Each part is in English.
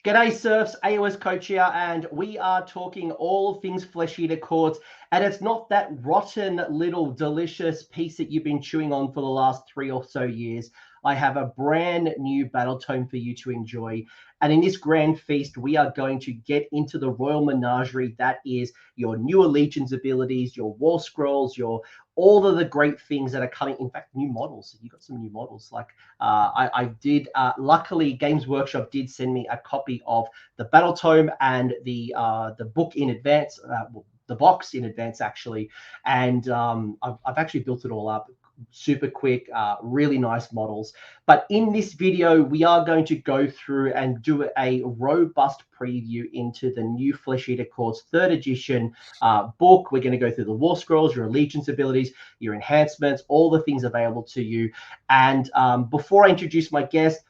G'day Surfs, AOS Coach here, and we are talking all things Flesh Eater Courts, and it's not that rotten little delicious piece that you've been chewing on for the last 3 or so years. I have a brand new Battletome for you to enjoy, and in this grand feast, we are going to get into the royal menagerie that is your new allegiance abilities, your warscrolls, your all of the great things that are coming. In fact, new models. You got some new models. Like I did. Luckily, Games Workshop did send me a copy of the Battletome and the book in advance. The box in advance, actually, and I've actually built it all up. Super quick, really nice models. But in this video, we are going to go through and do a robust preview into the new Flesh Eater Courts 3rd edition book. We're going to go through the warscrolls, your allegiance abilities, your enhancements, all the things available to you. And before I introduce my guest,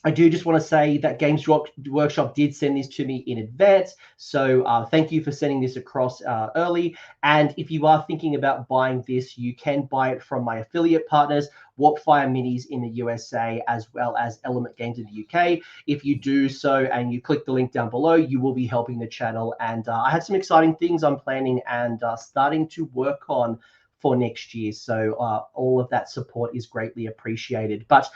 I do just want to say that Games Workshop did send this to me in advance. So thank you for sending this across early. And if you are thinking about buying this, you can buy it from my affiliate partners, Warpfire Minis in the USA, as well as Element Games in the UK. If you do so and you click the link down below, you will be helping the channel. And I had some exciting things I'm planning and starting to work on for next year. So all of that support is greatly appreciated. But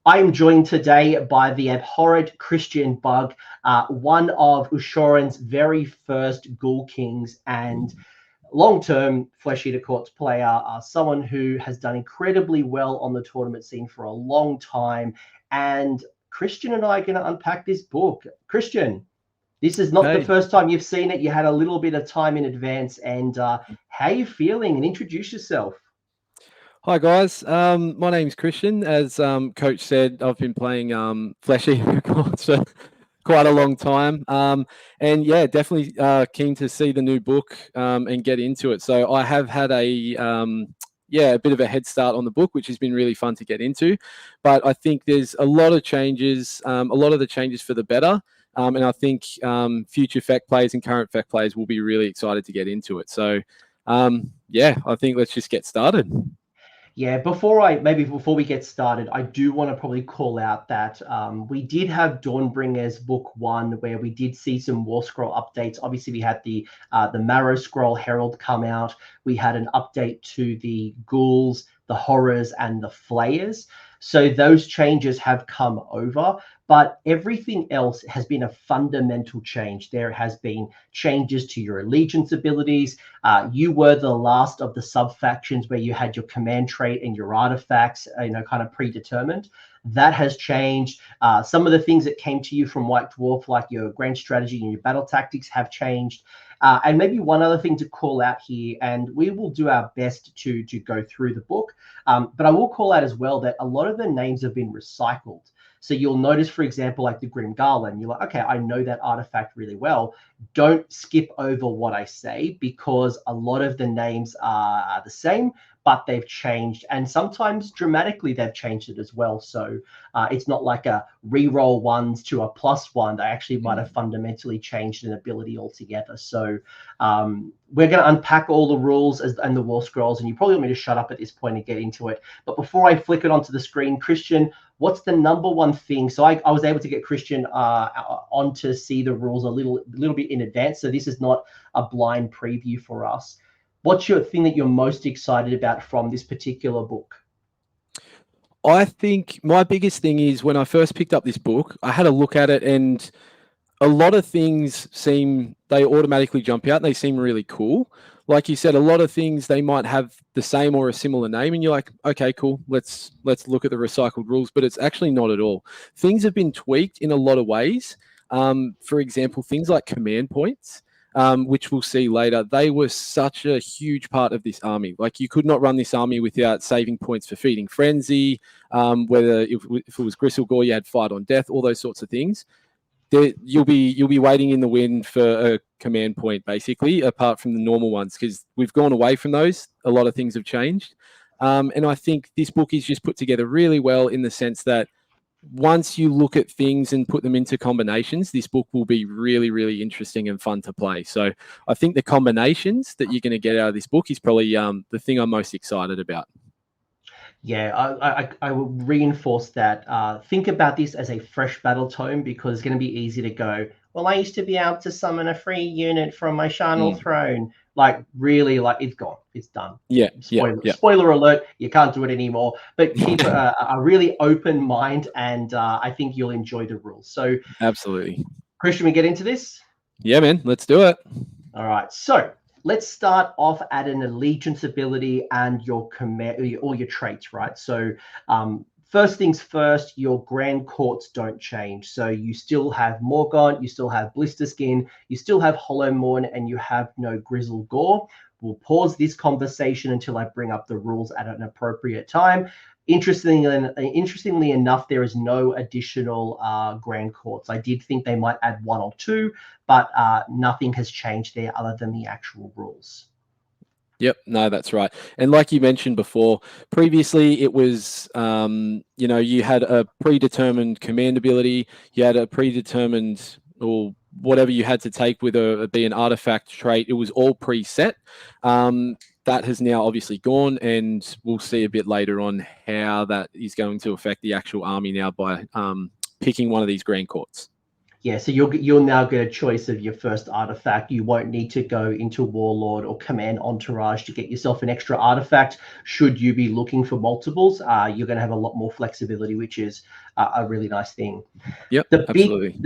I am joined today by the Abhorrant Christian Bugg, one of Ushoran's very first Ghoul Kings and long-term Flesh Eater Courts player, someone who has done incredibly well on the tournament scene for a long time. And Christian and I are going to unpack this book. Christian, this is not the first time you've seen it. You had a little bit of time in advance. And how are you feeling? And introduce yourself. Hi guys, my name's Christian. As Coach said, I've been playing Flesh Eater Courts for quite a long time, and yeah, definitely keen to see the new book and get into it. So I have had a bit of a head start on the book, which has been really fun to get into. But I think there's a lot of changes, a lot of the changes for the better, and I think future FAQ players and current FAQ players will be really excited to get into it. So yeah, I think let's just get started. Yeah, before we get started, I do want to probably call out that we did have Dawnbringer's book 1, where we did see some Warscroll updates. Obviously, we had the Marrowscroll Herald come out. We had an update to the Ghouls, the Horrors, and the Flayers. So those changes have come over, but everything else has been a fundamental change. There has been changes to your allegiance abilities. You were the last of the sub-factions where you had your command trait and your artifacts, kind of predetermined. That has changed. Some of the things that came to you from White Dwarf, like your grand strategy and your battle tactics, have changed. And maybe one other thing to call out here, and we will do our best to go through the book, but I will call out as well that a lot of the names have been recycled. So you'll notice, for example, like the Grim Garland, you're like, okay, I know that artifact really well. Don't skip over what I say, because a lot of the names are the same, but they've changed, and sometimes dramatically they've changed it as well. So it's not like a reroll 1s to a +1. They actually might have fundamentally changed an ability altogether. So we're going to unpack all the rules and the Warscrolls, and you probably want me to shut up at this point and get into it. But before I flick it onto the screen, Christian, what's the number one thing? So I was able to get Christian on to see the rules a little bit in advance. So this is not a blind preview for us. What's your thing that you're most excited about from this particular book? I think my biggest thing is when I first picked up this book, I had a look at it, and a lot of things they automatically jump out. And they seem really cool. Like you said, a lot of things, they might have the same or a similar name, and you're like, okay, cool. Let's look at the recycled rules, but it's actually not at all. Things have been tweaked in a lot of ways. For example, things like command points. Which we'll see later, they were such a huge part of this army. Like, you could not run this army without saving points for Feeding Frenzy, whether if it was Gristlegore, you had Fight on Death, all those sorts of things. You'll be waiting in the wind for a command point, basically, apart from the normal ones, because we've gone away from those. A lot of things have changed. And I think this book is just put together really well, in the sense that once you look at things and put them into combinations, this book will be really, really interesting and fun to play. So I think the combinations that you're going to get out of this book is probably the thing I'm most excited about. Yeah, I will reinforce that. Think about this as a fresh battle tome, because it's going to be easy to go, well, I used to be able to summon a free unit from my Charnel Throne. Like, really, like, it's gone. It's done. Yeah. Spoiler alert, you can't do it anymore. But keep a really open mind, and I think you'll enjoy the rules. So, absolutely. Christian, we get into this? Yeah, man, let's do it. All right. So, let's start off at an allegiance ability and your command, all your traits, right? So, first things first, your grand courts don't change. So you still have Morgaunt, you still have Blister Skin, you still have Hollow Morn, and you have no Grizzle Gore. We'll pause this conversation until I bring up the rules at an appropriate time. Interestingly enough, there is no additional grand courts. I did think they might add one or two, but nothing has changed there other than the actual rules. Yep, no, that's right. And like you mentioned before, previously it was, you had a predetermined command ability, you had a predetermined, or whatever you had to take with be an artifact trait. It was all preset. That has now obviously gone, and we'll see a bit later on how that is going to affect the actual army now by picking one of these grand courts. Yeah, so you'll now get a choice of your first artifact. You won't need to go into Warlord or Command Entourage to get yourself an extra artifact. Should you be looking for multiples, you're going to have a lot more flexibility, which is a really nice thing. Yep, absolutely.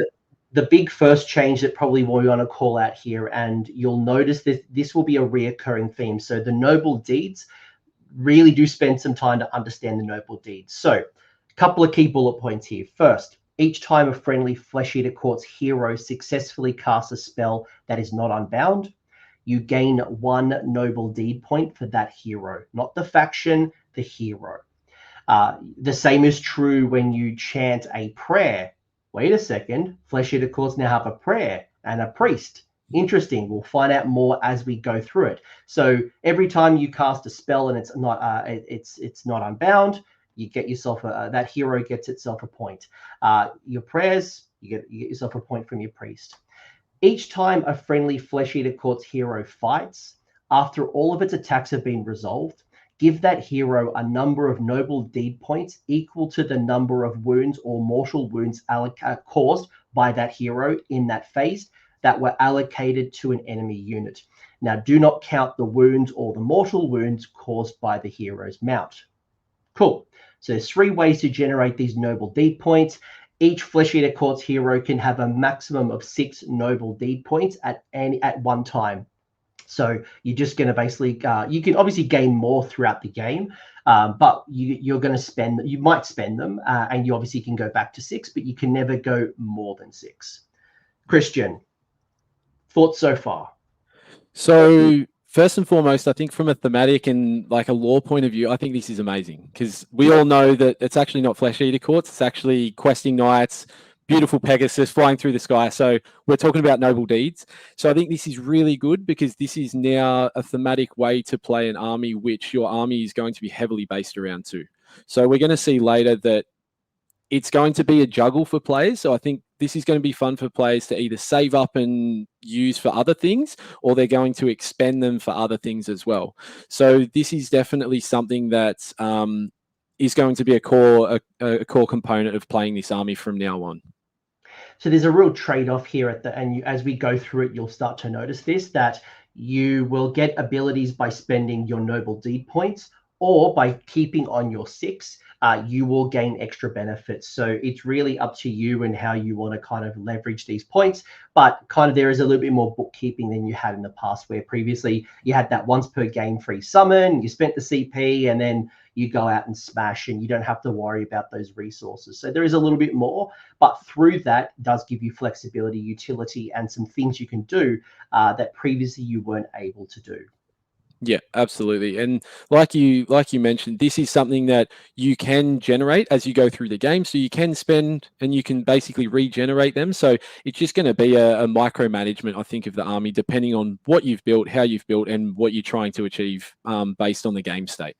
The big first change that probably we want to call out here, and you'll notice this will be a reoccurring theme. So the noble deeds, really do spend some time to understand the noble deeds. So a couple of key bullet points here. First, each time a friendly Flesh Eater Court's hero successfully casts a spell that is not unbound, you gain 1 noble deed point for that hero, not the faction, the hero. The same is true when you chant a prayer. Wait a second, Flesh Eater Courts now have a prayer and a priest. Interesting. We'll find out more as we go through it. So every time you cast a spell and it's not unbound, you get yourself that hero gets itself a point. Your prayers, you get yourself a point from your priest. Each time a friendly Flesh Eater Courts hero fights, after all of its attacks have been resolved, give that hero a number of noble deed points equal to the number of wounds or mortal wounds caused by that hero in that phase that were allocated to an enemy unit. Now, do not count the wounds or the mortal wounds caused by the hero's mount. Cool. So there's 3 ways to generate these noble deed points. Each Flesh Eater Courts hero can have a maximum of 6 noble deed points at one time. So you're just going to basically, you can obviously gain more throughout the game, but you're going to you might spend them, and you obviously can go back to 6, but you can never go more than 6. Christian, thoughts so far? So first and foremost, I think from a thematic and like a lore point of view, I think this is amazing, because we all know that it's actually not Flesh Eater Courts, it's actually questing knights, beautiful Pegasus flying through the sky. So we're talking about noble deeds. So I think this is really good, because this is now a thematic way to play an army, which your army is going to be heavily based around too. So we're going to see later that it's going to be a juggle for players. So I think this is going to be fun for players to either save up and use for other things, or they're going to expend them for other things as well. So this is definitely something that is going to be a core component of playing this army from now on. So there's a real trade-off here as we go through it, you'll start to notice this, that you will get abilities by spending your noble deed points, or by keeping on your 6, you will gain extra benefits. So it's really up to you and how you want to kind of leverage these points. But kind of there is a little bit more bookkeeping than you had in the past, where previously you had that once per game free summon, you spent the CP, and then you go out and smash, and you don't have to worry about those resources. So there is a little bit more, but through that does give you flexibility, utility, and some things you can do that previously you weren't able to do. Yeah, absolutely. And like you mentioned, this is something that you can generate as you go through the game. So you can spend and you can basically regenerate them. So it's just going to be a micromanagement, I think, of the army, depending on what you've built, how you've built, and what you're trying to achieve based on the game state.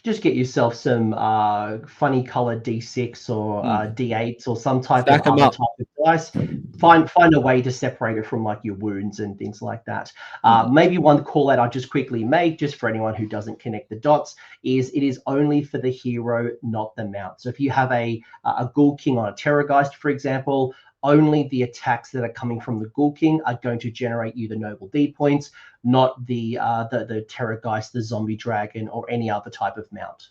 Just get yourself some funny colored D6 or D8s or some type of other type of dice. find a way to separate it from like your wounds and things like that. Maybe one call out I'll just quickly make, just for anyone who doesn't connect the dots, is it is only for the hero, not the mount. So if you have a Ghoul King on a Terrorgheist, for example, only the attacks that are coming from the Ghoul King are going to generate you the noble D points, not the Terrorgheist, the Zombie Dragon, or any other type of mount.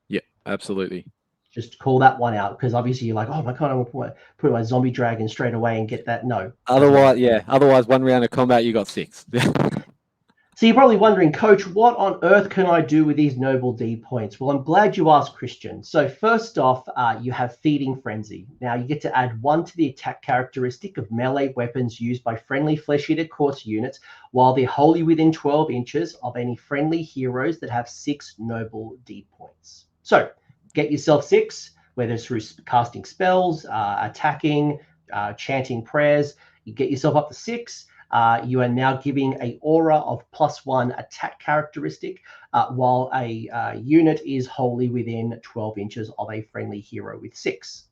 Yeah, absolutely. Just call that one out, because obviously you're like, oh my god, I want to put my Zombie Dragon straight away and get that. No. Otherwise, yeah. Otherwise, one round of combat, you got 6. So you're probably wondering, Coach, what on earth can I do with these noble D points? Well, I'm glad you asked, Christian. So first off, you have Feeding Frenzy. Now you get to add 1 to the attack characteristic of melee weapons used by friendly Flesh-Eater Courts units while they're wholly within 12 inches of any friendly heroes that have 6 noble D points. So get yourself 6, whether it's through casting spells, attacking, chanting prayers. You get yourself up to 6. You are now giving a aura of +1 attack characteristic while a unit is wholly within 12 inches of a friendly hero with 6.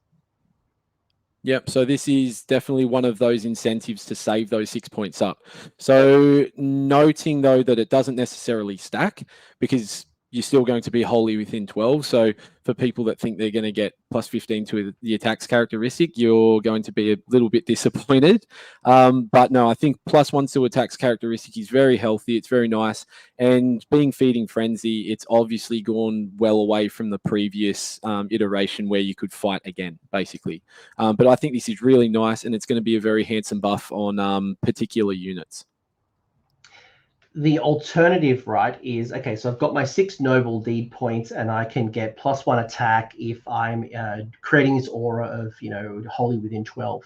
Yep. So this is definitely one of those incentives to save those 6 points up. So noting though that it doesn't necessarily stack, because you're still going to be wholly within 12. So for people that think they're going to get +15 to the attacks characteristic, you're going to be a little bit disappointed. But no, I think +1 to attacks characteristic is very healthy. It's very nice. And being Feeding Frenzy, it's obviously gone well away from the previous iteration where you could fight again, basically. But I think this is really nice, and it's going to be a very handsome buff on particular units. The alternative, right, is, okay, so I've got my 6 noble deed points and I can get +1 attack if I'm creating this aura of, wholly within 12.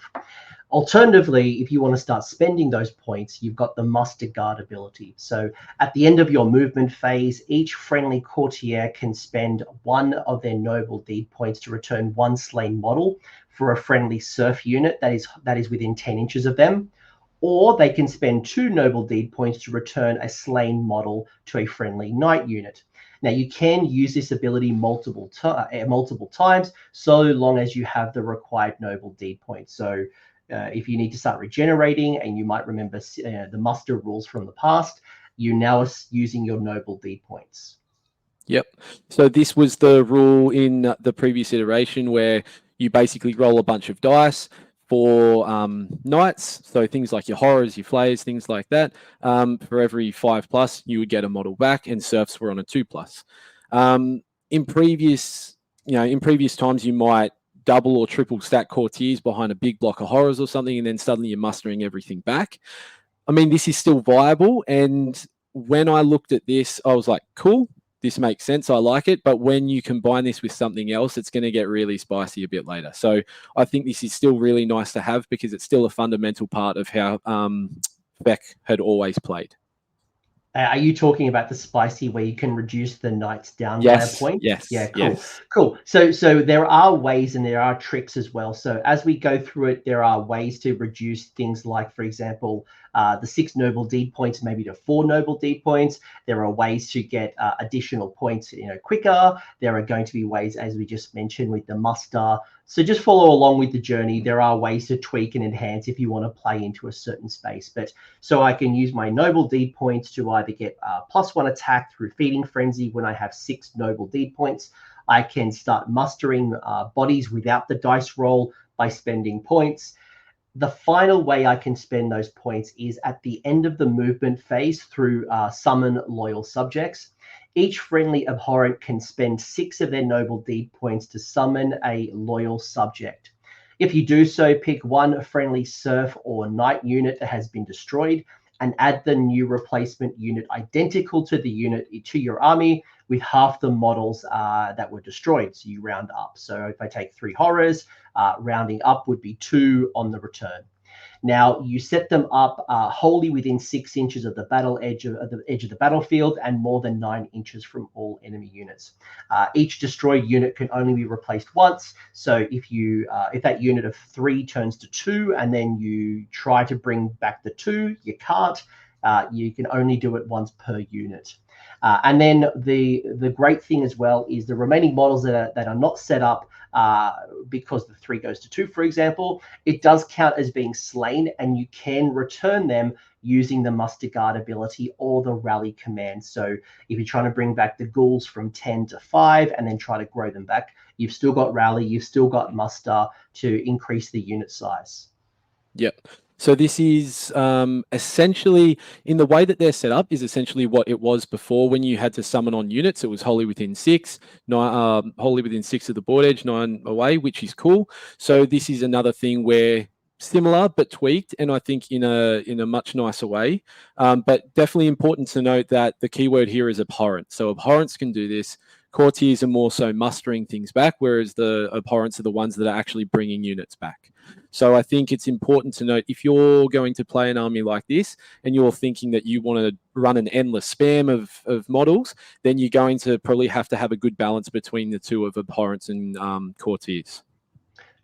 Alternatively, if you want to start spending those points, you've got the Muster Guard ability. So at the end of your movement phase, each friendly courtier can spend 1 of their noble deed points to return 1 slain model for a friendly serf unit that is within 10 inches of them. Or they can spend 2 noble deed points to return a slain model to a friendly knight unit. Now, you can use this ability multiple times, so long as you have the required noble deed points. So if you need to start regenerating, and you might remember the muster rules from the past, you now are using your noble deed points. Yep. So this was the rule in the previous iteration where you basically roll a bunch of dice for knights, so things like your horrors, your flayers, things like that. For every 5+, you would get a model back, and serfs were on a 2+. In previous times, you might double or triple stack courtiers behind a big block of horrors or something, and then suddenly you're mustering everything back. I mean, this is still viable, and when I looked at this, I was like, cool. This makes sense. I like it. But when you combine this with something else, it's going to get really spicy a bit later. So I think this is still really nice to have, because it's still a fundamental part of how Beck had always played. Are you talking about the spicy where you can reduce the knights down by a point? Yes. Yeah, cool. Yes. Cool. So there are ways and there are tricks as well. So as we go through it, there are ways to reduce things like, for example, the 6 noble deed points maybe to 4 noble deed points. There are ways to get additional points quicker. There are going to be ways, as we just mentioned, with the muster. So just follow along with the journey. There are ways to tweak and enhance if you want to play into a certain space. But so I can use my noble deed points to either get +1 attack through Feeding Frenzy when I have 6 noble deed points. I can start mustering bodies without the dice roll by spending points. The final way I can spend those points is at the end of the movement phase through Summon Loyal Subjects. Each friendly abhorrent can spend 6 of their noble deed points to summon a loyal subject. If you do so, pick 1 friendly serf or knight unit that has been destroyed and add the new replacement unit identical to the unit to your army with half the models that were destroyed. So you round up. So if I take 3 horrors, rounding up would be 2 on the return. Now you set them up wholly within 6 inches of the battle edge of the battlefield and more than 9 inches from all enemy units. Each destroyed unit can only be replaced once. So if that unit of 3 turns to 2 and then you try to bring back the 2, you can't. You can only do it once per unit. And then the great thing as well is the remaining models that are not set up because the 3 goes to 2, for example, it does count as being slain, and you can return them using the Muster Guard ability or the Rally command. So if you're trying to bring back the Ghouls from 10 to 5 and then try to grow them back, you've still got Rally, you've still got Muster to increase the unit size. Yep. So this is essentially, in the way that they're set up, is essentially what it was before when you had to summon on units. It was wholly within 6, wholly within 6 of the board edge, 9 away, which is cool. So this is another thing where similar but tweaked, and I think in a much nicer way. But definitely important to note that the keyword here is abhorrent. So abhorrents can do this. Courtiers are more so mustering things back, whereas the abhorrents are the ones that are actually bringing units back. So I think it's important to note, if you're going to play an army like this and you're thinking that you want to run an endless spam of models, then you're going to probably have to have a good balance between the two of abhorrents and courtiers.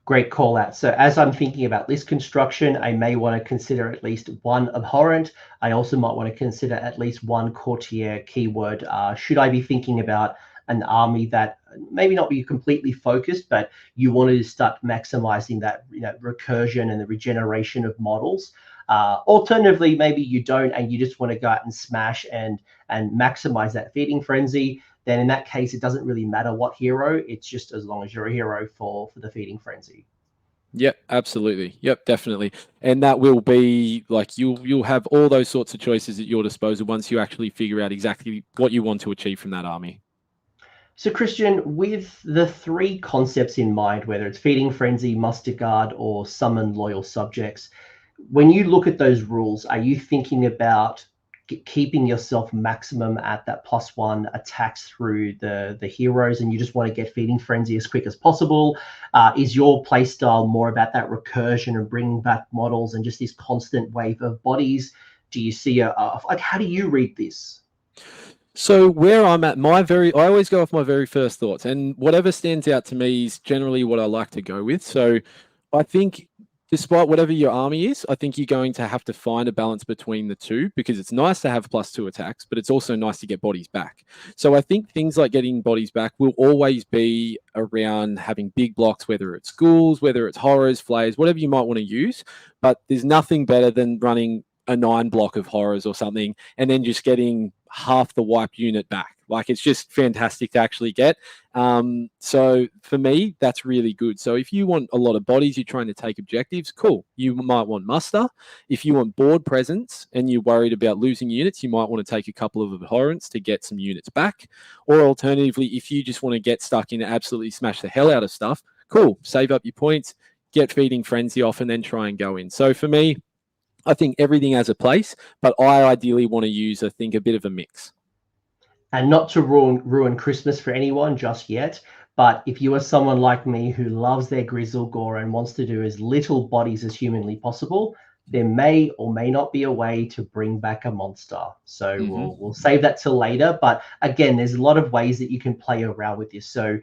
Great call out. So as I'm thinking about list construction, I may want to consider at least one abhorrent. I also might want to consider at least one courtier keyword. Should I be thinking about an army that maybe not be completely focused, but you want to start maximizing that recursion and the regeneration of models? Alternatively, maybe you don't, and you just want to go out and smash and maximize that feeding frenzy. Then in that case, it doesn't really matter what hero. It's just as long as you're a hero for the feeding frenzy. Yep, absolutely. Yep, definitely. And that will be like you'll have all those sorts of choices at your disposal once you actually figure out exactly what you want to achieve from that army. So Christian, with the 3 concepts in mind, whether it's feeding frenzy, muster guard, or summon loyal subjects, when you look at those rules, are you thinking about keeping yourself maximum at that +1 attacks through the heroes, and you just want to get feeding frenzy as quick as possible? Is your playstyle more about that recursion and bringing back models and just this constant wave of bodies? Do you see like, how do you read this? So where I'm at, I always go off my very first thoughts, and whatever stands out to me is generally what I like to go with. So I think despite whatever your army is, I think you're going to have to find a balance between the two, because it's nice to have +2 attacks, but it's also nice to get bodies back. So I think things like getting bodies back will always be around having big blocks, whether it's ghouls, whether it's horrors, flayers, whatever you might want to use. But there's nothing better than running a 9 block of horrors or something and then just getting half the wiped unit back. Like, it's just fantastic to actually get. So for me, that's really good. So if you want a lot of bodies, you're trying to take objectives, cool. You might want muster. If you want board presence and you're worried about losing units, you might want to take a couple of abhorrents to get some units back. Or alternatively, if you just want to get stuck in and absolutely smash the hell out of stuff, cool. Save up your points, get feeding frenzy off, and then try and go in. So for me, I think everything has a place, but I ideally want to use, I think, a bit of a mix. And not to ruin Christmas for anyone just yet, but if you are someone like me who loves their grizzle gore and wants to do as little bodies as humanly possible, there may or may not be a way to bring back a monster. So we'll save that till later. But again, there's a lot of ways that you can play around with this. So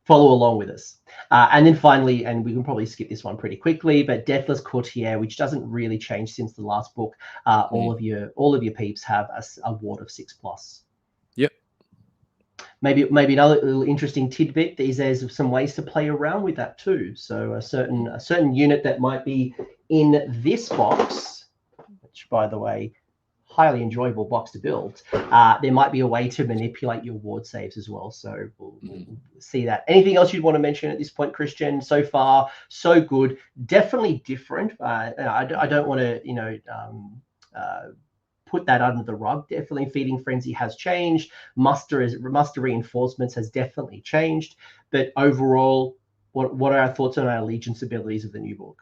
follow along with us. And then finally, and we can probably skip this one pretty quickly, but Deathless Courtier, which doesn't really change since the last book. All of your peeps have a ward of 6+. Yep. Maybe another little interesting tidbit is there's some ways to play around with that too. So a certain unit that might be in this box, which by the way, highly enjoyable box to build, there might be a way to manipulate your ward saves as well. So we'll see that. Anything else you'd want to mention at this point, Christian? So far, so good. Definitely different. I don't want to, put that under the rug. Definitely feeding frenzy has changed. Muster reinforcements has definitely changed. But overall, what are our thoughts on our allegiance abilities of the new book?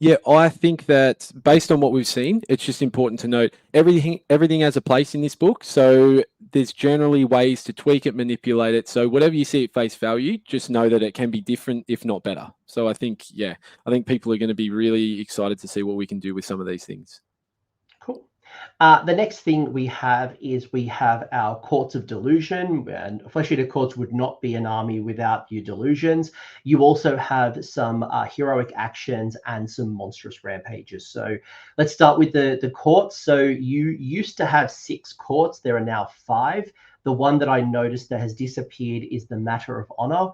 Yeah, I think that based on what we've seen, it's just important to note everything has a place in this book. So there's generally ways to tweak it, manipulate it. So whatever you see at face value, just know that it can be different, if not better. So I think people are going to be really excited to see what we can do with some of these things. Cool. The next thing we have is we have our Courts of Delusion, and Flesh Eater Courts would not be an army without your delusions. You also have some heroic actions and some monstrous rampages. So let's start with the courts. So you used to have 6 courts. There are now 5. The one that I noticed that has disappeared is the Matter of Honor,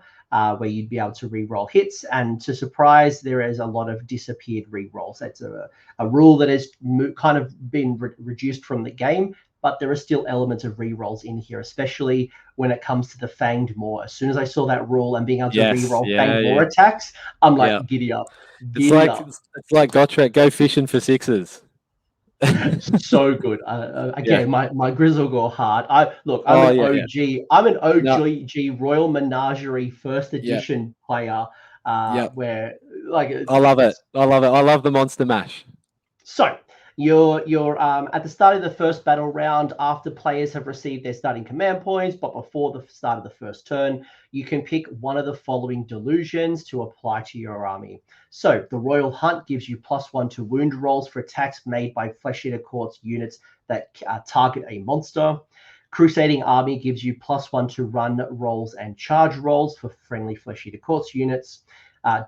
where you'd be able to re-roll hits. And to surprise, there is a lot of disappeared re-rolls. That's a rule that has kind of been reduced from the game, but there are still elements of re-rolls in here, especially when it comes to the Fanged Maw. As soon as I saw that rule and being able to re-roll Fanged Maw attacks, I'm like, giddy up. Giddy up. It's like Gotrek, go fishing for 6s. So good. Again, my Grizzlegore heart. I'm an OG. I'm an OG Royal Menagerie first edition player. Where I love it. I love the Monster Mash. So you're at the start of the first battle round after players have received their starting command points, but before the start of the first turn, you can pick one of the following delusions to apply to your army. So the Royal Hunt gives you +1 to wound rolls for attacks made by Flesh Eater Courts units that target a monster. Crusading Army gives you +1 to run rolls and charge rolls for friendly Flesh Eater Courts units.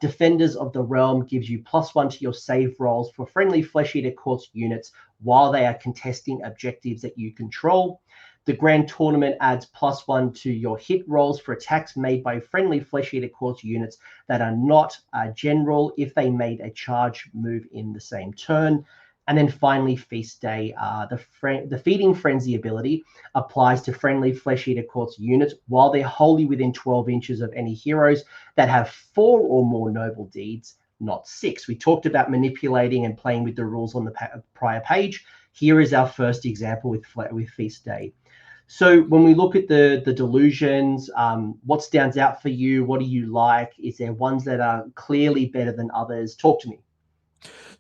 Defenders of the Realm gives you +1 to your save rolls for friendly Flesh Eater Courts units while they are contesting objectives that you control. The Grand Tournament adds +1 to your hit rolls for attacks made by friendly Flesh Eater Courts units that are not general if they made a charge move in the same turn. And then finally, Feast Day. The Feeding Frenzy ability applies to friendly Flesh Eater Courts units while they're wholly within 12 inches of any heroes that have 4 or more noble deeds, not 6. We talked about manipulating and playing with the rules on the prior page. Here is our first example with Feast Day. So when we look at the delusions, what stands out for you? What do you like? Is there ones that are clearly better than others? Talk to me.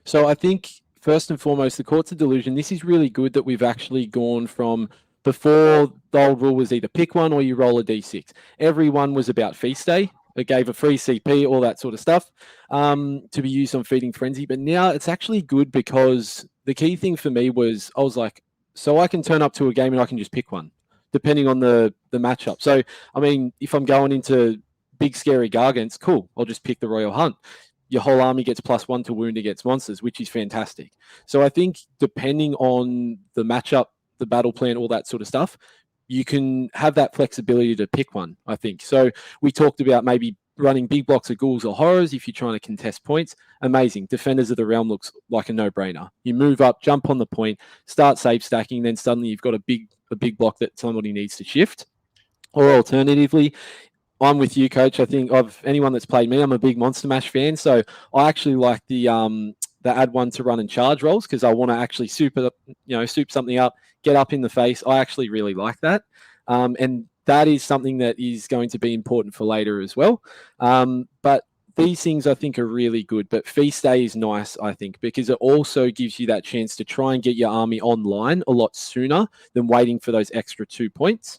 So I think first and foremost, the Courts of Delusion, this is really good that we've actually gone from before the old rule was either pick one or you roll a d6. Everyone was about Feast Day. It gave a free CP, all that sort of stuff, to be used on Feeding Frenzy. But now it's actually good because the key thing for me was I was like, so I can turn up to a game and I can just pick one, depending on the matchup. So, I mean, if I'm going into big, scary Gargants, cool, I'll just pick the Royal Hunt. Your whole army gets +1 to wound against monsters, which is fantastic. So I think depending on the matchup, the battle plan, all that sort of stuff, you can have that flexibility to pick one, I think. So we talked about maybe running big blocks of ghouls or horrors if you're trying to contest points. Amazing. Defenders of the Realm looks like a no-brainer. You move up, jump on the point, start save stacking, then suddenly you've got a big block that somebody needs to shift. Or alternatively, I'm with you, Coach. I think of anyone that's played me, I'm a big Monster Mash fan. So I actually like the add 1 to run and charge rolls because I want to actually soup something up, get up in the face. I actually really like that. And that is something that is going to be important for later as well. But these things I think are really good. But Feast Day is nice, I think, because it also gives you that chance to try and get your army online a lot sooner than waiting for those extra 2 points.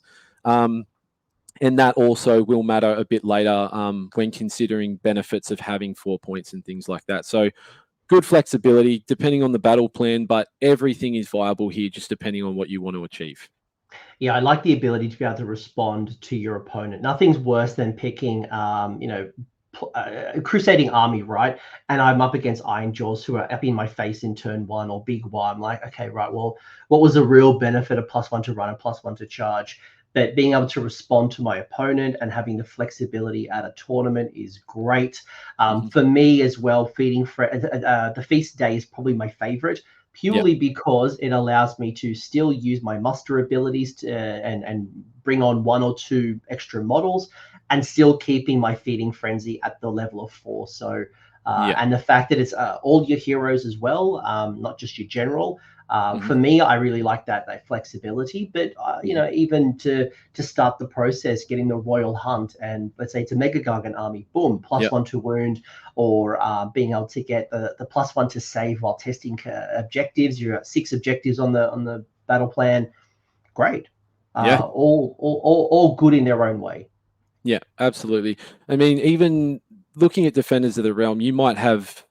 And that also will matter a bit later when considering benefits of having 4 points and things like that. So good flexibility depending on the battle plan, but everything is viable here just depending on what you want to achieve. Yeah, I like the ability to be able to respond to your opponent. Nothing's worse than picking, Crusading Army, right? And I'm up against Iron Jaws who are up in my face in turn 1 or big one. I'm like, okay, right, well, what was the real benefit of +1 to run and +1 to charge? But being able to respond to my opponent and having the flexibility at a tournament is great. For me as well, the Feast Day is probably my favorite, purely because it allows me to still use my muster abilities and bring on 1 or 2 extra models and still keeping my Feeding Frenzy at the level of 4. So, and the fact that it's all your heroes as well, not just your general. For me, I really like that flexibility. But even to start the process, getting the Royal Hunt, and let's say it's a Mega Gargant army, boom, +1 to wound, or being able to get the +1 to save while testing objectives. You're at 6 objectives on the battle plan. Great. All good in their own way. Yeah, absolutely. I mean, even looking at Defenders of the Realm, you might have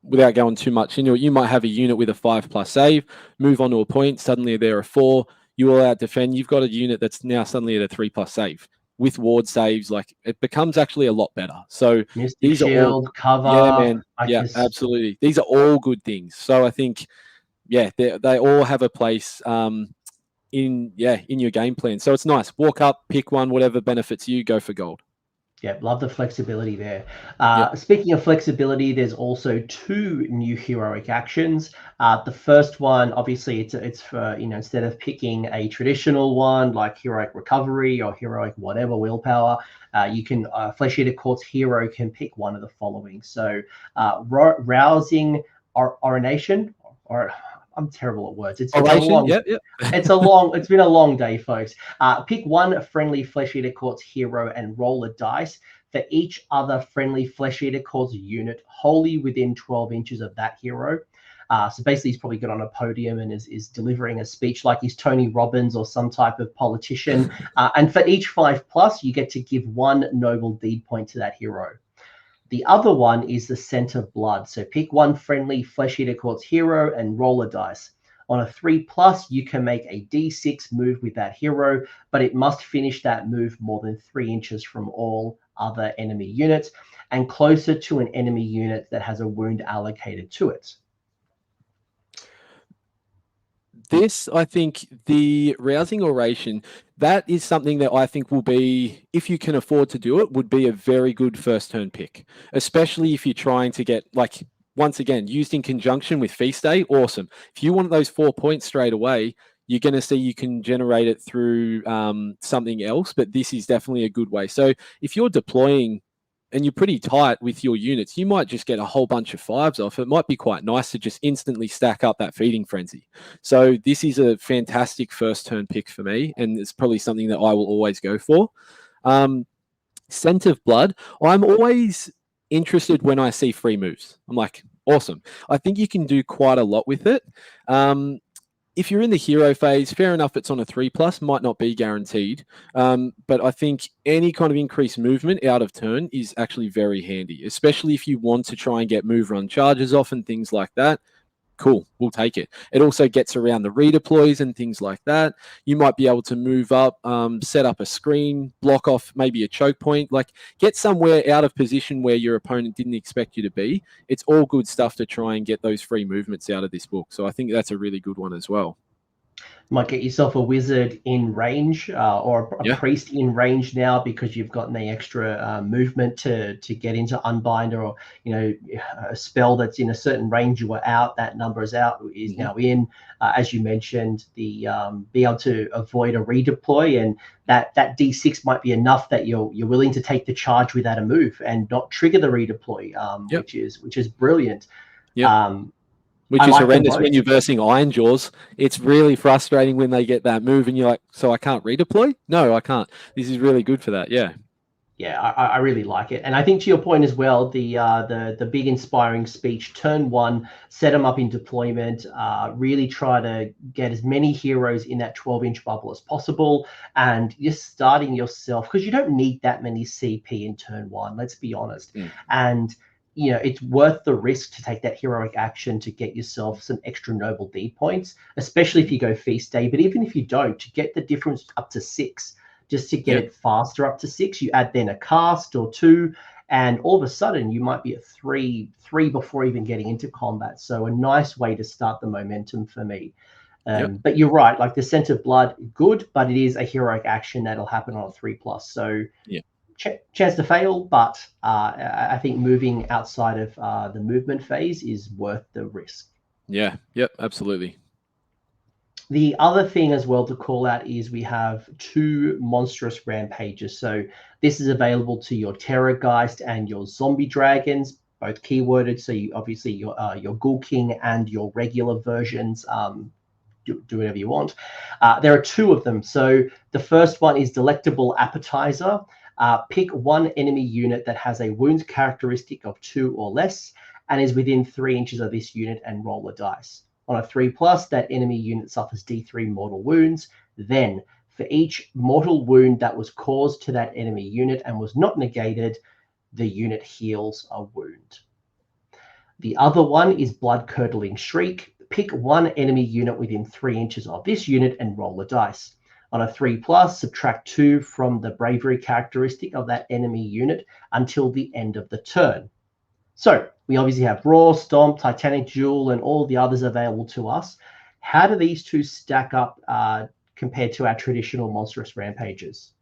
without going too much into it, you might have a unit with a 5+ save, move on to a point, suddenly they're a 4, you all out defend, you've got a unit that's now suddenly at a 3+ save with ward saves. Like, it becomes actually a lot better. So Mystic these are all, Shield, cover. yeah, man, I yeah, guess. absolutely. These are all good things. So I think, yeah, they all have a place in your game plan. So it's nice. Walk up, pick one, whatever benefits you, go for gold. Yeah, love the flexibility there. Yep. Speaking of flexibility, there's also 2 new heroic actions. The first one, obviously, it's for, instead of picking a traditional one like heroic recovery or heroic whatever willpower, you can Flesh Eater Court's hero can pick one of the following. So rousing oration, or I'm terrible at words. It's a long. Yep. It's been a long day, folks. Pick one friendly Flesh Eater Court's hero and roll a dice for each other friendly Flesh Eater Court's unit wholly within 12 inches of that hero. So basically, he's probably got on a podium and is delivering a speech like he's Tony Robbins or some type of politician. And for each 5+, you get to give 1 noble deed point to that hero. The other one is the Scent of Blood. So pick one friendly Flesh Eater Court's hero and roll a dice. On a 3+, you can make a D6 move with that hero, but it must finish that move more than 3 inches from all other enemy units and closer to an enemy unit that has a wound allocated to it. This, I think, the rousing oration, that is something that I think will be, if you can afford to do it, would be a very good first turn pick, especially if you're trying to get, like, once again, used in conjunction with Feast Day, awesome. If you want those 4 points straight away, you're going to see you can generate it through something else, but this is definitely a good way. So if you're deploying and you're pretty tight with your units, you might just get a whole bunch of 5s off. It might be quite nice to just instantly stack up that Feeding Frenzy. So this is a fantastic first turn pick for me, and it's probably something that I will always go for. Scent of Blood, I'm always interested when I see free moves. I'm like, awesome. I think you can do quite a lot with it. If you're in the hero phase, fair enough, it's on a 3+, might not be guaranteed. But I think any kind of increased movement out of turn is actually very handy, especially if you want to try and get move run charges off and things like that. Cool, we'll take it. It also gets around the redeploys and things like that. You might be able to move up, set up a screen, block off maybe a choke point, like get somewhere out of position where your opponent didn't expect you to be. It's all good stuff to try and get those free movements out of this book. So I think that's a really good one as well. Might get yourself a wizard in range or a priest in range now because you've gotten the extra movement to get into Unbinder, or a spell that's in a certain range you were out, that number is out, is now in. As you mentioned, the be able to avoid a redeploy, and that D6 might be enough that you're willing to take the charge without a move and not trigger the redeploy, which is brilliant. Which is horrendous when you're versing Iron Jaws. It's really frustrating when they get that move and you're like, so I can't redeploy? No, I can't. This is really good for that, yeah. Yeah, I really like it. And I think to your point as well, the big inspiring speech, turn 1, set them up in deployment, really try to get as many heroes in that 12-inch bubble as possible, and you're starting yourself, because you don't need that many CP in turn 1, let's be honest. And it's worth the risk to take that heroic action to get yourself some extra noble D points, especially if you go Feast Day. But even if you don't, to get the difference up to 6, just to get it faster up to 6, you add then a cast or 2, and all of a sudden you might be at 3 before even getting into combat. So a nice way to start the momentum for me. But you're right, like the Scent of Blood, good, but it is a heroic action that'll happen on a 3+. So chance to fail, but I think moving outside of the movement phase is worth the risk. Absolutely. The other thing as well to call out is we have 2 monstrous rampages. So this is available to your Terrorgheist and your Zombie Dragons, both keyworded. So you obviously your Ghoul King and your regular versions. Do whatever you want. There are 2 of them. So the first one is Delectable Appetizer. Pick one enemy unit that has a wound characteristic of 2 or less and is within 3 inches of this unit and roll a dice. On a 3+, that enemy unit suffers D3 mortal wounds. Then, for each mortal wound that was caused to that enemy unit and was not negated, the unit heals a wound. The other one is Blood Curdling Shriek. Pick one enemy unit within 3 inches of this unit and roll a dice. On a 3+, subtract 2 from the bravery characteristic of that enemy unit until the end of the turn. So we obviously have Roar, Stomp, Titanic Duel, and all the others available to us. How do these two stack up compared to our traditional monstrous rampages?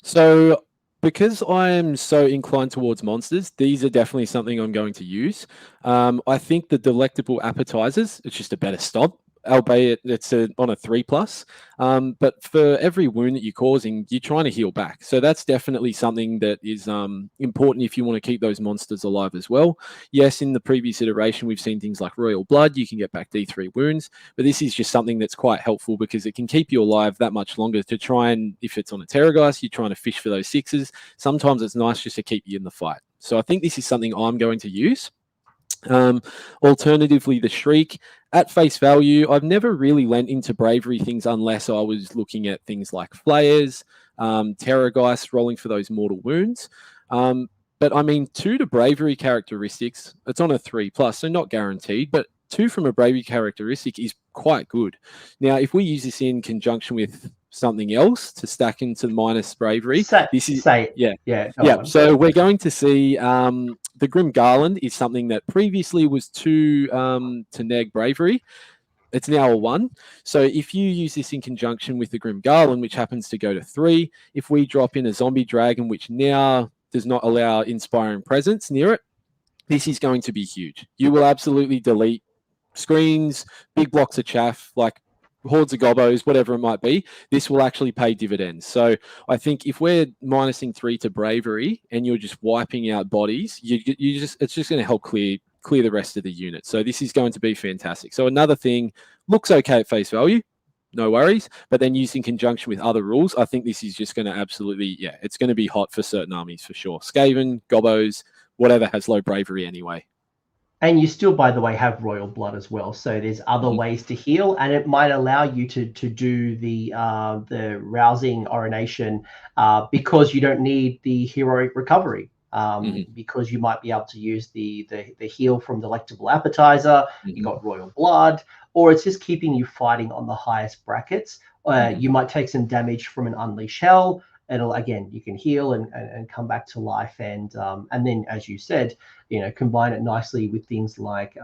So because I am so inclined towards monsters, these are definitely something I'm going to use. I think the delectable appetizers, it's just a better stomp, albeit it's on a 3+. But for every wound that you're causing, you're trying to heal back. So that's definitely something that is important if you want to keep those monsters alive as well. Yes, in the previous iteration, we've seen things like Royal Blood. You can get back D3 wounds, but this is just something that's quite helpful because it can keep you alive that much longer to try and, if it's on a Terrorgheist, you're trying to fish for those 6s. Sometimes it's nice just to keep you in the fight. So I think this is something I'm going to use. Alternatively, the Shriek, at face value, I've never really lent into bravery things unless I was looking at things like Flayers, Terrorgheist, rolling for those mortal wounds. But I mean, 2 to bravery characteristics, it's on a 3+, so not guaranteed, but 2 from a bravery characteristic is quite good. Now, if we use this in conjunction with something else to stack into minus bravery, yeah. So we're going to see the Grim Garland is something that previously was 2 to neg bravery. It's now a 1. So if you use this in conjunction with the Grim Garland, which happens to go to 3, if we drop in a zombie dragon, which now does not allow inspiring presence near it, this is going to be huge. You will absolutely delete screens, big blocks of chaff, like hordes of gobos, whatever it might be. This will actually pay dividends. So I think if we're minusing 3 to bravery and you're just wiping out bodies, it's just going to help clear the rest of the unit. So this is going to be fantastic. So another thing, looks okay at face value, no worries, but then used in conjunction with other rules, I think this is just going to absolutely, it's going to be hot for certain armies for sure. Skaven, gobos, whatever has low bravery anyway. And you still, by the way, have Royal Blood as well. So there's other ways to heal, and it might allow you to do the rousing orination because you don't need the heroic recovery. Because you might be able to use the heal from Delectable Appetizer. You got Royal Blood, or it's just keeping you fighting on the highest brackets. You might take some damage from an Unleash Hell. It'll, again, you can heal and come back to life, and then, as you said, combine it nicely with things like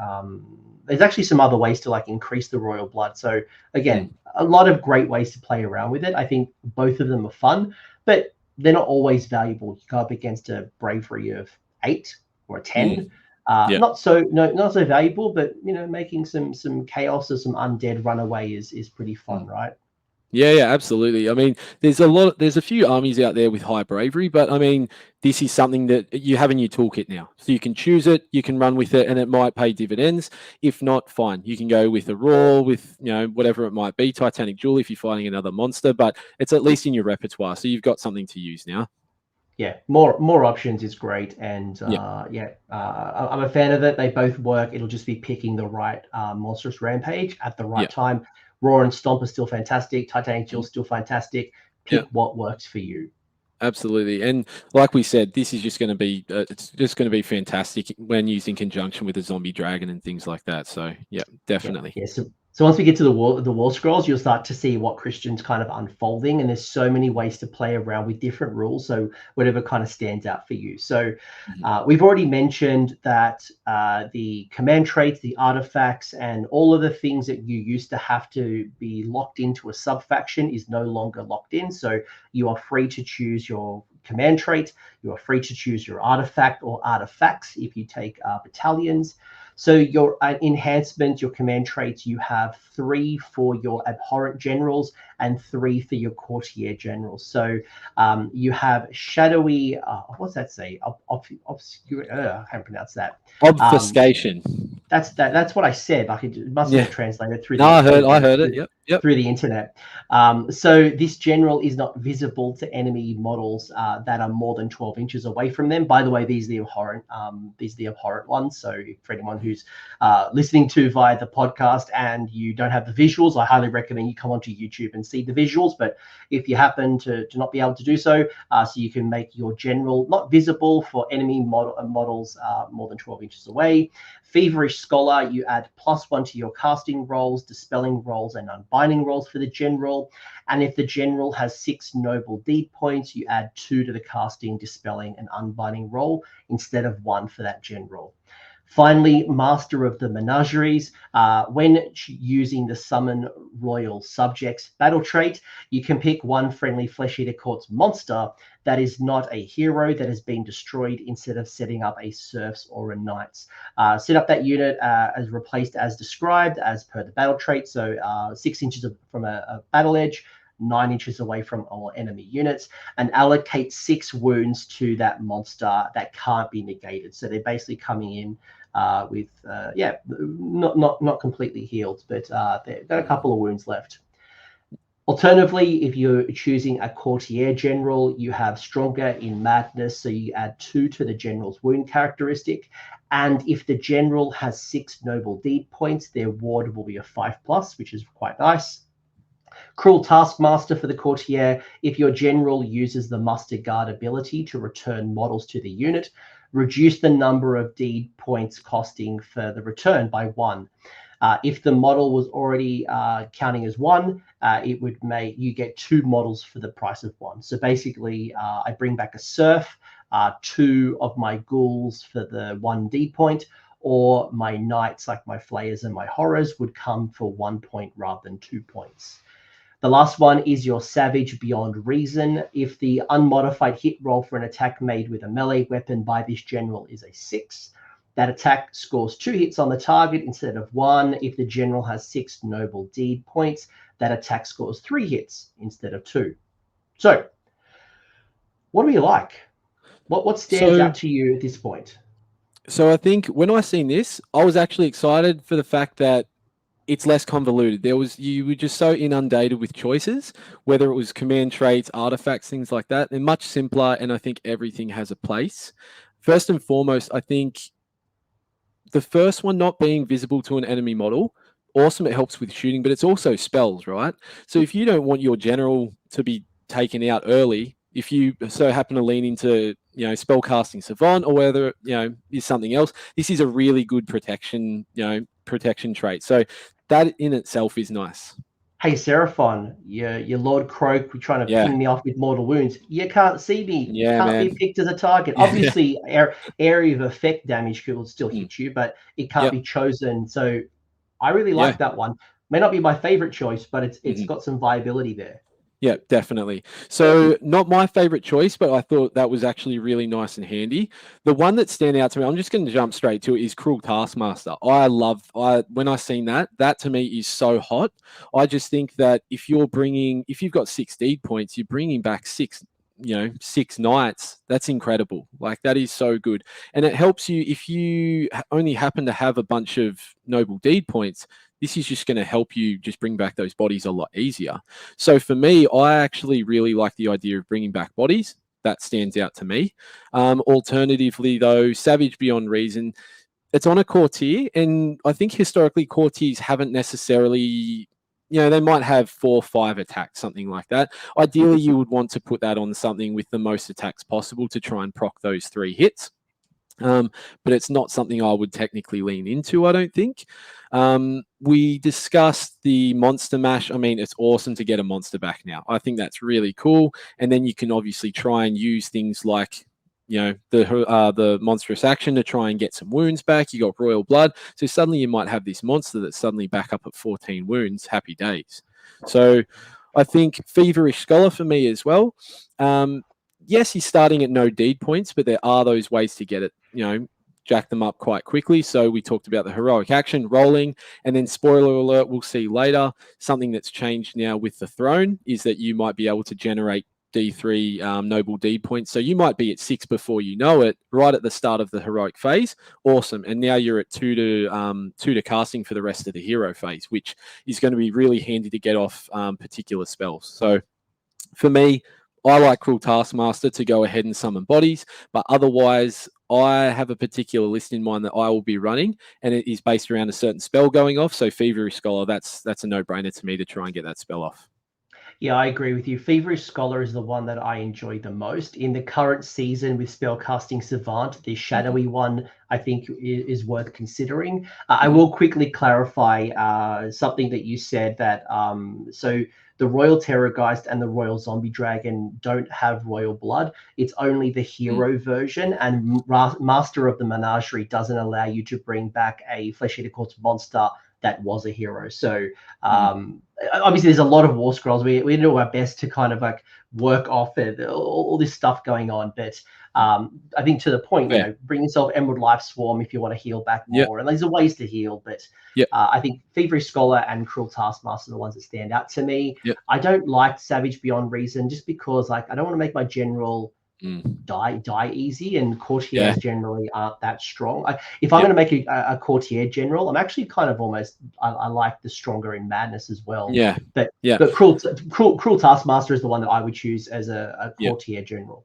there's actually some other ways to like increase the Royal Blood. So again, a lot of great ways to play around with it. I think both of them are fun, but they're not always valuable. You go up against a bravery of 8 or a 10. Not so valuable, but making some chaos or some undead runaway is pretty fun, right? Yeah, absolutely. I mean, there's a few armies out there with high bravery, but I mean, this is something that you have in your toolkit now. So you can choose it, you can run with it, and it might pay dividends. If not, fine. You can go with a Roar, with whatever it might be, Titanic Duel if you're fighting another monster, but it's at least in your repertoire, so you've got something to use now. Yeah, more options is great, and I'm a fan of it. They both work. It'll just be picking the right monstrous rampage at the right time. Roar and Stomp are still fantastic. Titanic Duel still fantastic. Pick what works for you. Absolutely, and like we said, this is just going to be it's just going to be fantastic when used in conjunction with a zombie dragon and things like that. So yeah, definitely. Yeah. So once we get to the warscrolls, you'll start to see what Christian's kind of unfolding, and there's so many ways to play around with different rules. So whatever kind of stands out for you. So we've already mentioned that the command traits, the artifacts, and all of the things that you used to have to be locked into a sub-faction is no longer locked in. So you are free to choose your command trait. You are free to choose your artifact or artifacts if you take battalions. So your enhancements, your command traits, you have 3 for your Abhorrant generals and 3 for your Courtier generals. So you have shadowy, what's that say? Obscure, I can't pronounce that. Obfuscation. That's what I said. Like it must have translated through. No, I heard it. Yep. through the internet. So this general is not visible to enemy models that are more than 12 inches away from them. By the way, these are the abhorrent ones. So for anyone who's listening to via the podcast and you don't have the visuals, I highly recommend you come onto YouTube and see the visuals. But if you happen to not be able to do so, so you can make your general not visible for enemy models more than 12 inches away. Feverish Scholar, you add +1 to your casting rolls, dispelling rolls, and unbinding rolls for the general. And if the general has 6 noble deed points, you add 2 to the casting, dispelling, and unbinding roll instead of 1 for that general. Finally, Master of the Menageries. When using the Summon Royal Subjects battle trait, you can pick one friendly Flesh Eater Court's monster that is not a hero that has been destroyed instead of setting up a Serfs or a Knights. Set up that unit as replaced as described as per the battle trait. So 6 inches from a battle edge, 9 inches away from all enemy units, and allocate 6 wounds to that monster that can't be negated. So they're basically coming in with not completely healed, but they've got a couple of wounds left. Alternatively, if you're choosing a Courtier general, you have Stronger in Madness, so you add 2 to the general's wound characteristic. And if the general has 6 noble deed points, their ward will be a 5+, which is quite nice. Cruel Taskmaster for the Courtier. If your general uses the Muster Guard ability to return models to the unit, reduce the number of deed points costing for the return by 1. If the model was already counting as 1, it would make you get 2 models for the price of 1. So basically, I bring back a Serf, 2 of my Ghouls for the 1 deed point, or my Knights, like my Flayers and my Horrors, would come for 1 point rather than 2 points. The last one is your Savage Beyond Reason. If the unmodified hit roll for an attack made with a melee weapon by this general is a 6, that attack scores 2 hits on the target instead of 1. If the general has 6 noble deed points, that attack scores 3 hits instead of 2. So, what do you like? What stands out to you at this point? So I think when I seen this, I was actually excited for the fact that it's less convoluted. You were just so inundated with choices, whether it was command traits, artifacts, things like that. They're much simpler, and I think everything has a place. First and foremost, I think the first one not being visible to an enemy model, awesome, it helps with shooting, but it's also spells, right? So if you don't want your general to be taken out early, if you so happen to lean into, spellcasting savant, or whether, is something else, this is a really good protection trait. So that in itself is nice. Hey, Seraphon, your Lord Croak trying to ping me off with mortal wounds. You can't see me. You can't be picked as a target. Obviously, area of effect damage will still hit you, but it can't be chosen. So I really like that one. May not be my favorite choice, but it's got some viability there. Yeah, definitely. So not my favorite choice, but I thought that was actually really nice and handy. The one that stand out to me, I'm just going to jump straight to it, is Cruel Taskmaster. When I seen that to me is so hot. I just think that if you've got 6 deed points, you're bringing back 6 Knights. That's incredible. Like, that is so good. And it helps you if you only happen to have a bunch of noble deed points. This is just going to help you just bring back those bodies a lot easier. So for me, I actually really like the idea of bringing back bodies. That stands out to me. Alternatively, though, Savage Beyond Reason, it's on a Courtier, and I think historically Courtiers haven't necessarily, they might have 4 or 5 attacks, something like that. Ideally, you would want to put that on something with the most attacks possible to try and proc those 3 hits. But it's not something I would technically lean into, I don't think. We discussed the monster mash. I mean, it's awesome to get a monster back now. I think that's really cool. And then you can obviously try and use things like, the monstrous action to try and get some wounds back. You got royal blood. So suddenly you might have this monster that's suddenly back up at 14 wounds. Happy days. So I think Feverish Scholar for me as well. Yes, he's starting at no deed points, but there are those ways to get it, jack them up quite quickly. So we talked about the heroic action, rolling, and then spoiler alert, we'll see later, something that's changed now with the throne is that you might be able to generate D3 noble D points. So you might be at 6 before you know it, right at the start of the heroic phase. Awesome. And now you're at 2 to casting for the rest of the hero phase, which is going to be really handy to get off particular spells. So for me, I like Cruel Taskmaster to go ahead and summon bodies, but otherwise I have a particular list in mind that I will be running, and it is based around a certain spell going off. So Feverish Scholar, that's a no-brainer to me to try and get that spell off. Yeah, I agree with you. Feverish Scholar is the one that I enjoy the most. In the current season with Spellcasting Savant, the shadowy one, I think is worth considering. I will quickly clarify something that you said that, so the Royal Terrorgheist and the Royal Zombie Dragon don't have royal blood. It's only the hero version, and Master of the Menagerie doesn't allow you to bring back a Flesh Eater Court's monster that was a hero. So obviously there's a lot of war scrolls. We do our best to kind of like work off it, all this stuff going on. But I think to the point, you know, bring yourself Emerald Life Swarm if you want to heal back more. And there's ways to heal, but I think Feverish Scholar and Cruel Taskmaster are the ones that stand out to me. I don't like Savage Beyond Reason just because like I don't want to make my general die easy, and courtiers generally aren't that strong. If I'm going to make a courtier general, I'm actually kind of almost I like the stronger in madness as well. But Cruel Taskmaster is the one that I would choose as a courtier general.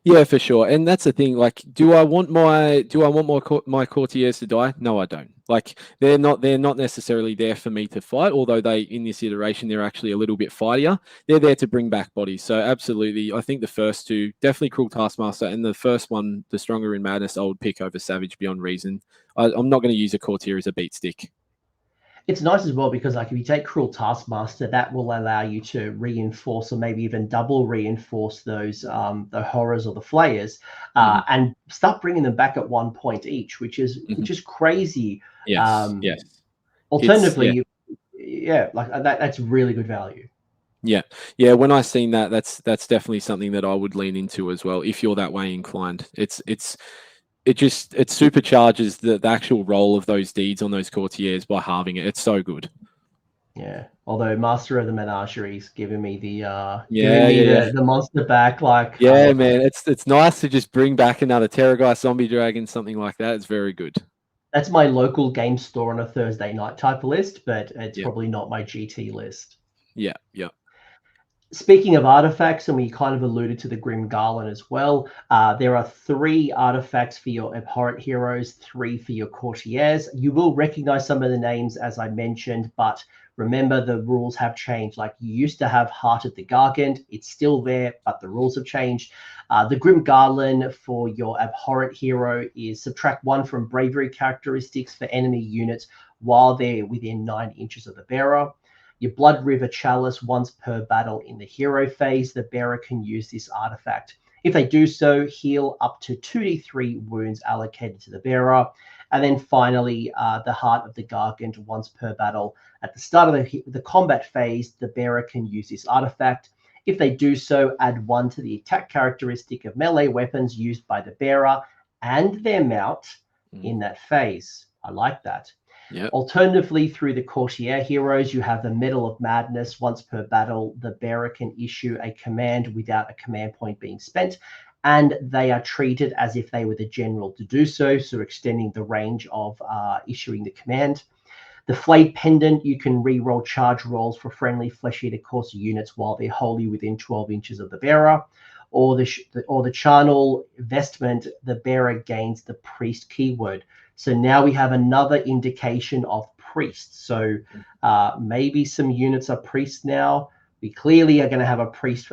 Yeah, for sure. And that's the thing. Like, do I want my courtiers to die? No, I don't. Like, they're not necessarily there for me to fight. Although they, in this iteration, they're actually a little bit fightier. They're there to bring back bodies. So absolutely, I think the first two, definitely Cruel Taskmaster, and the first one, the Stronger in Madness, I would pick over Savage Beyond Reason. I'm not going to use a courtier as a beat stick. It's nice as well because like if you take Cruel Taskmaster, that will allow you to reinforce or maybe even double reinforce those the horrors or the flayers, and start bringing them back at 1 point each, which is crazy. Yes. Alternatively, like that's really good value. Yeah. When I seen that, that's definitely something that I would lean into as well. If you're that way inclined, it supercharges the actual role of those deeds on those courtiers by halving it. It's so good. Yeah. Although Master of the Menagerie's giving me the monster back. Like man, it's nice to just bring back another Terrorgheist, Zombie Dragon, something like that. It's very good. That's my local game store on a Thursday night type list, but it's probably not my GT list. Yeah. Speaking of artifacts, and we kind of alluded to the Grim Garland as well, there are 3 artifacts for your abhorrent heroes, 3 for your courtiers. You will recognize some of the names as I mentioned, but remember the rules have changed. Like you used to have Heart of the Gargant, it's still there, but the rules have changed. The Grim Garland for your abhorrent hero is subtract 1 from bravery characteristics for enemy units while they're within 9 inches of the bearer. Your Blood River Chalice, once per battle in the hero phase, the bearer can use this artifact. If they do so, heal up to 2d3 wounds allocated to the bearer. And then finally, the Heart of the Gargant, once per battle. At the start of the combat phase, the bearer can use this artifact. If they do so, add 1 to the attack characteristic of melee weapons used by the bearer and their mount in that phase. I like that. Alternatively, through the courtier heroes, you have the Medal of Madness. Once per battle, the bearer can issue a command without a command point being spent, and they are treated as if they were the general to do so, so extending the range of issuing the command. The Flayed Pendant, you can re-roll charge rolls for friendly Flesh Eater Course units while they're wholly within 12 inches of the bearer. Or the Charnel Vestment, the bearer gains the Priest keyword. So now we have another indication of priests. So maybe some units are priests now. We clearly are going to have a priest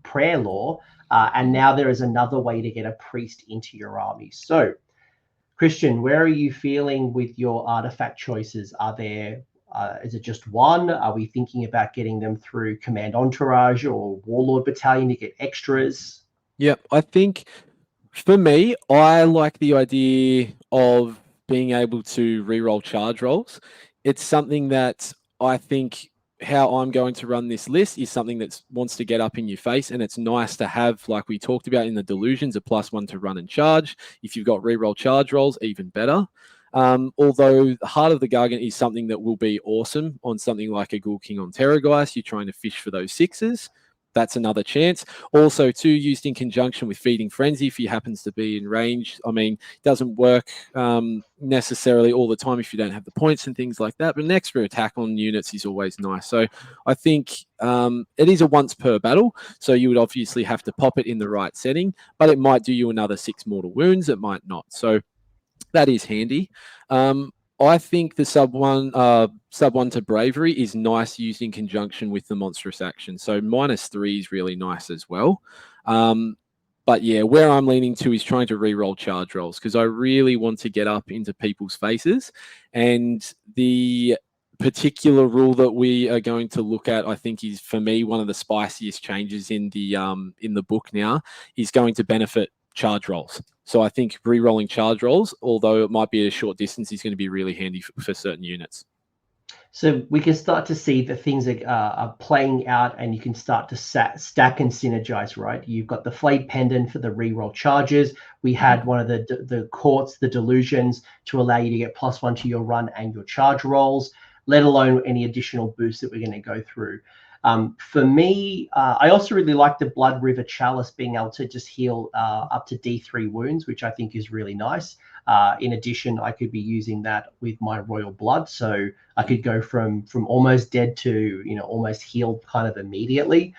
prayer law. And now there is another way to get a priest into your army. So, Christian, where are you feeling with your artifact choices? Is it just one? Are we thinking about getting them through Command Entourage or Warlord Battalion to get extras? Yeah, I think for me, I like the idea of being able to reroll charge rolls. It's something that I think how I'm going to run this list is something that wants to get up in your face, and it's nice to have, like we talked about in the Delusions, a +1 to run and charge. If you've got reroll charge rolls, even better. Although Heart of the Gargant is something that will be awesome on something like a Ghoul King on Terrorgheist. You're trying to fish for those 6s. that's another chance. Also, too, used in conjunction with Feeding Frenzy if he happens to be in range. I mean, it doesn't work necessarily all the time if you don't have the points and things like that, but an extra attack on units is always nice. So I think it is a once per battle, so you would obviously have to pop it in the right setting, but it might do you another 6 mortal wounds, it might not. So that is handy. I think the sub one to bravery is nice used in conjunction with the monstrous action. So -3 is really nice as well. But yeah, where I'm leaning to is trying to re-roll charge rolls because I really want to get up into people's faces. And the particular rule that we are going to look at, I think, is for me one of the spiciest changes in the book now, is going to benefit charge rolls. So I think re-rolling charge rolls, although it might be at a short distance, is going to be really handy for certain units. So we can start to see that things are playing out, and you can start to stack and synergize, right? You've got the Flayed Pendant for the reroll charges. We had one of the courts, the delusions, to allow you to get +1 to your run and your charge rolls, let alone any additional boosts that we're going to go through. For me, I also really like the Blood River Chalice being able to just heal up to D3 wounds, which I think is really nice. In addition, I could be using that with my Royal Blood, so I could go from almost dead to almost healed kind of immediately.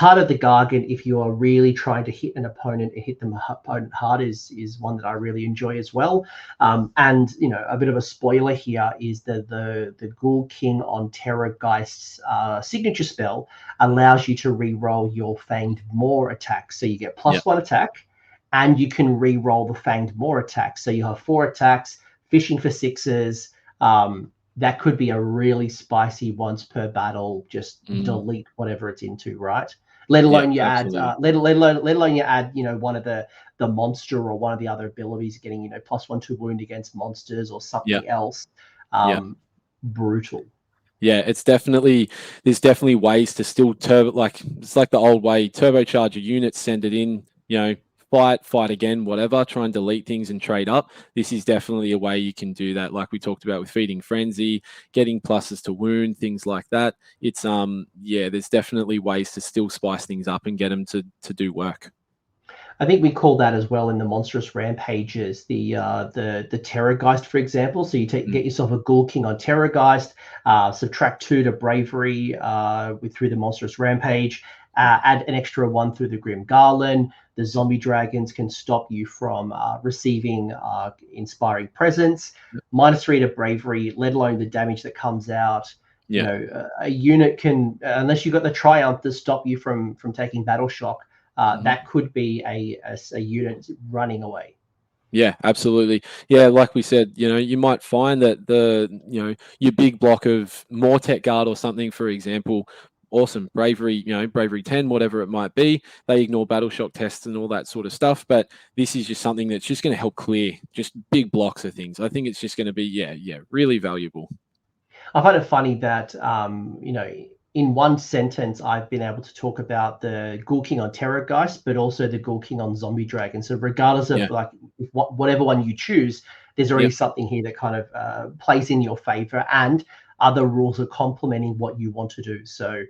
Heart of the Gargant, if you are really trying to hit an opponent and hit them opponent hard, is one that I really enjoy as well. And a bit of a spoiler here is the Ghoul King on Terrorgeist's signature spell allows you to re-roll your Fanged Maw attack, so you get +1 attack, and you can re-roll the Fanged Maw attack, so you have 4 attacks, fishing for 6s. That could be a really spicy once per battle. Just delete whatever it's into, right? Let alone you add, let alone you add, one of the monster or one of the other abilities getting, +1 to wound against monsters or something else. Brutal. Yeah, there's definitely ways to still it's like the old way, turbocharge a unit, send it in, fight again, whatever, try and delete things and trade up. This is definitely a way you can do that, like we talked about with Feeding Frenzy, getting pluses to wound, things like that. It's there's definitely ways to still spice things up and get them to do work. I think we call that as well in the monstrous rampages, the Terrorgheist, for example. So you get yourself a Ghoul King on Terrorgheist, subtract 2 to bravery through the monstrous rampage, add an extra 1 through the Grim Garland. The zombie dragons can stop you from receiving inspiring presence. -3 to bravery, let alone the damage that comes out. A unit can, unless you've got the Triumph to stop you from taking battle shock, that could be a unit running away. Yeah, absolutely. Yeah, like we said, you might find that your big block of Mortach Guard or something, for example, awesome, bravery, bravery 10, whatever it might be, they ignore battle shock tests and all that sort of stuff. But this is just something that's just going to help clear just big blocks of things. I think it's just going to be, really valuable. I find it funny that, in one sentence, I've been able to talk about the Ghoul King on Terrorgeist, but also the Ghoul King on Zombie Dragon. So regardless of whatever one you choose, there's already something here that kind of plays in your favor, and other rules are complementing what you want to do. So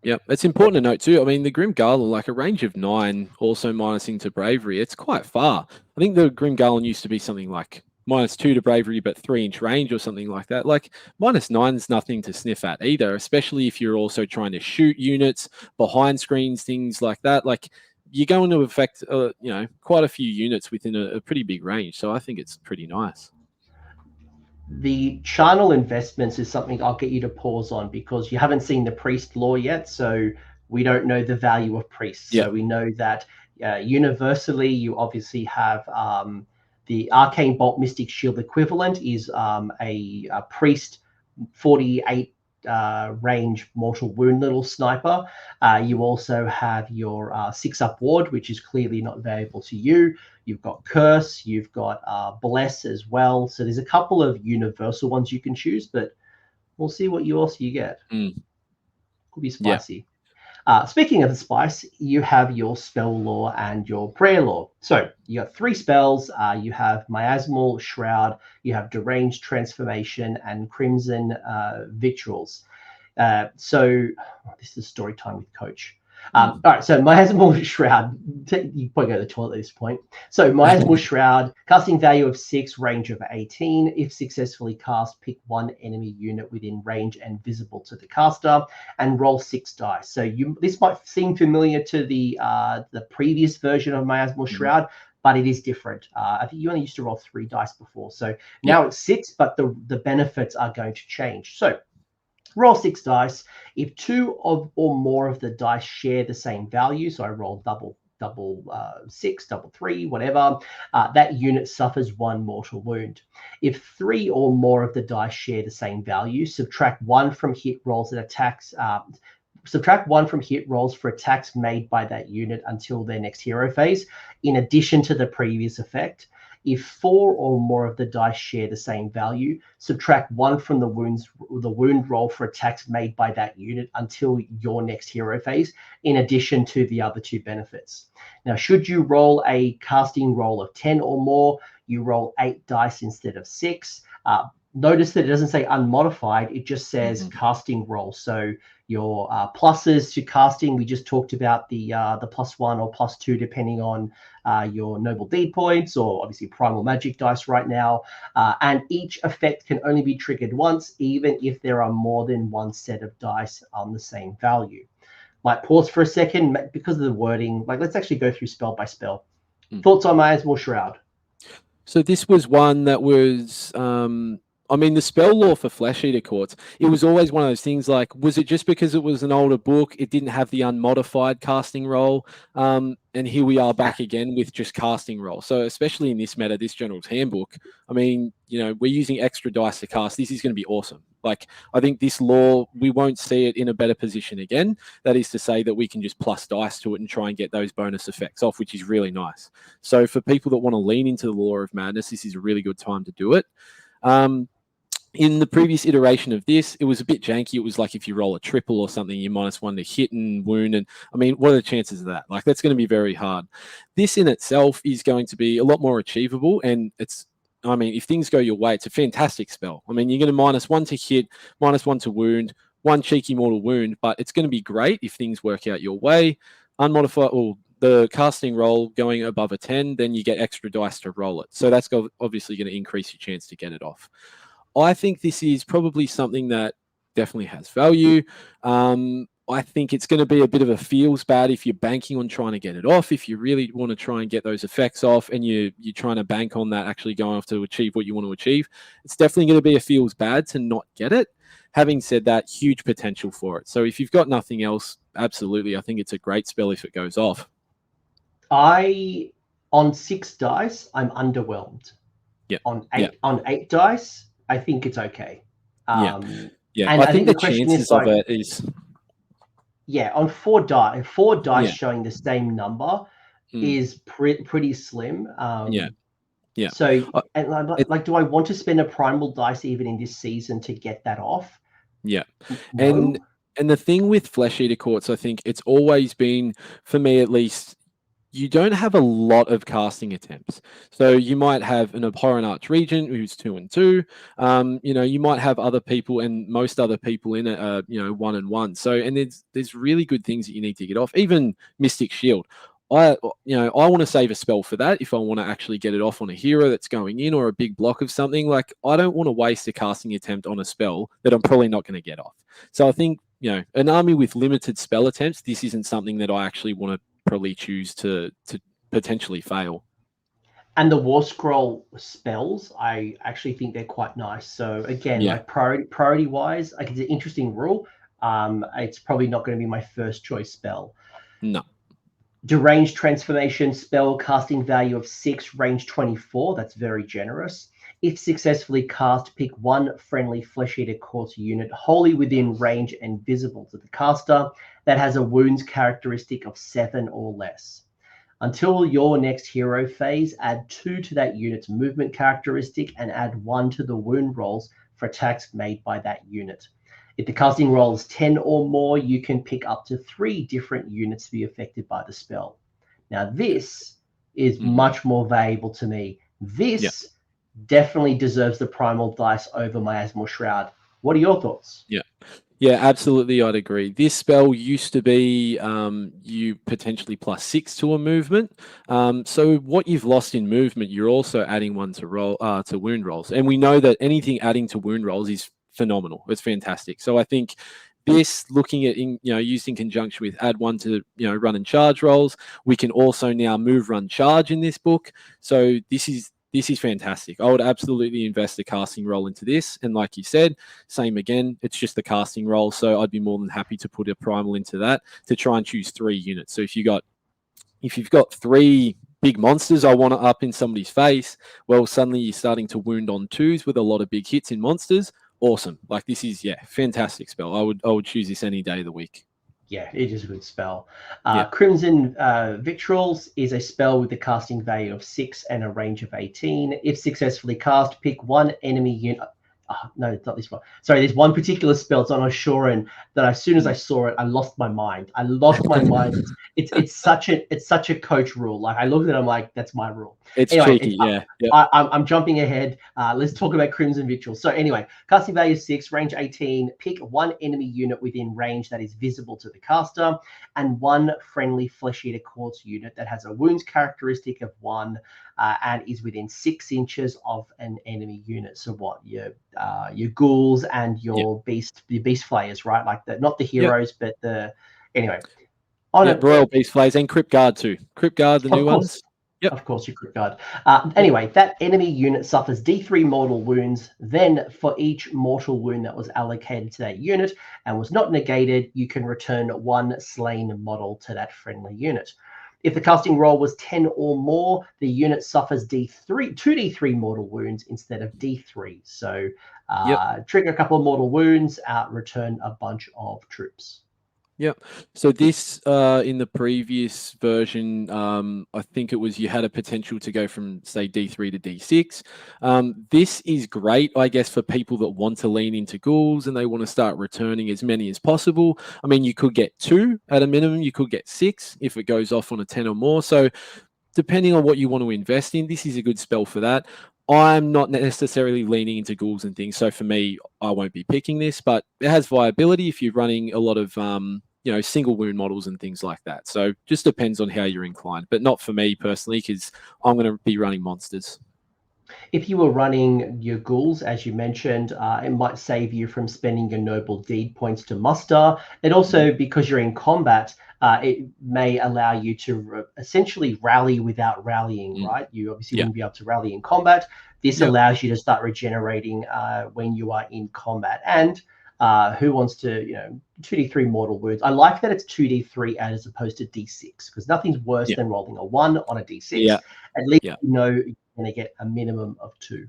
it's important to note too. I mean, the Grim Garland, like a range of 9, also minusing to bravery, it's quite far. I think the Grim Garland used to be something like -2 to bravery, but 3-inch range or something like that. Like -9 is nothing to sniff at either, especially if you're also trying to shoot units behind screens, things like that. Like you're going to affect, quite a few units within a pretty big range. So I think it's pretty nice. The Charnel investments is something I'll get you to pause on, because you haven't seen the priest lore yet, so we don't know the value of priests. So we know that universally you obviously have the Arcane Bolt Mystic Shield equivalent is a priest 48 range mortal wound little sniper. You also have your 6-up ward, which is clearly not valuable to you. You've got Curse, you've got Bless as well. So there's a couple of universal ones you can choose, but we'll see what else you get. Could be spicy. Speaking of the spice, you have your spell lore and your prayer lore. So you got 3 spells. You have Miasmal Shroud, you have Deranged Transformation, and Crimson Victuals. So this is story time with Coach. All right, so Miasmal Shroud, you probably go to the toilet at this point. So Miasmal Shroud, casting value of 6, range of 18. If successfully cast, pick one enemy unit within range and visible to the caster, and roll 6 dice. So this might seem familiar to the previous version of Miasmal Shroud, but it is different. I think you only used to roll 3 dice before. So now it's 6, but the benefits are going to change. So roll 6 dice. If 2 or more of the dice share the same value, so I roll double 6, double 3, whatever, that unit suffers 1 mortal wound. If 3 or more of the dice share the same value, subtract 1 from hit rolls and attacks. Subtract 1 from hit rolls for attacks made by that unit until their next hero phase, in addition to the previous effect. If 4 or more of the dice share the same value, subtract 1 from the wound roll for attacks made by that unit until your next hero phase, in addition to the other 2 benefits. Now, should you roll a casting roll of 10 or more, you roll 8 dice instead of 6. Notice that it doesn't say unmodified, it just says casting roll. So your pluses to casting, we just talked about the +1 or +2 depending on your noble deed points, or obviously primal magic dice right now. And each effect can only be triggered once, even if there are more than 1 set of dice on the same value. Might pause for a second because of the wording. Like, let's actually go through spell by spell. Thoughts on Miasmal Shroud? So this was one that was, I mean, the spell lore for Flesh Eater Courts, it was always one of those things like, was it just because it was an older book, it didn't have the unmodified casting roll? And here we are back again with just casting roll. So especially in this meta, this General's Handbook, I mean, you know, we're using extra dice to cast. This is going to be awesome. Like, I think this lore, we won't see it in a better position again. That is to say that we can just plus dice to it and try and get those bonus effects off, which is really nice. So for people that want to lean into the Lore of Madness, this is a really good time to do it. In the previous iteration of this, it was a bit janky. It was like if you roll a triple or something, you're -1 to hit and wound. And I mean, what are the chances of that? Like, that's going to be very hard. This in itself is going to be a lot more achievable. And it's, I mean, if things go your way, it's a fantastic spell. I mean, you're going to -1 to hit, -1 to wound, 1 cheeky mortal wound, but it's going to be great if things work out your way. Unmodified, or the casting roll going above a 10, then you get extra dice to roll it. So that's obviously going to increase your chance to get it off. I think this is probably something that definitely has value. I think it's going to be a bit of a feels bad if you're banking on trying to get it off. If you really want to try and get those effects off and you're trying to bank on that actually going off to achieve what you want to achieve, it's definitely going to be a feels bad to not get it. Having said that, huge potential for it. So if you've got nothing else, absolutely, I think it's a great spell if it goes off. On 6 dice, I'm underwhelmed. Yeah. On 8 dice, I think it's okay. Yeah. And I think the chances of it is. Yeah, on 4 dice showing the same number is pretty slim. Yeah. So, and like, do I want to spend a primal dice even in this season to get that off? Yeah. No. And the thing with Flesh Eater Courts, I think it's always been, for me at least, you don't have a lot of casting attempts. So you might have an Abhorrant Archregent who's 2 and 2. You know, you might have other people, and most other people in it are, 1 and 1. So, and there's really good things that you need to get off. Even Mystic Shield. I want to save a spell for that if I want to actually get it off on a hero that's going in or a big block of something. Like, I don't want to waste a casting attempt on a spell that I'm probably not going to get off. So I think, an army with limited spell attempts, this isn't something that I actually want to probably choose to potentially fail. And the Warscroll spells, I actually think they're quite nice. So again, like priority wise, like, it's an interesting rule. It's probably not going to be my first choice spell. No. Deranged transformation spell, casting value of 6, range 24. That's very generous. If successfully cast, pick 1 friendly Flesh Eater Courts unit wholly within range and visible to the caster that has a wounds characteristic of 7 or less. Until your next hero phase, add 2 to that unit's movement characteristic and add 1 to the wound rolls for attacks made by that unit. If the casting roll is 10 or more, you can pick up to 3 different units to be affected by the spell. Now, this is much more valuable to me. This definitely deserves the primal dice over Miasmal Shroud. What are your thoughts? Yeah, absolutely. I'd agree. This spell used to be you potentially +6 to a movement. So what you've lost in movement, you're also adding one to roll to wound rolls, and we know that anything adding to wound rolls is phenomenal. It's fantastic. So I think this, looking at used in conjunction with add one to run and charge rolls, we can also now move, run, charge in this book. So this is fantastic. I would absolutely invest a casting roll into this. And like you said, same again, it's just the casting roll. So I'd be more than happy to put a primal into that to try and choose 3 units. So if you've got 3 big monsters I want to up in somebody's face, well, suddenly you're starting to wound on 2s with a lot of big hits in monsters. Awesome. Like, this is, fantastic spell. I would choose this any day of the week. Yeah, it is a good spell. Crimson Victuals is a spell with a casting value of 6 and a range of 18. If successfully cast, pick one enemy unit. No, it's not this one. Sorry, there's one particular spell. It's on Ushoran that as soon as I saw it, I lost my mind. It's such a coach rule. Like, I looked at it, I'm like, that's my rule. It's cheeky, yeah. I'm jumping ahead. Let's talk about Crimson Victuals. So anyway, casting value 6, range 18. Pick one enemy unit within range that is visible to the caster, and one friendly Flesh Eater Quartz unit that has a wounds characteristic of 1 and is within 6 inches of an enemy unit. So what? Your ghouls and your Beastflayers, right? Like not the heroes, but the anyway. Royal Beastflayers and Cryptguard too. Cryptguard, the new ones. Yep. Of course, you Cryptguard. Anyway, that enemy unit suffers D3 mortal wounds. Then, for each mortal wound that was allocated to that unit and was not negated, you can return 1 slain model to that friendly unit. If the casting roll was 10 or more, the unit suffers 2d3 mortal wounds instead of D3. So, trigger a couple of mortal wounds, return a bunch of troops. Yep. So this, in the previous version, I think it was you had a potential to go from, say, D3 to D6. This is great, I guess, for people that want to lean into ghouls and they want to start returning as many as possible. I mean, you could get 2 at a minimum. You could get 6 if it goes off on a 10 or more. So depending on what you want to invest in, this is a good spell for that. I'm not necessarily leaning into ghouls and things. So for me, I won't be picking this, but it has viability if you're running a lot of single wound models and things like that. So just depends on how you're inclined, but not for me personally, because I'm going to be running monsters. If you were running your ghouls, as you mentioned, it might save you from spending your noble deed points to muster. And also, because you're in combat, it may allow you to essentially rally without rallying, right? You obviously wouldn't be able to rally in combat. This allows you to start regenerating when you are in combat. And who wants to, 2d3 mortal wounds? I like that it's 2d3 as opposed to d6, because nothing's worse than rolling a 1 on a d6. At least you know you're going to get a minimum of 2.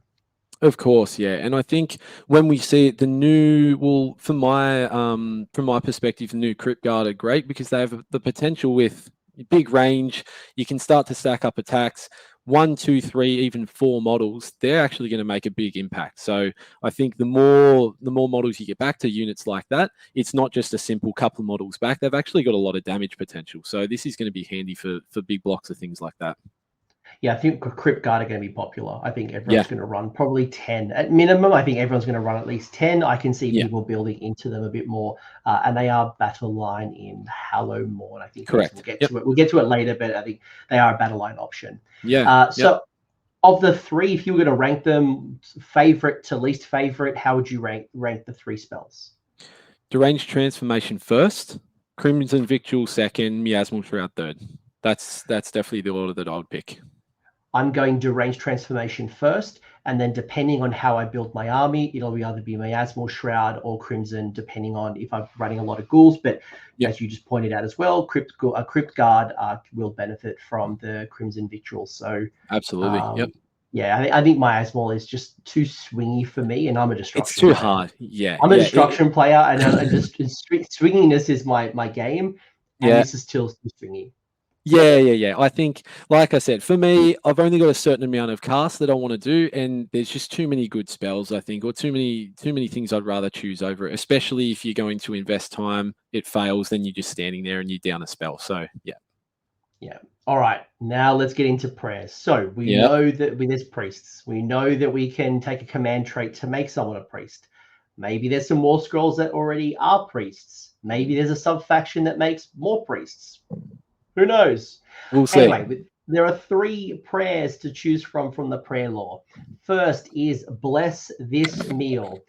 Of course, yeah. And I think when we see it, from my perspective, the new Cryptguard are great because they have the potential with big range. You can start to stack up attacks. 1, 2, 3, even 4 models, they're actually going to make a big impact. So I think the more models you get back to units like that, it's not just a simple couple of models back. They've actually got a lot of damage potential. So this is going to be handy for big blocks of things like that. Yeah, I think Cryptguard are going to be popular. I think everyone's going to run probably 10 at minimum. I think everyone's going to run at least 10. I can see people building into them a bit more, and they are battle line in Hallowmorn. I think correct. We'll get to it later, but I think they are a battle line option. Yeah. So, of the 3, if you were going to rank them favorite to least favorite, how would you rank the 3 spells? Deranged Transformation first, Crimson Victual second, Miasmal Shroud third. That's definitely the order that I would pick. I'm going Deranged Transformation first, and then depending on how I build my army, it'll either be Miasmal Shroud or Crimson, depending on if I'm running a lot of ghouls. But as you just pointed out as well, Cryptguard will benefit from the Crimson Victual. So absolutely, yeah, I think Miasmal is just too swingy for me, and I'm a destruction. It's too hard. Yeah, I'm a destruction player, and just swinginess is my game. And this is still too swingy. Yeah. I think, like I said, for me, I've only got a certain amount of casts that I want to do, and there's just too many good spells, I think, or too many things I'd rather choose over it, especially if you're going to invest time, it fails, then you're just standing there and you're down a spell. So, yeah. All right, now let's get into prayers. So we know that with this priests, we know that we can take a command trait to make someone a priest. Maybe there's some war scrolls that already are priests. Maybe there's a sub faction that makes more priests. Who knows? We'll see. Anyway, there are 3 prayers to choose from the prayer lore. First is bless this meal.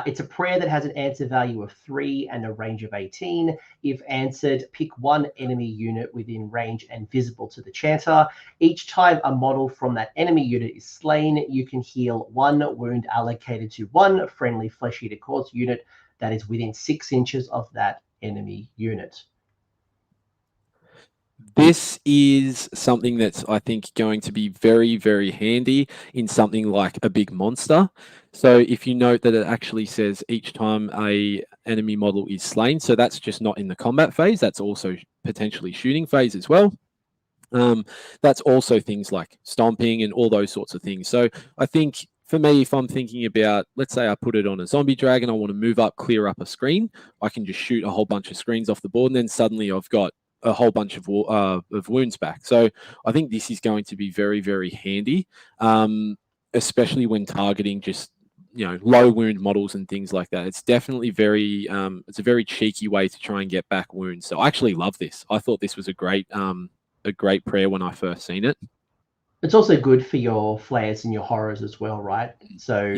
It's a prayer that has an answer value of 3 and a range of 18. If answered, pick 1 enemy unit within range and visible to the chanter. Each time a model from that enemy unit is slain, you can heal 1 wound allocated to 1 friendly Flesh Eater Courts unit that is within 6 inches of that enemy unit. This is something that's, I think, going to be very, very handy in something like a big monster. So if you note that it actually says each time a enemy model is slain, so that's just not in the combat phase, that's also potentially shooting phase as well. That's also things like stomping and all those sorts of things. So I think for me, if I'm thinking about, let's say I put it on a zombie dragon, I want to move up, clear up a screen, I can just shoot a whole bunch of screens off the board, and then suddenly I've got a whole bunch of wounds back. So I think this is going to be very, very handy, especially when targeting just, you know, low wound models and things like that. It's definitely very, it's a very cheeky way to try and get back wounds. So I actually love this. I thought this was a great prayer when I first seen it. It's also good for your flayers and your horrors as well, right? So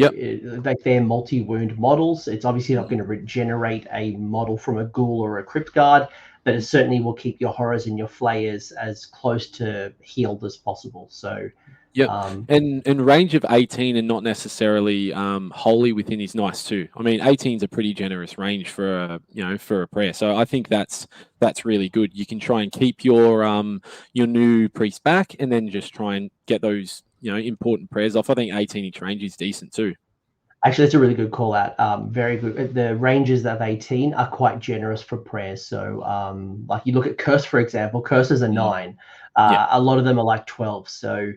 like they're multi-wound models. It's obviously not going to regenerate a model from a ghoul or a cryptguard, but it certainly will keep your horrors and your flayers as close to healed as possible. So and range of 18 and not necessarily wholly within is nice too. I mean, 18 is a pretty generous range for a prayer. So I think that's really good. You can try and keep your new priest back, and then just try and get those important prayers off. I think 18-inch range is decent too. Actually, that's a really good call out. Very good. The ranges of 18 are quite generous for prayers. So like you look at Curse, for example, Curses are 9. A lot of them are like 12. So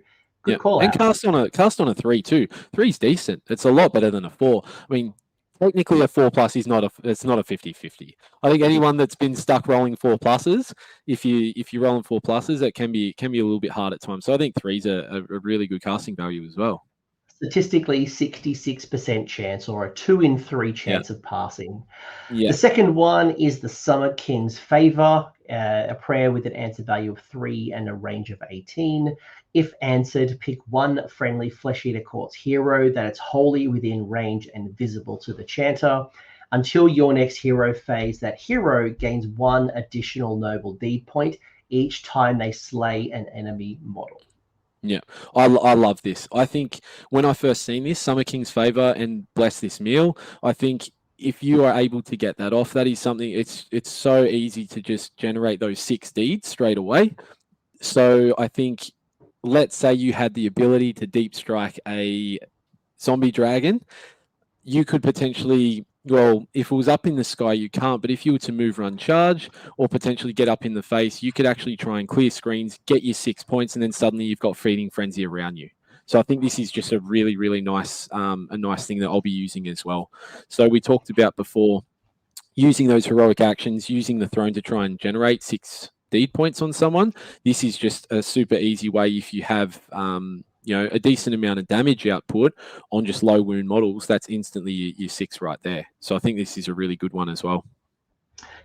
good call and out. cast on a 3 too. 3's decent. It's a lot better than a 4. I mean, technically a 4+ is not a 50-50. I think anyone that's been stuck rolling 4+, if you're rolling 4+, it can be a little bit hard at times. So I think 3's a really good casting value as well. Statistically 66% chance, or a 2 in 3 chance of passing. The second one is the Summer King's Favor, a prayer with an answer value of 3 and a range of 18. If answered, pick 1 friendly Flesh Eater Courts hero that is wholly within range and visible to the chanter. Until your next hero phase, that hero gains 1 additional noble deed point each time they slay an enemy model. Yeah, I love this. I think when I first seen this, Summer King's Favor and Bless This Meal, I think if you are able to get that off, that is something, it's so easy to just generate those 6 deeds straight away. So I think, let's say you had the ability to deep strike a zombie dragon, you could potentially, well, if it was up in the sky, you can't, but if you were to move, run, charge, or potentially get up in the face, you could actually try and clear screens, get your 6 points, and then suddenly you've got Feeding Frenzy around you. So I think this is just a really, really nice, thing that I'll be using as well. So we talked about before, using those heroic actions, using the throne to try and generate 6 deed points on someone. This is just a super easy way if you have a decent amount of damage output on just low wound models. That's instantly your 6 right there. So I think this is a really good one as well.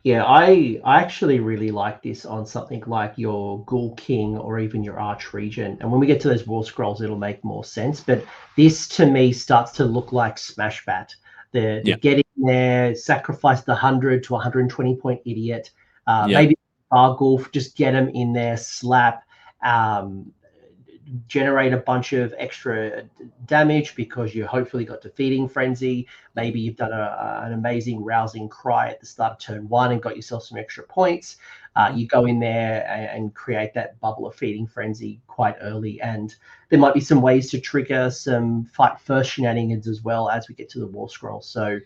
Yeah, I actually really like this on something like your Ghoul King or even your Archregent. And when we get to those War Scrolls, it'll make more sense. But this, to me, starts to look like Smashbat. The get in there, sacrifice the 100 to 120 point idiot. Maybe Varghulf, just get them in there, slap, generate a bunch of extra damage because you hopefully got Defeating Frenzy. Maybe you've done an amazing rousing cry at the start of turn 1 and got yourself some extra points. You go in there and create that bubble of Feeding Frenzy quite early, and there might be some ways to trigger some fight first shenanigans as well as we get to the War Scroll. So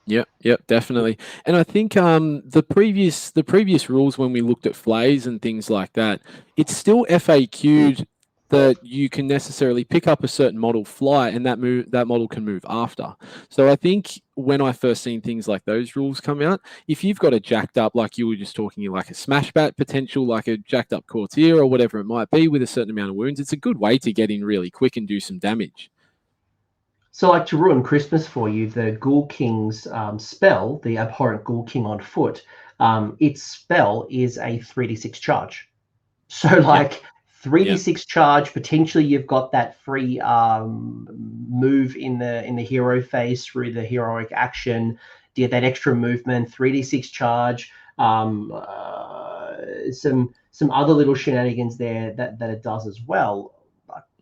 Yep, definitely. And I think the previous rules, when we looked at flays and things like that, it's still FAQ'd that you can necessarily pick up a certain model, fly, and that model can move after. So I think when I first seen things like those rules come out, if you've got a jacked up, like you were just talking, like a Smashbat potential, like a jacked up Courtier or whatever it might be with a certain amount of wounds, it's a good way to get in really quick and do some damage. So, like, to ruin Christmas for you, the Ghoul King's spell, the Abhorrent Ghoul King on foot, its spell is a 3d6 charge. So, like, 3d6 charge. Potentially, you've got that free move in the hero phase through the heroic action. Get that extra movement. 3d6 charge. Some other little shenanigans there that it does as well.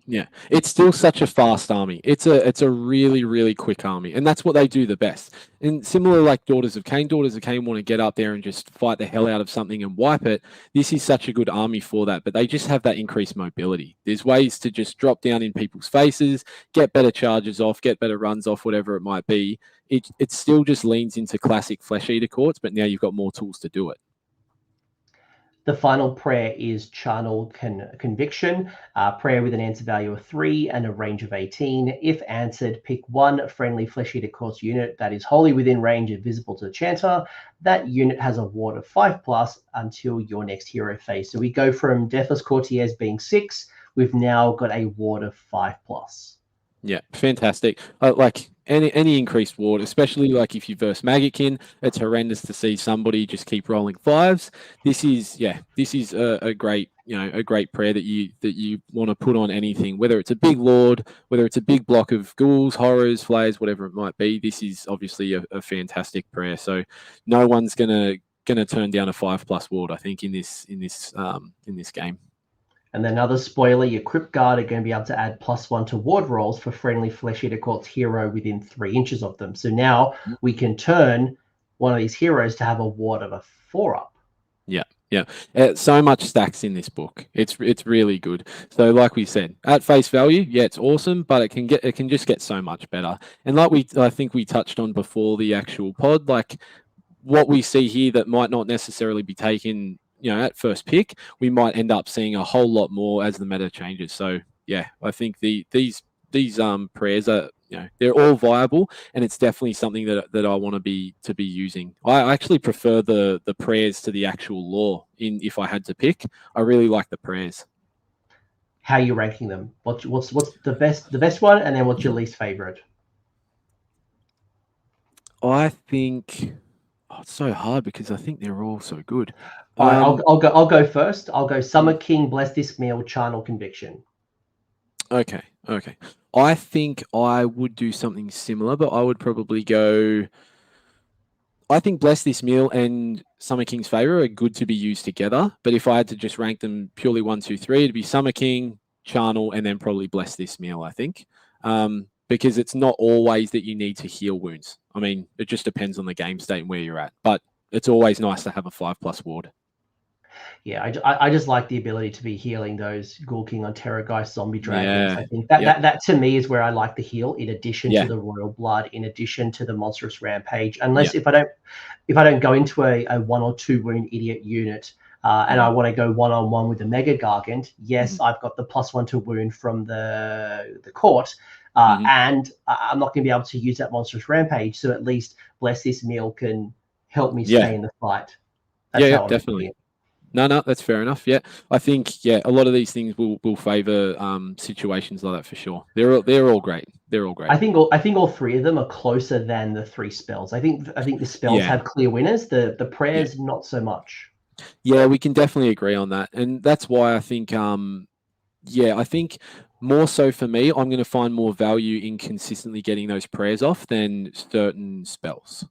Yeah, it's still such a fast army. It's a really, really quick army, and that's what they do the best. And similar, like Daughters of Cain want to get up there and just fight the hell out of something and wipe it. This is such a good army for that, but they just have that increased mobility. There's ways to just drop down in people's faces, get better charges off, get better runs off, whatever it might be. It still just leans into classic Flesh Eater courts, but now you've got more tools to do it. The final prayer is Charnel Conviction, prayer with an answer value of 3 and a range of 18. If answered, pick one friendly Flesh Eater Courts unit that is wholly within range and visible to the chanter. That unit has a ward of 5+ until your next hero phase. So we go from Deathless Courtiers being 6. We've now got a ward of 5+. Yeah, fantastic. Like any increased ward, especially like if you verse Magickin, it's horrendous to see somebody just keep rolling 5s. This is a great prayer that you want to put on anything, whether it's a big lord, whether it's a big block of ghouls, horrors, flayers, whatever it might be. This is obviously a fantastic prayer. So no one's gonna turn down a 5+ ward, I think, in this game. And then another spoiler, your Cryptguard are going to be able to add +1 to ward rolls for friendly Flesh Eater Courts hero within 3 inches of them. So now we can turn one of these heroes to have a ward of a 4-up. Yeah. So much stacks in this book. It's really good. So like we said, at face value, yeah, it's awesome, but it can just get so much better. And like I think we touched on before the actual pod, like what we see here that might not necessarily be taken, at first pick, we might end up seeing a whole lot more as the meta changes. So yeah, I think these prayers are, they're all viable, and it's definitely something that I want to be using. I actually prefer the prayers to the actual lore. If I had to pick, I really like the prayers. How are you ranking them? What's the best one, and then what's your least favorite? I think it's so hard because I think they're all so good. All right, I'll go first. I'll go Summer King, Bless This Meal, Charnel Conviction. Okay. I think I would do something similar, but I would probably go. I think Bless This Meal and Summer King's Favor are good to be used together. But if I had to just rank them purely 1, 2, 3, it'd be Summer King, Charnel, and then probably Bless This Meal, I think. Because it's not always that you need to heal wounds. I mean, it just depends on the game state and where you're at. But it's always nice to have a 5+ ward. Yeah, I just like the ability to be healing those Ghoul King on Terrorgheist zombie dragons. Yeah. I think that to me is where I like the heal, in addition to the Royal Blood, in addition to the Monstrous Rampage. Unless if I don't go into a 1 or 2 wound idiot unit and I want to go 1-on-1 with the Mega Gargant, yes, I've got the +1 to wound from the court. And I'm not going to be able to use that Monstrous Rampage, so at least Bless This Meal can help me stay in the fight. That's definitely. No, that's fair enough. Yeah, I think a lot of these things will favor situations like that for sure. They're all great. They're all great. I think all 3 of them are closer than the 3 spells. I think the spells have clear winners. The prayers not so much. Yeah, we can definitely agree on that, and that's why I think I think more so for me, I'm going to find more value in consistently getting those prayers off than certain spells.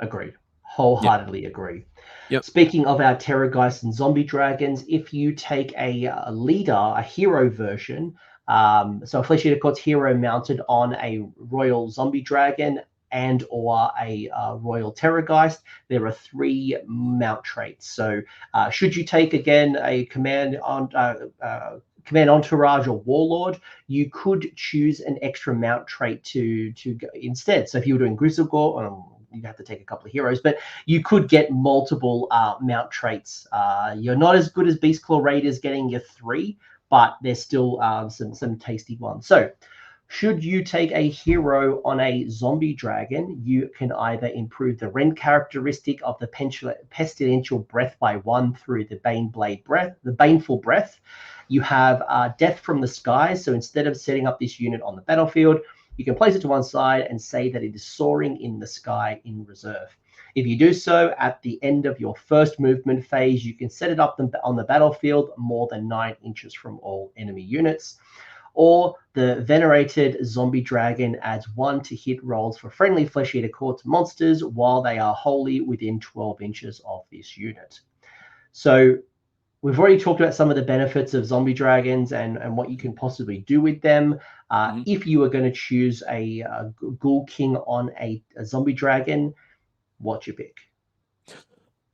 Agreed. Wholeheartedly agree. Yep. Speaking of our Terrorgheist and zombie dragons, if you take a leader, a hero version, so a Flesh Eater Courts hero mounted on a royal zombie dragon and or a royal Terrorgheist, there are 3 mount traits. So should you take again a command entourage or warlord, you could choose an extra mount trait to go instead. So if you were doing Grizzlegore, you have to take a couple of heroes, but you could get multiple mount traits. You're not as good as Beastclaw Raiders getting your 3, but there's still some tasty ones. So should you take a hero on a zombie dragon, you can either improve the rend characteristic of the pestilential breath by 1 through the baneful breath. You have Death from the Skies. So instead of setting up this unit on the battlefield, you can place it to one side and say that it is soaring in the sky in reserve. If you do so at the end of your first movement phase, you can set it up on the battlefield more than 9 inches from all enemy units. Or the Venerated Zombie Dragon adds 1 to hit rolls for friendly Flesh Eater Courts monsters while they are wholly within 12 inches of this unit. So we've already talked about some of the benefits of zombie dragons and what you can possibly do with them. If you were going to choose a Ghoul King on a zombie dragon, what's your pick?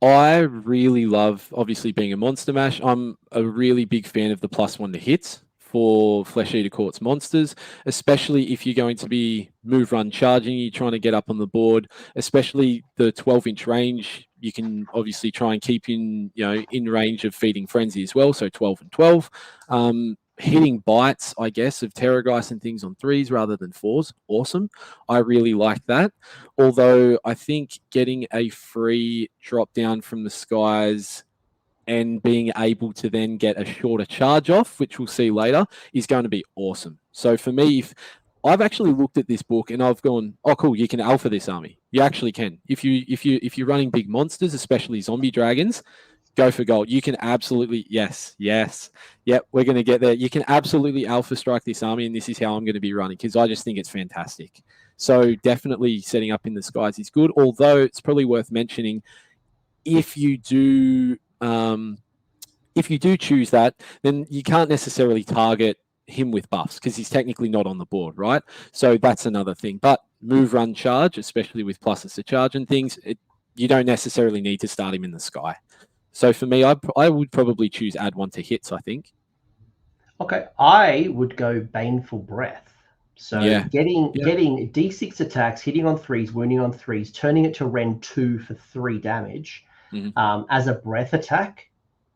I really love, obviously, being a monster mash. I'm a really big fan of the +1 to hits for Flesh Eater Courts monsters, especially if you're going to be move, run, charging, you're trying to get up on the board, especially the 12-inch range. You can obviously try and keep in range of Feeding Frenzy as well, so 12 and 12. Hitting bites, I guess, of Terrorgheist and things on 3s rather than 4s. Awesome. I really like that. Although I think getting a free drop down from the skies and being able to then get a shorter charge off, which we'll see later, is going to be awesome. So for me, if I've actually looked at this book and I've gone, oh cool, you can alpha this army. You actually can. If you're running big monsters, especially zombie dragons, go for gold. You can absolutely, yes. Yep, we're going to get there. You can absolutely alpha strike this army, and this is how I'm going to be running, because I just think it's fantastic. So definitely setting up in the skies is good, although it's probably worth mentioning, if you do choose that, then you can't necessarily target him with buffs because he's technically not on the board, right? So that's another thing. But move, run, charge, especially with pluses to charge and things, you don't necessarily need to start him in the sky. So for me, I would probably choose add 1 to hits, I think. Okay, I would go Baneful Breath. So getting D6 attacks, hitting on 3s, wounding on 3s, turning it to Rend 2 for 3 damage as a breath attack.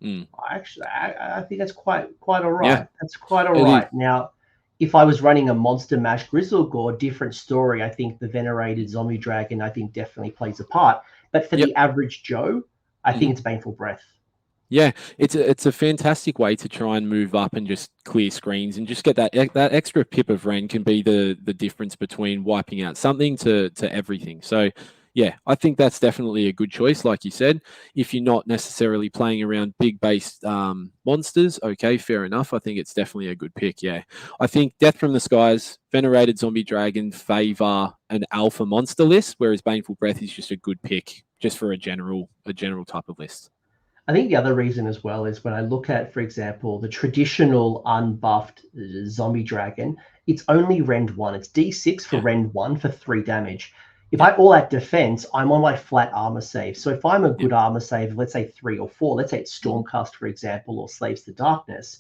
I think that's quite all right. Yeah. That's quite all right. Now, if I was running a Monster Mash Grizzlegore, different story. I think the Venerated Zombie Dragon, I think, definitely plays a part. But for the average Joe, I think it's Baneful Breath. Yeah, it's a fantastic way to try and move up and just clear screens and just get that extra pip of Ren can be the difference between wiping out something to everything. So yeah, I think that's definitely a good choice. Like you said, if you're not necessarily playing around big based monsters, okay, fair enough. I think it's definitely a good pick. Yeah, I think Death from the Skies, Venerated Zombie Dragon favor an alpha monster list, whereas Baneful Breath is just a good pick just for a general type of list. I think the other reason as well is when I look at, for example, the traditional unbuffed zombie dragon, it's only Rend 1. It's D6 for Rend 1 for 3 damage. If I all out defense, I'm on my flat armor save. So if I'm a good armor save, let's say 3 or 4, let's say it's Stormcast, for example, or Slaves to Darkness,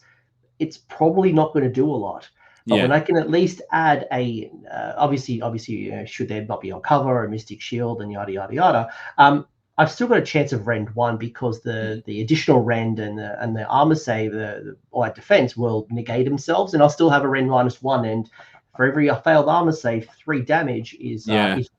it's probably not going to do a lot. But when I can at least add a, obviously, should there not be on cover, a Mystic Shield and yada, yada, yada, I've still got a chance of Rend 1 because the additional Rend and the armor save, the all-out defense will negate themselves, and I'll still have a Rend -1. And for every failed armor save, 3 damage is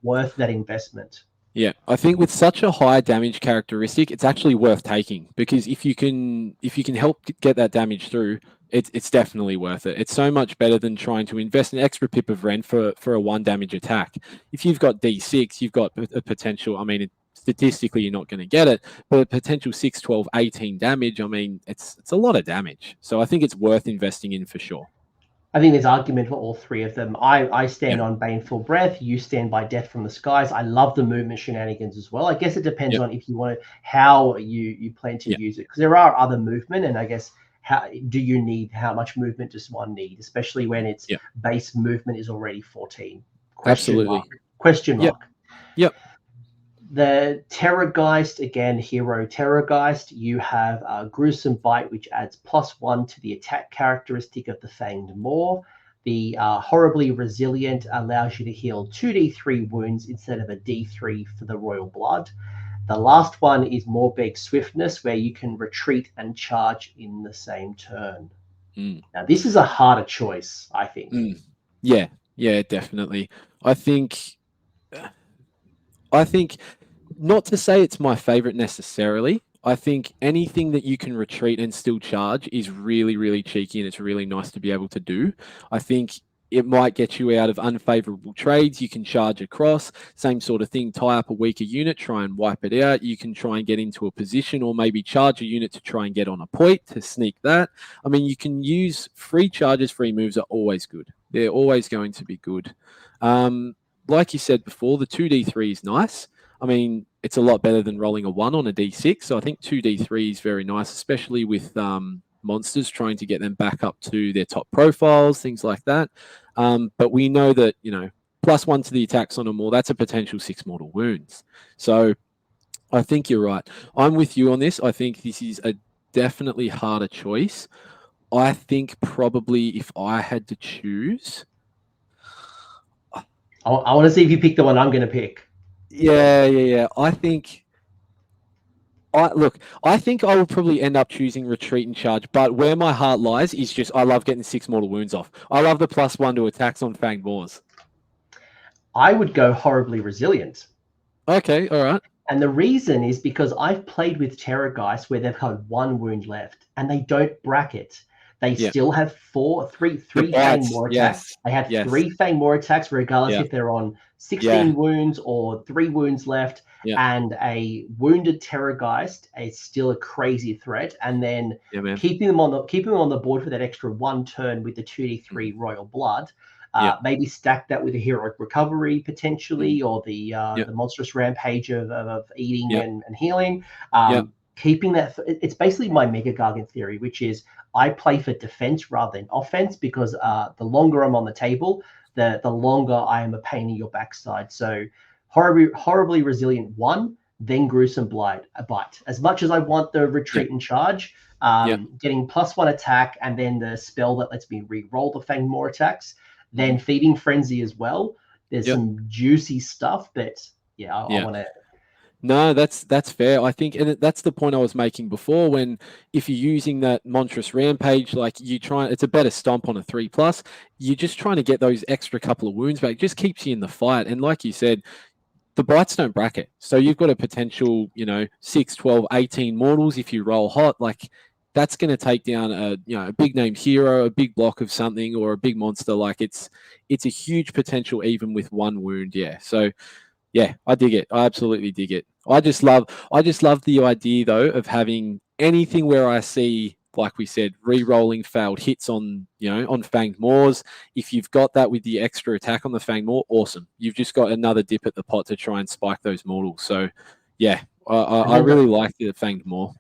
worth that investment. Yeah, I think with such a high damage characteristic, it's actually worth taking, because if you can help get that damage through, it's definitely worth it. It's so much better than trying to invest an extra pip of Rend for a 1 damage attack. If you've got D6, you've got a potential. I mean, statistically, you're not going to get it, but a potential 6, 12, 18 damage. I mean, it's a lot of damage. So I think it's worth investing in for sure. I think there's argument for all 3 of them. I stand on Baneful Breath. You stand by Death from the Skies. I love the movement shenanigans as well. I guess it depends on if you want how you plan to use it, because there are other movement, and I guess how much movement does one need, especially when its base movement is already 14? Question mark. Yep. The Terrorgheist, again, hero Terrorgheist, you have a Gruesome Bite, which adds +1 to the attack characteristic of the Fanged Maw. The Horribly Resilient allows you to heal 2d3 wounds instead of a d3 for the Royal Blood. The last one is Morbheg Swiftness, where you can retreat and charge in the same turn. Now, this is a harder choice, I think. Yeah, definitely. I think not to say it's my favorite necessarily. I think anything that you can retreat and still charge is really, really cheeky, and it's really nice to be able to do. I think it might get you out of unfavorable trades. You can charge across, same sort of thing, tie up a weaker unit, try and wipe it out. You can try and get into a position or maybe charge a unit to try and get on a point to sneak that. I mean, you can use free charges, free moves are always good. They're always going to be good. Like you said before, the 2d3 is nice. I mean, it's a lot better than rolling a 1 on a d6. So I think 2d3 is very nice, especially with monsters, trying to get them back up to their top profiles, things like that. But we know that, +1 to the attacks on them all, that's a potential 6 mortal wounds. So I think you're right. I'm with you on this. I think this is a definitely harder choice. I think probably if I had to choose... I want to see if you pick the one I'm going to pick. Yeah. I think I will probably end up choosing retreat and charge, but where my heart lies is just I love getting 6 mortal wounds off. I love the +1 to attacks on Fanged Maws. I would go horribly resilient. Okay, all right. And the reason is because I've played with Terrorgheist where they've had 1 wound left and they don't bracket. They still have three Fang Maw attacks. Yes. They have 3 Fang Maw attacks, regardless if they're on 16 wounds or 3 wounds left. And a wounded Terrorgheist is still a crazy threat. And then keeping them on the board for that extra 1 turn with the 2d3 Royal Blood. Maybe stack that with a heroic recovery potentially, or the monstrous rampage of eating and healing. Keeping that, it's basically my Mega Gargant theory, which is I play for defense rather than offense, because the longer I'm on the table, the longer I am a pain in your backside. So horribly resilient 1, then gruesome bite. As much as I want the retreat and charge, getting +1 attack and then the spell that lets me re-roll the Fanged Maw attacks, then feeding frenzy as well. There's some juicy stuff, but I want to. No, that's fair. I think, and that's the point I was making before. When if you're using that monstrous rampage, like it's a better stomp on a 3+. You're just trying to get those extra couple of wounds back. It just keeps you in the fight. And like you said, the bites don't bracket, so you've got a potential, 6, 12, 18 mortals if you roll hot. Like that's going to take down a big named hero, a big block of something, or a big monster. Like it's a huge potential even with 1 wound. Yeah. So yeah, I dig it. I absolutely dig it. I just love the idea though of having anything where I see, like we said, re-rolling failed hits on Fanged Maws. If you've got that with the extra attack on the Fanged Maw, awesome. You've just got another dip at the pot to try and spike those mortals. So yeah, I really like the Fanged Maw.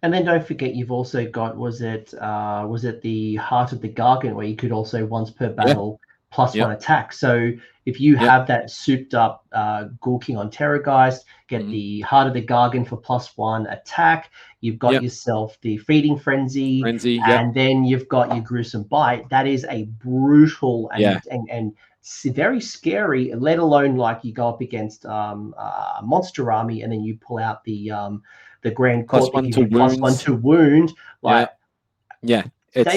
And then don't forget, you've also got, was it the Heart of the Gargant, where you could also once per battle +1 attack. So if you have that souped up Ghoul King on Terrorgheist, get the Heart of the Gargant for +1 attack. You've got yourself the Feeding Frenzy, and then you've got your Gruesome Bite. That is a brutal and very scary, let alone like you go up against a monster army and then you pull out the Grand Court that gives you +1 to wound. Like,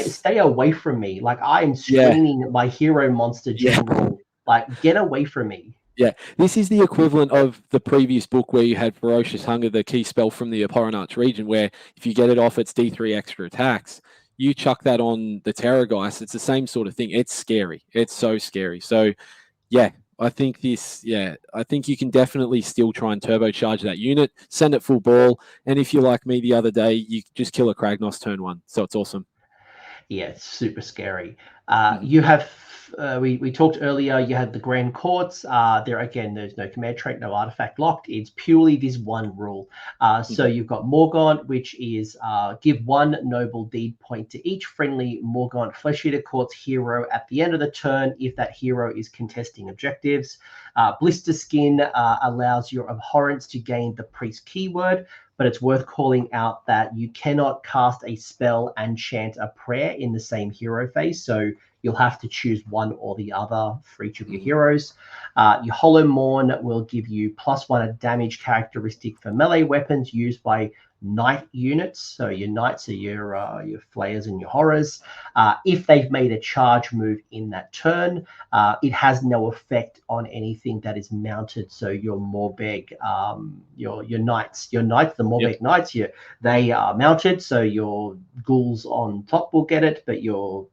stay away from me. Like I am screening my hero monster general. Like get away from me. Yeah, this is the equivalent of the previous book where you had Ferocious Hunger, the key spell from the Abhorrant Archregent, where if you get it off, it's D3 extra attacks. You chuck that on the Terrorgheist, it's the same sort of thing. It's scary. It's so scary. So yeah, I think you can definitely still try and turbocharge that unit, send it full ball, and if you're like me the other day, you just kill a Kragnos turn 1. So it's awesome. Yeah, it's super scary. You have, we talked earlier, you had the Grand Courts. There again, there's no command trait, no artifact locked. It's purely this 1 rule. So you've got Morgaunt, which is give 1 noble deed point to each friendly Morgaunt Flesh Eater Courts hero at the end of the turn if that hero is contesting objectives. Blister Skin allows your abhorrents to gain the priest keyword, but it's worth calling out that you cannot cast a spell and chant a prayer in the same hero phase. So you'll have to choose one or the other for each of your heroes. Your Hollow Mourn will give you +1 damage characteristic for melee weapons used by knight units. So your knights are your flayers and your horrors. If they've made a charge move in that turn, it has no effect on anything that is mounted. So your Morbheg, your knights, the Morbheg Knights, they are mounted. So your ghouls on top will get it, but your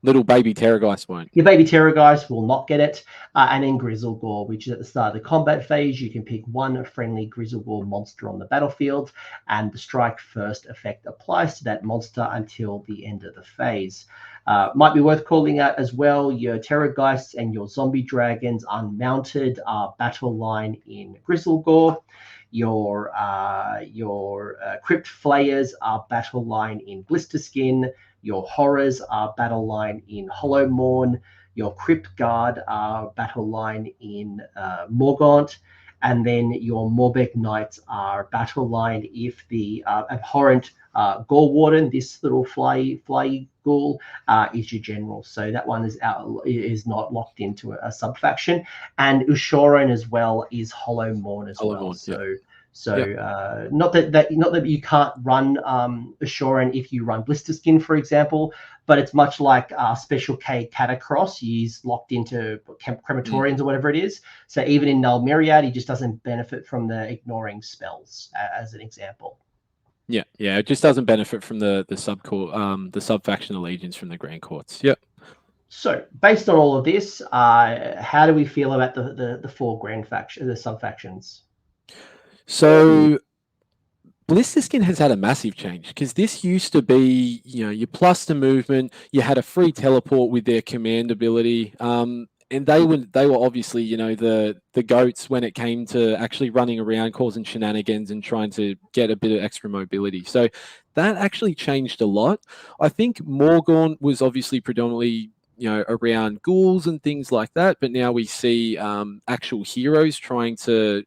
Little baby Terrorgheist won't. Your baby Terrorgheist will not get it. And then Grizzlegore, which is at the start of the combat phase. You can pick one friendly Grizzlegore monster on the battlefield, and the strike first effect applies to that monster until the end of the phase. Might be worth calling out as well, your Terrorgheists and your Zombie Dragons unmounted are battle line in Grizzlegore. Your Crypt Flayers are battle line in Blisterskin. Your Horrors are battle line in Hollowmourne. Your Cryptguard are battle line in Morgaunt. And then your Morbheg Knights are battle line if the Abhorrant Gorewarden, this little fly ghoul, is your general. So that one is not locked into a sub-faction. And Ushoran as well is Hollowmourne as well. So not that you can't run Ushoran if you run Blisterskin, for example, but it's much like Special K Catacross. He's locked into Crematorians or whatever it is. So even in Null Myriad, he just doesn't benefit from the ignoring spells, as an example. Yeah, it just doesn't benefit from the sub-faction allegiance from the Grand Courts. Yep. So based on all of this, how do we feel about the four the sub-factions? So Blisterskin has had a massive change, because this used to be, you plus the movement, you had a free teleport with their command ability, and they were obviously, the goats when it came to actually running around causing shenanigans and trying to get a bit of extra mobility. So that actually changed a lot. I think Morgaunt was obviously predominantly around ghouls and things like that, but now we see actual heroes trying to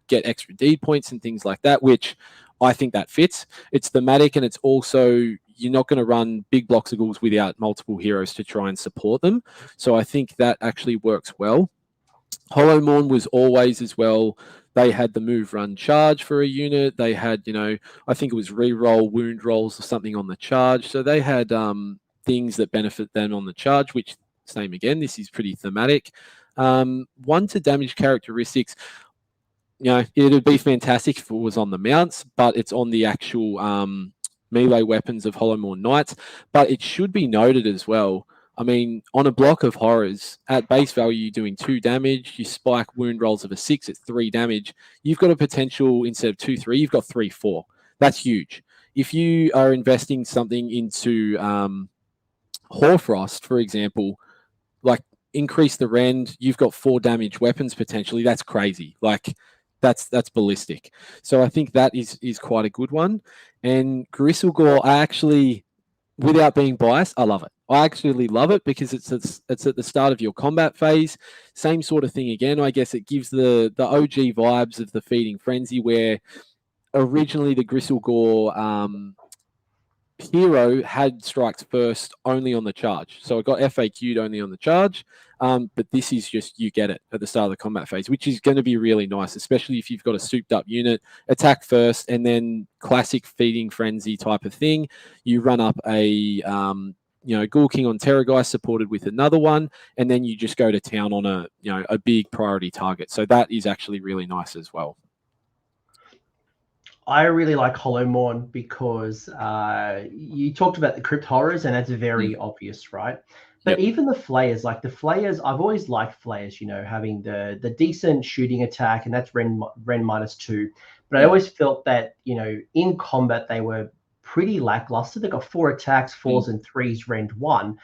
get extra deed points and things like that, which I think that fits. It's thematic, and it's also, you're not going to run big blocks of ghouls without multiple heroes to try and support them. So I think that actually works well. Hollowmourne was always as well. They had the move, run, charge for a unit. They had, I think it was re-roll wound rolls or something on the charge. So they had things that benefit them on the charge, which, same again, this is pretty thematic. 1 to damage characteristics, it'd be fantastic if it was on the mounts, but it's on the actual melee weapons of Hollowmourne Knights. But it should be noted as well, I mean, on a block of horrors, at base value, you're doing 2 damage. You spike wound rolls of a 6 at 3 damage. You've got a potential, instead of 2-3, you've got 3-4. That's huge. If you are investing something into Hoarfrost, for example, like increase the rend, you've got 4 damage weapons potentially. That's crazy. Like that's ballistic. So I think that is quite a good one. And Grizzlegore, I actually, without being biased, I love it. I actually love it because it's at the start of your combat phase. Same sort of thing again. I guess it gives the OG vibes of the Feeding Frenzy, where originally the Grizzlegore hero had strikes first only on the charge. So it got FAQ'd only on the charge. But this is just, you get it at the start of the combat phase, which is going to be really nice, especially if you've got a souped up unit, attack first, and then classic Feeding Frenzy type of thing. You run up a Ghoul King on Terrorgheist supported with another one, and then you just go to town on a big priority target. So that is actually really nice as well. I really like Hollowmourne because you talked about the Crypt Horrors, and that's very obvious, right? But even the Flayers, like the Flayers, I've always liked Flayers, having the decent shooting attack, and that's Ren -2. But I always felt that, in combat, they were pretty lackluster. They got 4 attacks, 4s and 3s, Rend 1.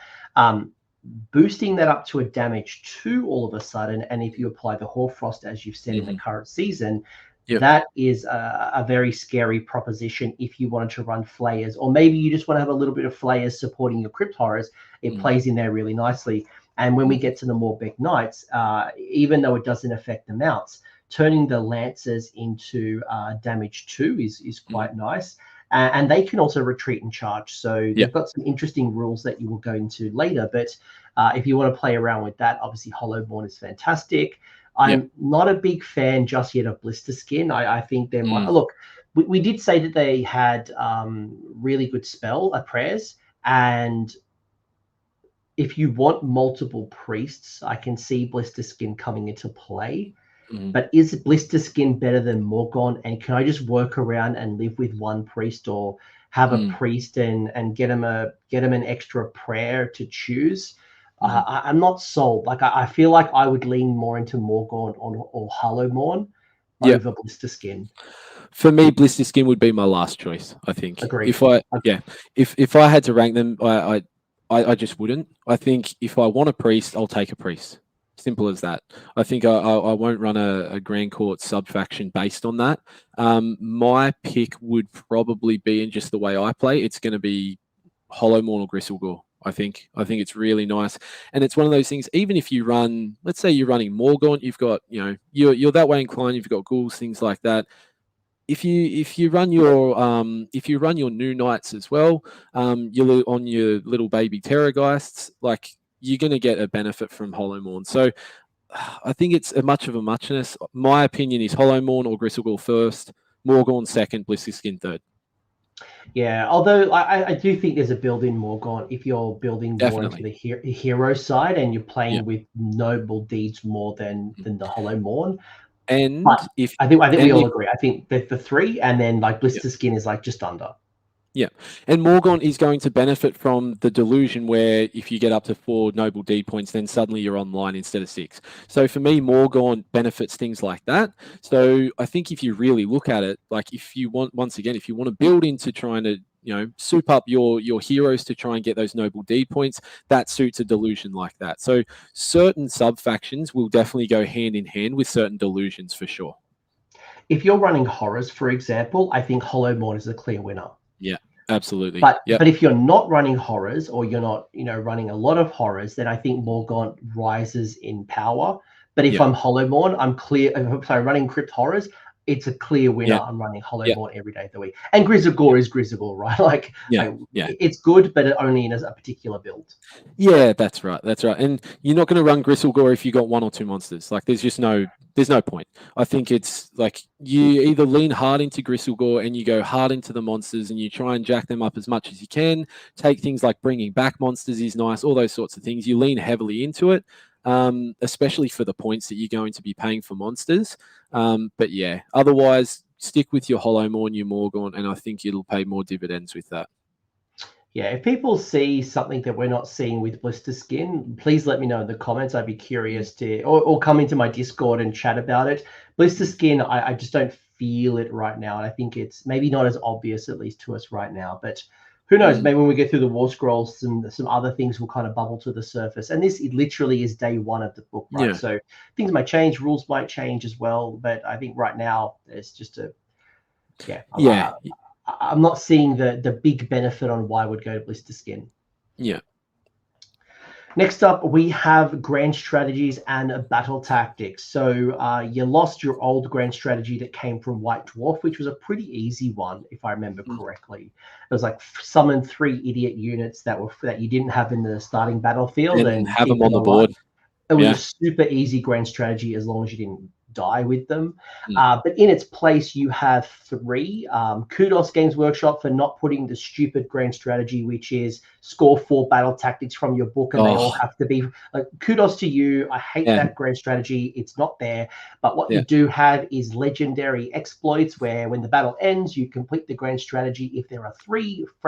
Boosting that up to a damage 2 all of a sudden, and if you apply the Hoarfrost, as you've said, in the current season, that is a very scary proposition if you wanted to run Flayers, or maybe you just want to have a little bit of Flayers supporting your Crypt Horrors. It plays in there really nicely. And when we get to the Morbheg Knights, even though it doesn't affect the mounts, turning the Lancers into damage 2 is quite nice. And they can also retreat and charge. So they've got some interesting rules that you will go into later. But if you want to play around with that, obviously Hollowmourne is fantastic. I'm not a big fan just yet of Blisterskin. I think they might look. We did say that they had really good prayers, and if you want multiple priests, I can see Blisterskin coming into play. But is Blisterskin better than Morgaunt? And can I just work around and live with 1 priest, or have a priest and get him an extra prayer to choose. I'm not sold. Like I feel like I would lean more into Morgaunt or Hollowmourn over Blister Skin. For me, Blister Skin would be my last choice. I think. Agreed. If I had to rank them, I just wouldn't. I think if I want a priest, I'll take a priest. Simple as that. I think I won't run a Grand Court sub faction based on that. My pick would probably be, in just the way I play, it's going to be Hollowmourn or Gristlegore. I think it's really nice, and it's one of those things. Even if you run, let's say you're running Morgaunt, you've got, you're that way inclined. You've got ghouls, things like that. If you run your new knights as well, you're on your little baby Terrorgheists, like you're going to get a benefit from Hollowmourn. So I think it's a much of a muchness. My opinion is Hollowmourn or Gristlegore first, Morgaunt second, Blister Skin third. Yeah, although I do think there's a build-in Morgaunt if you're building more into the hero side and you're playing with noble deeds more than the Hollowmourn. And but I think we all agree. I think that the three, and then like Blister Skin is like just under. Yeah, and Morgaunt is going to benefit from the Delusion, where if you get up to 4 noble deed points, then suddenly you're online instead of 6. So for me, Morgaunt benefits things like that. So I think if you really look at it, like if you want, once again, if you want to build into trying to, soup up your heroes to try and get those noble deed points, that suits a Delusion like that. So certain sub factions will definitely go hand in hand with certain Delusions for sure. If you're running horrors, for example, I think Hollowmourn is a clear winner. Yeah, absolutely. But if you're not running horrors, or you're not, running a lot of horrors, then I think Morgaunt rises in power. But if I'm Hollowmourn, running Crypt Horrors, it's a clear winner. I'm running Hollowmourn every day of the week. And Gristlegore is Gristlegore, right? Like, it's good, but only in a particular build. Yeah, that's right. And you're not going to run Gristlegore if you got 1 or 2 monsters. Like, there's no point. I think it's like you either lean hard into Gristlegore and you go hard into the monsters and you try and jack them up as much as you can. Take things like bringing back monsters is nice, all those sorts of things. You lean heavily into it, especially for the points that you're going to be paying for monsters. But yeah, otherwise, stick with your Hollowmourn, your Morgaunt, and I think it'll pay more dividends with that. Yeah, if people see something that we're not seeing with Blister Skin, please let me know in the comments. I'd be curious to, or come into my Discord and chat about it. Blister Skin, I just don't feel it right now. And I think it's maybe not as obvious, at least to us right now. But who knows? Maybe when we get through the warscrolls, some other things will kind of bubble to the surface. And this, it literally is day 1 of the book, right? So things might change, rules might change as well. But I think right now, it's just I'm not seeing the big benefit on why I would go to Blister Skin. Yeah. Next up, we have grand strategies and battle tactics. So you lost your old grand strategy that came from White Dwarf, which was a pretty easy one, if I remember correctly. It was like summon 3 idiot units that you didn't have in the starting battlefield and have them on the board. It was a super easy grand strategy as long as you didn't die with them. But in its place, you have 3. Kudos Games Workshop for not putting the stupid grand strategy, which is score 4 battle tactics from your book, and they all have to be like, kudos to you. I hate that grand strategy. It's not there. But what you do have is legendary exploits, where when the battle ends, you complete the grand strategy if there are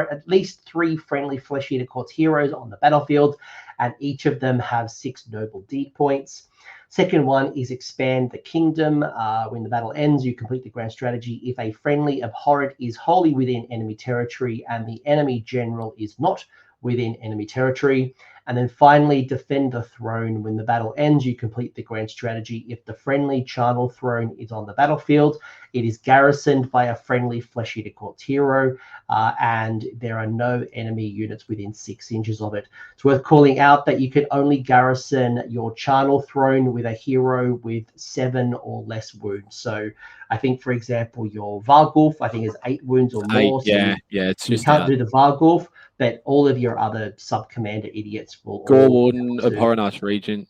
at least 3 friendly Flesh Eater Courts heroes on the battlefield, and each of them have 6 noble deed points. Second one is expand the kingdom. When the battle ends, you complete the grand strategy if a friendly abhorrent is wholly within enemy territory and the enemy general is not within enemy territory. And then finally, defend the throne. When the battle ends, you complete the grand strategy if the friendly Charnel Throne is on the battlefield, it is garrisoned by a friendly Flesh Eater Courts hero, and there are no enemy units within 6 inches of it. It's worth calling out that you can only garrison your Charnel Throne with a hero with 7 or less wounds. So I think, for example, your Varghulf, I think, is 8 wounds or more. It's you can't do the Varghulf, but all of your other sub-commander idiots will. Gorewarden, Abhorrant Archregent,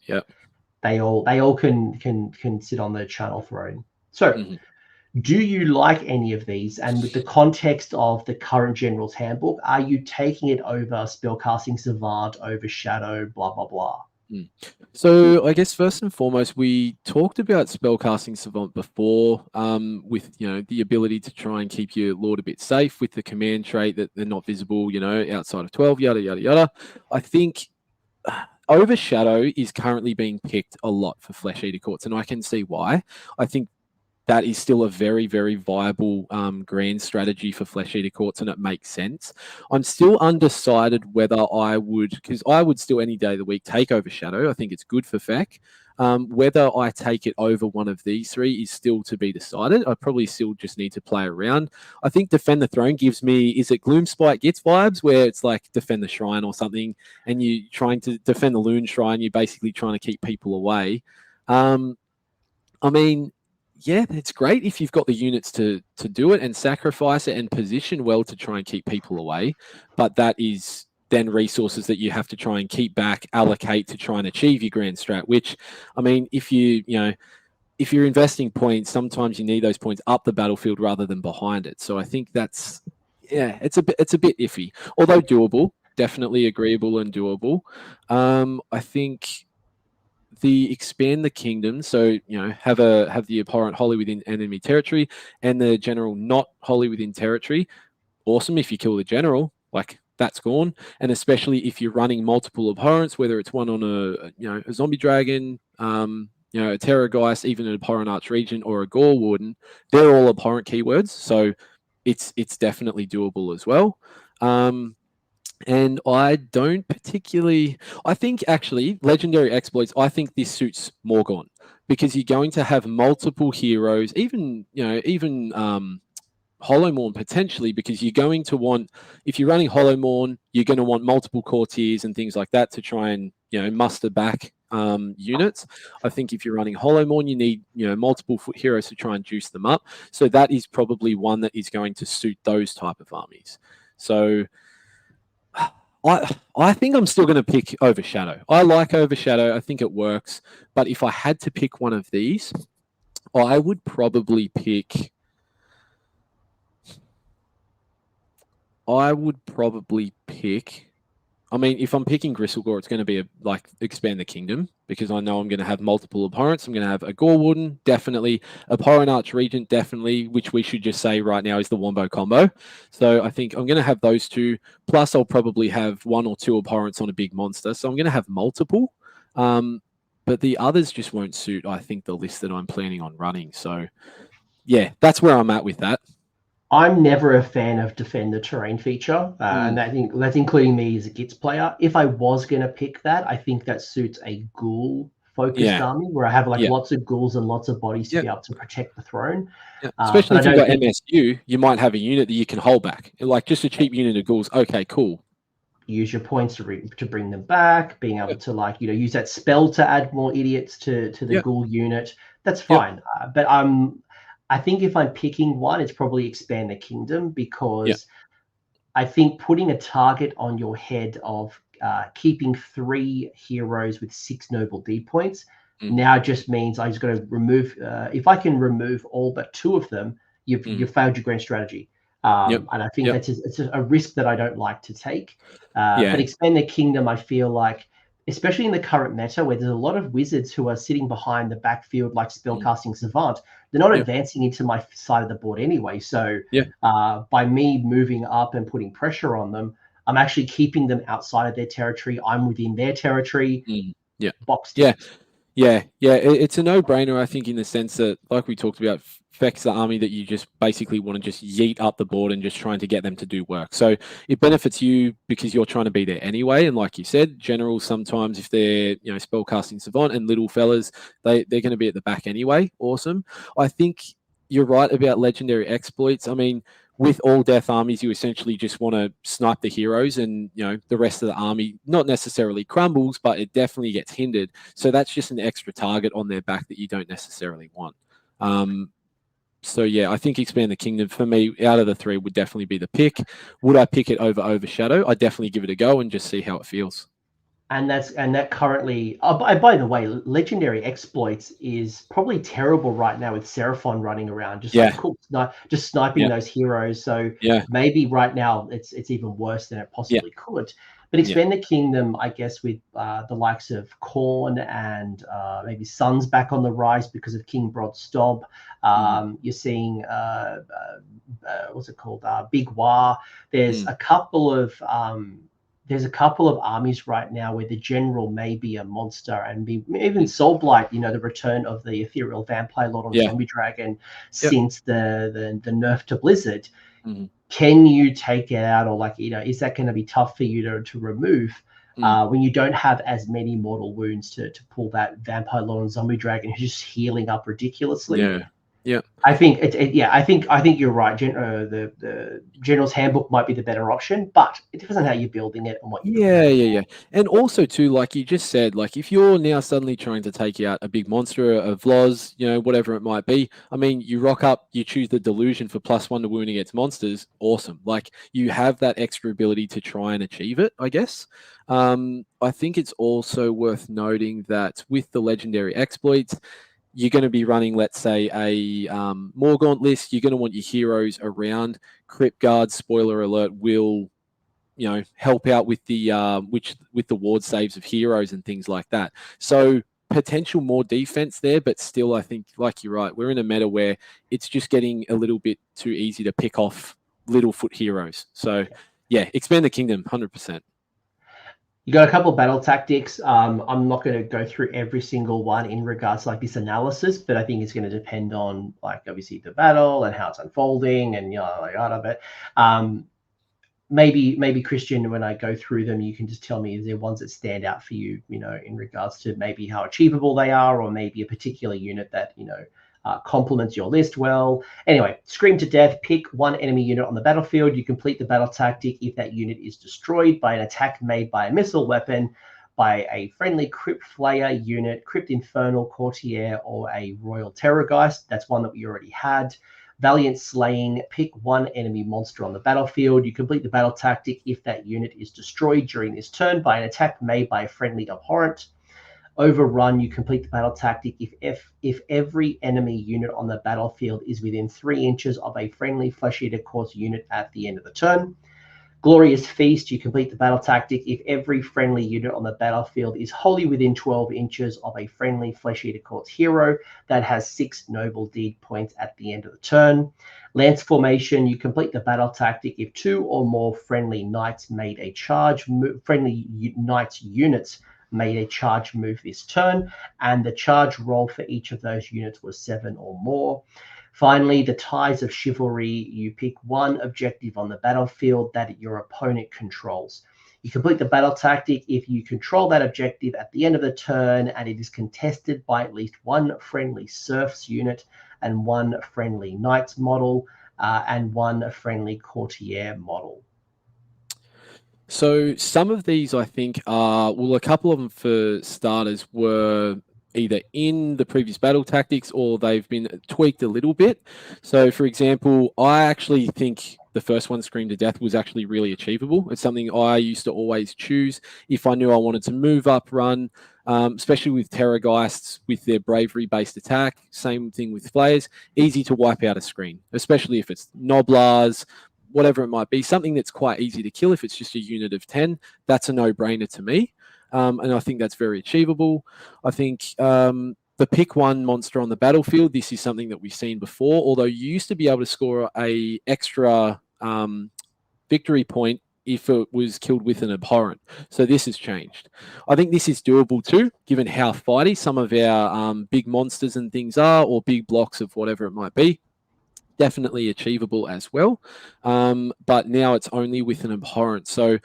they all can sit on the Charnel Throne. So do you like any of these? And with the context of the current General's Handbook, are you taking it over Spellcasting Savant, over Shadow, blah, blah, blah? So I guess first and foremost, we talked about spellcasting savant before, with the ability to try and keep your lord a bit safe with the command trait that they're not visible, outside of 12, yada yada yada. I think Overshadow is currently being picked a lot for Flesh Eater Courts, and I can see why. I think that is still a very, very viable grand strategy for Flesh Eater Courts, and it makes sense. I'm still undecided whether I would, because I would still any day of the week take Overshadow. I think it's good for FEC. Whether I take it over one of these three is still to be decided. I probably still just need to play around. I think Defend the Throne gives me, is it Gloomspite Gits vibes, where it's like Defend the Shrine or something, and you're trying to defend the Loon Shrine, you're basically trying to keep people away. I mean, yeah, it's great if you've got the units to do it and sacrifice it and position well to try and keep people away. But that is then resources that you have to try and keep back, allocate to try and achieve your grand strat, which, I mean, if you're investing points, sometimes you need those points up the battlefield rather than behind it. So I think that's, it's a bit iffy, although doable, definitely agreeable and doable. I think the expand the kingdom, so have the abhorrent wholly within enemy territory and the general not wholly within territory. Awesome if you kill the general, like that's gone. And especially if you're running multiple abhorrents, whether it's one on a zombie dragon, a Terrorgheist, even an abhorrent archregent or a Gorewarden, they're all abhorrent keywords, so it's definitely doable as well. And I don't particularly, I think actually legendary exploits, I think this suits Morgon, because you're going to have multiple heroes, even Hollowmorn potentially, because you're going to want, if you're running Hollowmorn, you're going to want multiple courtiers and things like that to try and muster back units. I think if you're running Hollowmorn, you need multiple foot heroes to try and juice them up. So that is probably one that is going to suit those type of armies. So I think I'm still going to pick Overshadow. I like Overshadow. I think it works. But if I had to pick one of these, I would probably pick. I mean, if I'm picking Gristlegore, it's going to be expand the kingdom, because I know I'm going to have multiple abhorrents. I'm going to have a Gorewarden, definitely, Abhorrant Archregent, definitely, which we should just say right now is the Wombo combo. So I think I'm going to have those two. Plus, I'll probably have one or two abhorrents on a big monster. So I'm going to have multiple. But the others just won't suit, I think, the list that I'm planning on running. So yeah, that's where I'm at with that. I'm never a fan of Defend the Terrain feature, and that's including me as a Gits player. If I was going to pick that, I think that suits a Ghoul-focused army, where I have lots of Ghouls and lots of bodies to be able to protect the throne. Yeah. Especially if you've got MSU, you might have a unit that you can hold back. Like just a cheap unit of Ghouls, okay, cool. Use your points to bring them back, being able to use that spell to add more idiots to the Ghoul unit. That's fine. But I think if I'm picking one, it's probably Expand the Kingdom, because I think putting a target on your head of keeping 3 heroes with 6 noble D points now just means I just got to remove. If I can remove all but 2 of them, you've failed your grand strategy. And I think it's a risk that I don't like to take. But Expand the Kingdom, I feel like, especially in the current meta, where there's a lot of wizards who are sitting behind the backfield like Spellcasting Savant, they're not advancing into my side of the board anyway. So by me moving up and putting pressure on them, I'm actually keeping them outside of their territory. I'm within their territory. Boxed in. It's a no-brainer, I think, in the sense that, like we talked about, FEC's the army that you just basically want to just yeet up the board and just trying to get them to do work. So it benefits you because you're trying to be there anyway. And like you said, generals sometimes, if they're spellcasting savant and little fellas, they're going to be at the back anyway. Awesome. I think you're right about legendary exploits. I mean, with all death armies, you essentially just want to snipe the heroes, and the rest of the army not necessarily crumbles, but it definitely gets hindered. So that's just an extra target on their back that you don't necessarily want. So yeah, I think Expand the Kingdom for me out of the 3 would definitely be the pick. Would I pick it over Overshadow? I'd definitely give it a go and just see how it feels. And that currently, by the way, legendary exploits is probably terrible right now with Seraphon running around, just sniping those heroes. So maybe right now it's even worse than it possibly could. But expand the kingdom, I guess, with the likes of Khorne and maybe Sun's back on the rise because of King Brodstob. You're seeing what's it called? Big War. There's a couple of armies right now where the general may be a monster, and even Soulblight, the return of the ethereal vampire lord on Zombie Dragon since the nerf to Blizzard. Can you take it out, or is that going to be tough for you to remove when you don't have as many mortal wounds to pull that vampire lord on Zombie Dragon who's just healing up ridiculously? I think I think you're right. The General's Handbook might be the better option, but it depends on how you're building it and what you And also too, like you just said, like if you're now suddenly trying to take out a big monster, a Vloz, whatever it might be, I mean, you rock up, you choose the Delusion for +1 to wound against monsters, awesome. Like you have that extra ability to try and achieve it, I guess. I think it's also worth noting that with the legendary exploits, you're going to be running, let's say, a Morgaunt list. You're going to want your heroes around. Cryptguard, spoiler alert, will help out with the with the ward saves of heroes and things like that. So potential more defense there, but still, I think, like you're right, we're in a meta where it's just getting a little bit too easy to pick off Littlefoot heroes. So yeah, expand the kingdom, 100%. You got a couple of battle tactics. I'm not going to go through every single one in regards to this analysis, but I think it's going to depend on obviously the battle and how it's unfolding and out of it. Maybe Christian, when I go through them, you can just tell me, is there ones that stand out for you, in regards to maybe how achievable they are, or maybe a particular unit that complements your list well. Anyway, Scream to Death. Pick one enemy unit on the battlefield. You complete the battle tactic if that unit is destroyed by an attack made by a missile weapon, by a friendly Crypt Flayer unit, Crypt Infernal, Courtier, or a Royal Terrorgheist. That's one that we already had. Valiant Slaying. Pick one enemy monster on the battlefield. You complete the battle tactic if that unit is destroyed during this turn by an attack made by a friendly Abhorrent. Overrun. You complete the battle tactic if every enemy unit on the battlefield is within 3 inches of a friendly Flesh Eater Course unit at the end of the turn. Glorious Feast. You complete the battle tactic if every friendly unit on the battlefield is wholly within 12 inches of a friendly Flesh Eater Course hero that has 6 Noble Deed points at the end of the turn. Lance Formation. You complete the battle tactic if 2 or more friendly knights made a charge. Friendly knights units made a charge move this turn, and the charge roll for each of those units was 7 or more. Finally, the Ties of Chivalry. You pick one objective on the battlefield that your opponent controls. You complete the battle tactic if you control that objective at the end of the turn and it is contested by at least one friendly Serfs unit and one friendly Knights model and one friendly Courtier model. So some of these, I think, are, well, a couple of them for starters were either in the previous battle tactics or they've been tweaked a little bit. So, for example, I actually think the first one, Scream to Death, was actually really achievable. It's something I used to always choose if I knew I wanted to move up, run, especially with Terrorgheists with their bravery-based attack. Same thing with Flayers. Easy to wipe out a screen, especially if it's Noblars, whatever it might be, something that's quite easy to kill. If it's just a unit of 10, that's a no-brainer to me. And I think that's very achievable. I think the pick one monster on the battlefield, this is something that we've seen before, although you used to be able to score a extra victory point if it was killed with an Abhorrent. So this has changed. I think this is doable too, given how fighty some of our big monsters and things are, or big blocks of whatever it might be. Definitely achievable as well. But now it's only with an Abhorrent. So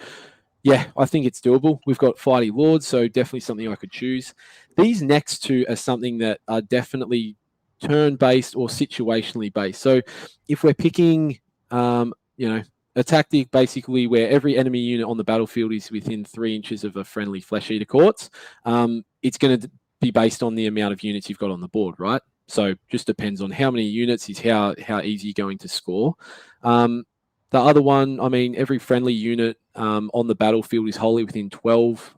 yeah, I think it's doable. We've got Fighty Lords, so definitely something I could choose. These next two are something that are definitely turn-based or situationally based. So if we're picking, a tactic basically where every enemy unit on the battlefield is within 3 inches of a friendly Flesh Eater Courts, it's going to be based on the amount of units you've got on the board, right? So just depends on how many units is how easy you're going to score. The other one, I mean, every friendly unit on the battlefield is wholly within 12.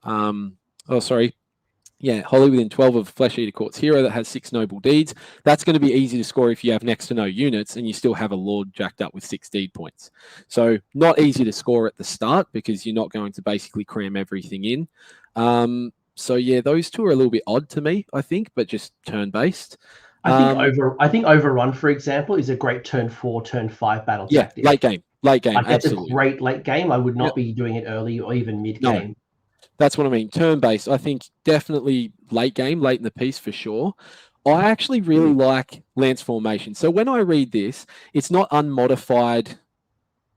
Yeah, wholly within 12 of Flesh Eater Court's hero that has 6 noble deeds. That's going to be easy to score if you have next to no units and you still have a lord jacked up with 6 deed points. So not easy to score at the start because you're not going to basically cram everything in. So yeah, those two are a little bit odd to me, I think, but just turn-based. I think Overrun, for example, is a great turn 4, turn 5 battle tactic. Late game, Like, absolutely. That's a great late game. I would not be doing it early or even mid game. No. That's what I mean. Turn-based, I think definitely late game, late in the piece for sure. I actually really like Lance Formation. So when I read this, it's not unmodified,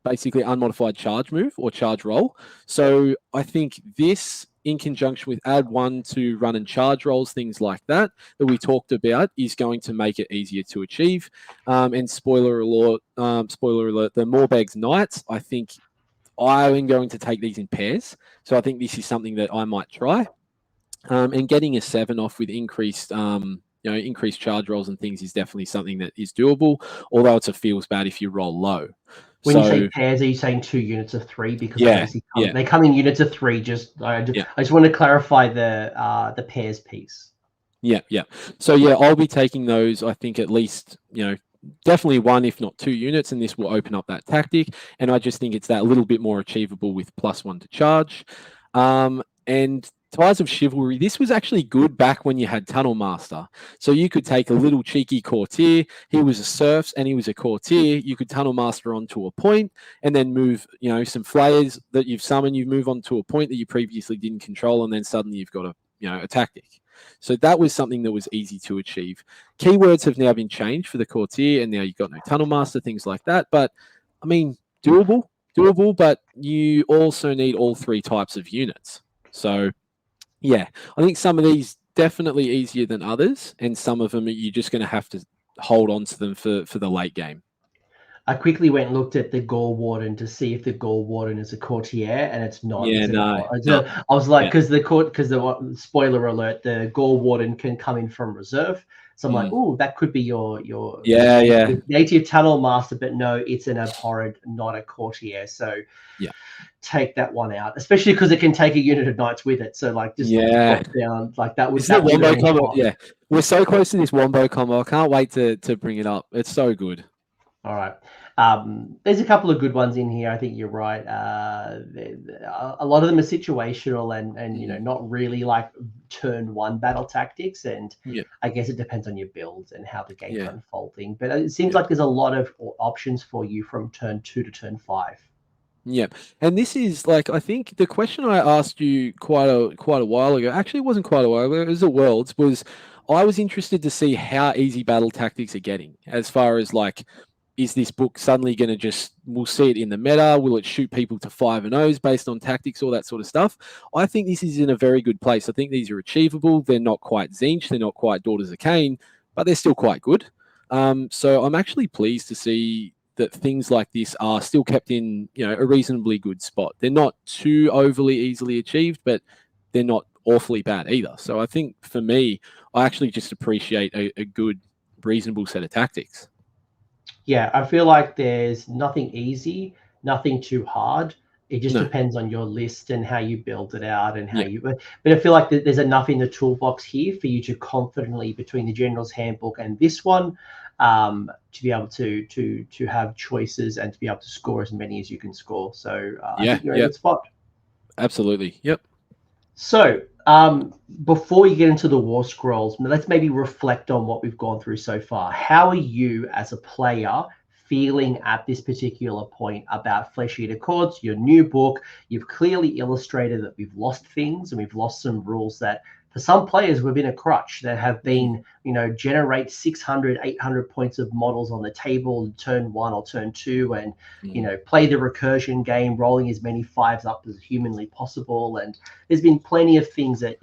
basically unmodified charge move or charge roll. So I think this, in conjunction with add 1 to run and charge rolls, things like that we talked about, is going to make it easier to achieve. And spoiler alert, the Morbheg Knights, I think I'm going to take these in pairs. So I think this is something that I might try. And getting a 7 off with increased, increased charge rolls and things is definitely something that is doable, although it feels bad if you roll low. When you say pairs, are you saying 2 units of 3? Because obviously they come in units of 3. I just want to clarify the pairs piece. Yeah. So yeah, I'll be taking those, I think, at least, definitely 1, if not 2 units, and this will open up that tactic. And I just think it's that little bit more achievable with +1 to charge. And Ties of Chivalry, this was actually good back when you had Tunnel Master. So you could take a little cheeky courtier. He was a serfs and he was a courtier. You could Tunnel Master onto a point and then move, some flayers that you've summoned. You move on to a point that you previously didn't control, and then suddenly you've got a tactic. So that was something that was easy to achieve. Keywords have now been changed for the courtier, and now you've got no Tunnel Master, things like that. But I mean, doable, but you also need all 3 types of units. So yeah, I think some of these definitely easier than others, and some of them you're just going to have to hold on to them for the late game. I quickly went and looked at the Gorewarden to see if the Gorewarden is a courtier, and it's not. Yeah, no. I was like, because the spoiler alert, the Gorewarden can come in from reserve. So I'm like, oh, that could be your native Tunnel Master, but no, it's an abhorrent, not a courtier. So take that one out, especially because it can take a unit of knights with it. So like, just drop down like that was that wombo combo. Yeah, we're so close to this wombo combo. I can't wait to bring it up. It's so good. All right. There's a couple of good ones in here. I think you're right. A lot of them are situational and not really like turn 1 battle tactics. And I guess it depends on your builds and how the game's unfolding. But it seems like there's a lot of options for you from turn 2 to turn 5. Yeah, and this is like, I think the question I asked you quite a while ago, actually it wasn't quite a while ago, it was at Worlds, was I was interested to see how easy battle tactics are getting, as far as like, is this book suddenly going to we'll see it in the meta, will it shoot people to 5-0s based on tactics, all that sort of stuff? I think this is in a very good place. I think these are achievable. They're not quite Tzeentch, they're not quite Daughters of Cain, but they're still quite good. So I'm actually pleased to see that things like this are still kept in, a reasonably good spot. They're not too overly easily achieved, but they're not awfully bad either. So I think for me, I actually just appreciate a good, reasonable set of tactics. Yeah, I feel like there's nothing easy, nothing too hard. It just depends on your list and how you build it out and how but I feel like there's enough in the toolbox here for you to confidently, between the General's Handbook and this one, to be able to have choices and to be able to score as many as you can score. So I think you're in a good spot. Absolutely. Yep. So before you get into the War Scrolls, let's maybe reflect on what we've gone through so far. How are you as a player feeling at this particular point about Flesh Eater Courts, your new book? You've clearly illustrated that we've lost things and we've lost some rules that for some players we've been a crutch, that have been, generate 600, 800 points of models on the table turn 1 or turn 2 and, play the recursion game, rolling as many 5s up as humanly possible. And there's been plenty of things that,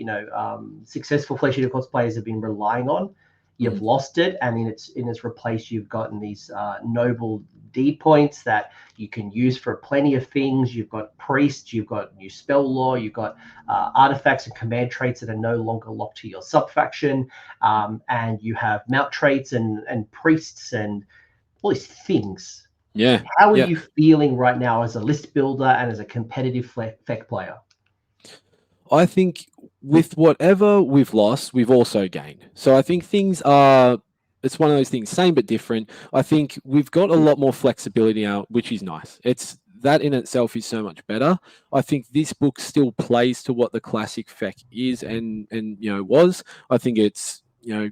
successful Flesh Eater Courts players have been relying on. You've lost it, and in its replace, you've gotten these noble D points that you can use for plenty of things. You've got priests, you've got new spell law, you've got artifacts and command traits that are no longer locked to your subfaction, and you have mount traits and priests and all these things. Yeah. How are you feeling right now as a list builder and as a competitive FEC player? I think with whatever we've lost, we've also gained. So I think things are, it's one of those things, same but different. I think we've got a lot more flexibility now, which is nice. It's that in itself is so much better. I think this book still plays to what the classic FEC is and was. I think it's,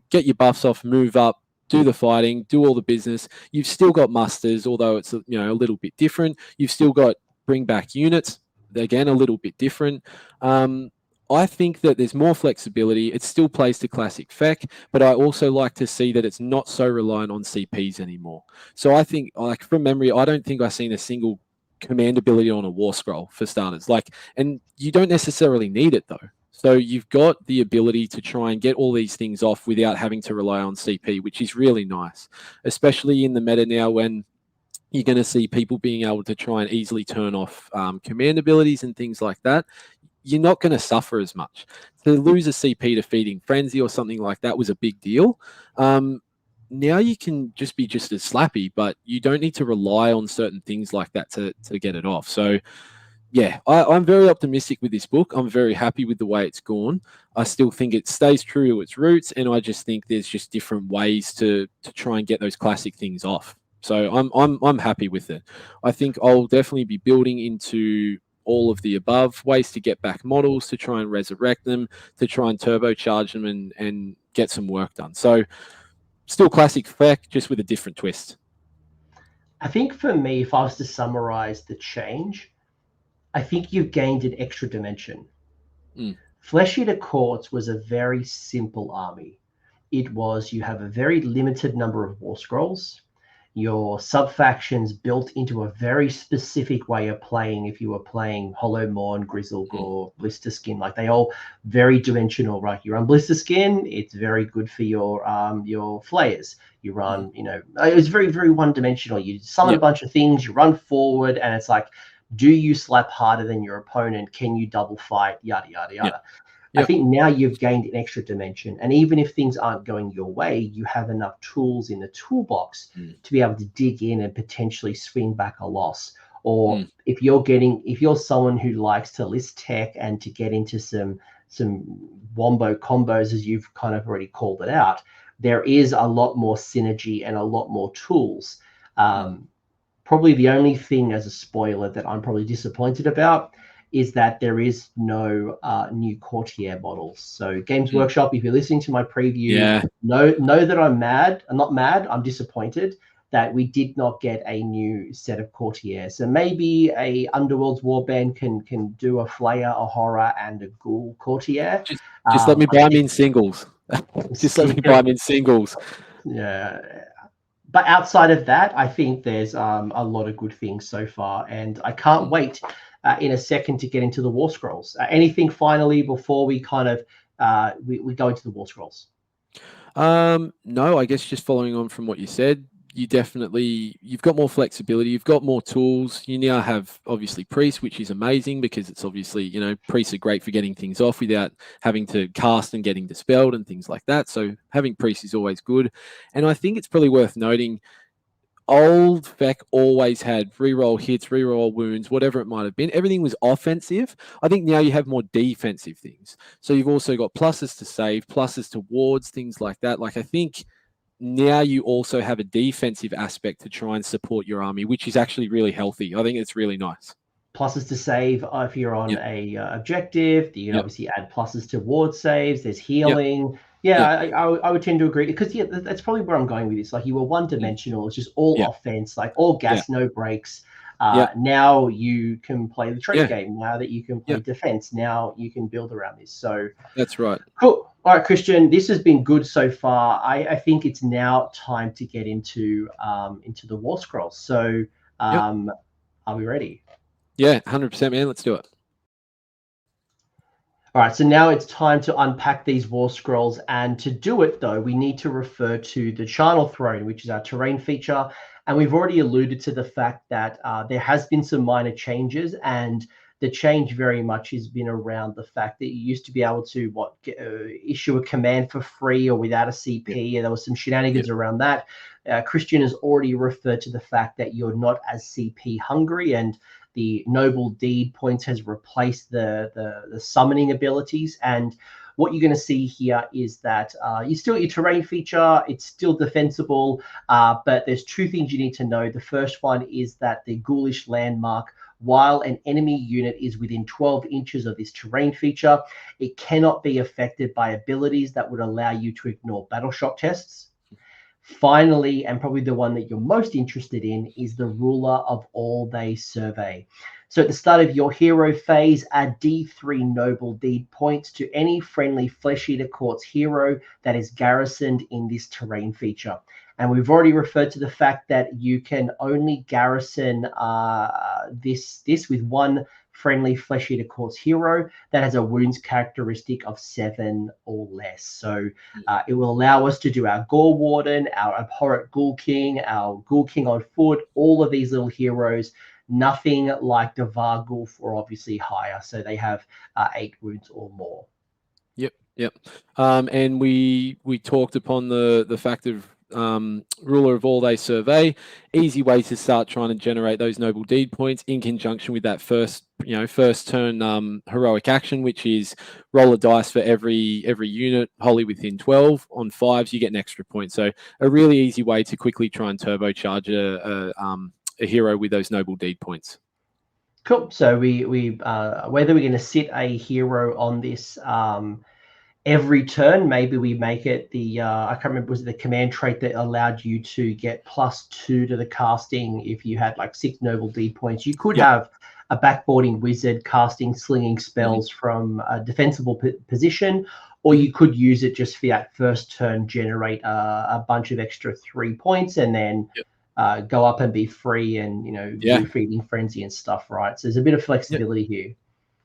get your buffs off, move up, do the fighting, do all the business. You've still got musters, although it's a little bit different. You've still got bring back units, again a little bit different. I think that there's more flexibility. It still plays to classic FEC, but I also like to see that it's not so reliant on CPs anymore. So I think, like from memory, I don't think I've seen a single command ability on a war scroll for starters. And you don't necessarily need it though. So you've got the ability to try and get all these things off without having to rely on CP, which is really nice, especially in the meta now when you're going to see people being able to try and easily turn off command abilities and things like that. You're not going to suffer as much. To lose a CP to Feeding Frenzy or something like that was a big deal. Now you can just be just as slappy, but you don't need to rely on certain things like that to get it off. So yeah, I'm very optimistic with this book. I'm very happy with the way it's gone. I still think it stays true to its roots, and I just think there's just different ways to try and get those classic things off. So I'm happy with it. I think I'll definitely be building into all of the above ways to get back models, to try and resurrect them, to try and turbocharge them and get some work done. So still classic FEC, just with a different twist. I think for me, if I was to summarize the change, I think you've gained an extra dimension. Flesh Eater Courts was a very simple army. It was, you have a very limited number of war scrolls. Your sub-factions built into a very specific way of playing. If you were playing Hollow Mourn, Grizzlegore, Blister Skin, like they all very dimensional, right? You run Blister Skin, it's very good for your flayers. You run, it was very, very one-dimensional. You summon a bunch of things, you run forward, and it's like, do you slap harder than your opponent? Can you double fight? Yada, yada, yada. I think now you've gained an extra dimension. And even if things aren't going your way, you have enough tools in the toolbox to be able to dig in and potentially swing back a loss. Or if you're someone who likes to list tech and to get into some wombo combos, as you've kind of already called it out, there is a lot more synergy and a lot more tools. Probably the only thing as a spoiler that I'm probably disappointed about is that there is no new Courtier models. So Games Workshop, if you're listening to my preview, know that I'm mad. I'm not mad. I'm disappointed that we did not get a new set of Courtier. So maybe a Underworld's Warband can do a Flayer, a Horror, and a Ghoul Courtier. Just let me buy them in singles. Just let me buy them in singles. Yeah. But outside of that, I think there's a lot of good things so far, and I can't wait in a second to get into the War Scrolls. Anything finally before we kind of we go into the War Scrolls? No, I guess just following on from what you said, you've got more flexibility, you've got more tools. You now have obviously priests, which is amazing because it's obviously, priests are great for getting things off without having to cast and getting dispelled and things like that. So having priests is always good. And I think it's probably worth noting, old FEC always had reroll hits, reroll wounds, whatever it might have been. Everything was offensive. I think now you have more defensive things. So you've also got pluses to save, pluses to wards, things like that. Like I think now you also have a defensive aspect to try and support your army, which is actually really healthy. I think it's really nice. Pluses to save if you're on a objective. You can obviously add pluses to ward saves. There's healing. I would tend to agree because that's probably where I'm going with this. Like you were one-dimensional. It's just all offense, like all gas, no breaks. Now you can play the trade game. Now that you can play defense, now you can build around this. So that's right. Cool. All right, Christian, this has been good so far. I think it's now time to get into the War Scrolls. So are we ready? Yeah, 100%, man. Let's do it. All right, so now it's time to unpack these War Scrolls. And to do it, though, we need to refer to the Charnel Throne, which is our terrain feature. And we've already alluded to the fact that there has been some minor changes, and the change very much has been around the fact that you used to be able to issue a command for free or without a CP, and there was some shenanigans around that. Christian has already referred to the fact that you're not as CP hungry, and the noble deed points has replaced the summoning abilities. And what you're going to see here is that you still get your terrain feature. It's still defensible, but there's two things you need to know. The first one is that the ghoulish landmark, while an enemy unit is within 12 inches of this terrain feature, it cannot be affected by abilities that would allow you to ignore battle shock tests. Finally, and probably the one that you're most interested in, is the ruler of all they survey. So at the start of your hero phase, add D3 noble deed points to any friendly Flesh Eater Court's hero that is garrisoned in this terrain feature. And we've already referred to the fact that you can only garrison this with one friendly Flesh Eater Court's hero that has a wounds characteristic of 7 or less. So it will allow us to do our Gorewarden, our Abhorrent Ghoul King, our Ghoul King on foot, all of these little heroes. Nothing like the Varghulf, or obviously higher. So they have 8 wounds or more. Yep. And we talked upon the fact of ruler of all they survey. Easy way to start trying to generate those noble deed points in conjunction with that first turn heroic action, which is roll a dice for every unit wholly within 12. On 5s you get an extra point. So a really easy way to quickly try and turbocharge a hero with those noble deed points. Cool. So we whether we're going to sit a hero on this every turn, maybe we make it the I can't remember, was it the command trait that allowed you to get +2 to the casting if you had like 6 noble deed points. You could have a backboarding wizard casting slinging spells from a defensible position, or you could use it just for that first turn, generate a bunch of extra 3 points, and then go up and be free and do feeding frenzy and stuff, right? So there's a bit of flexibility here.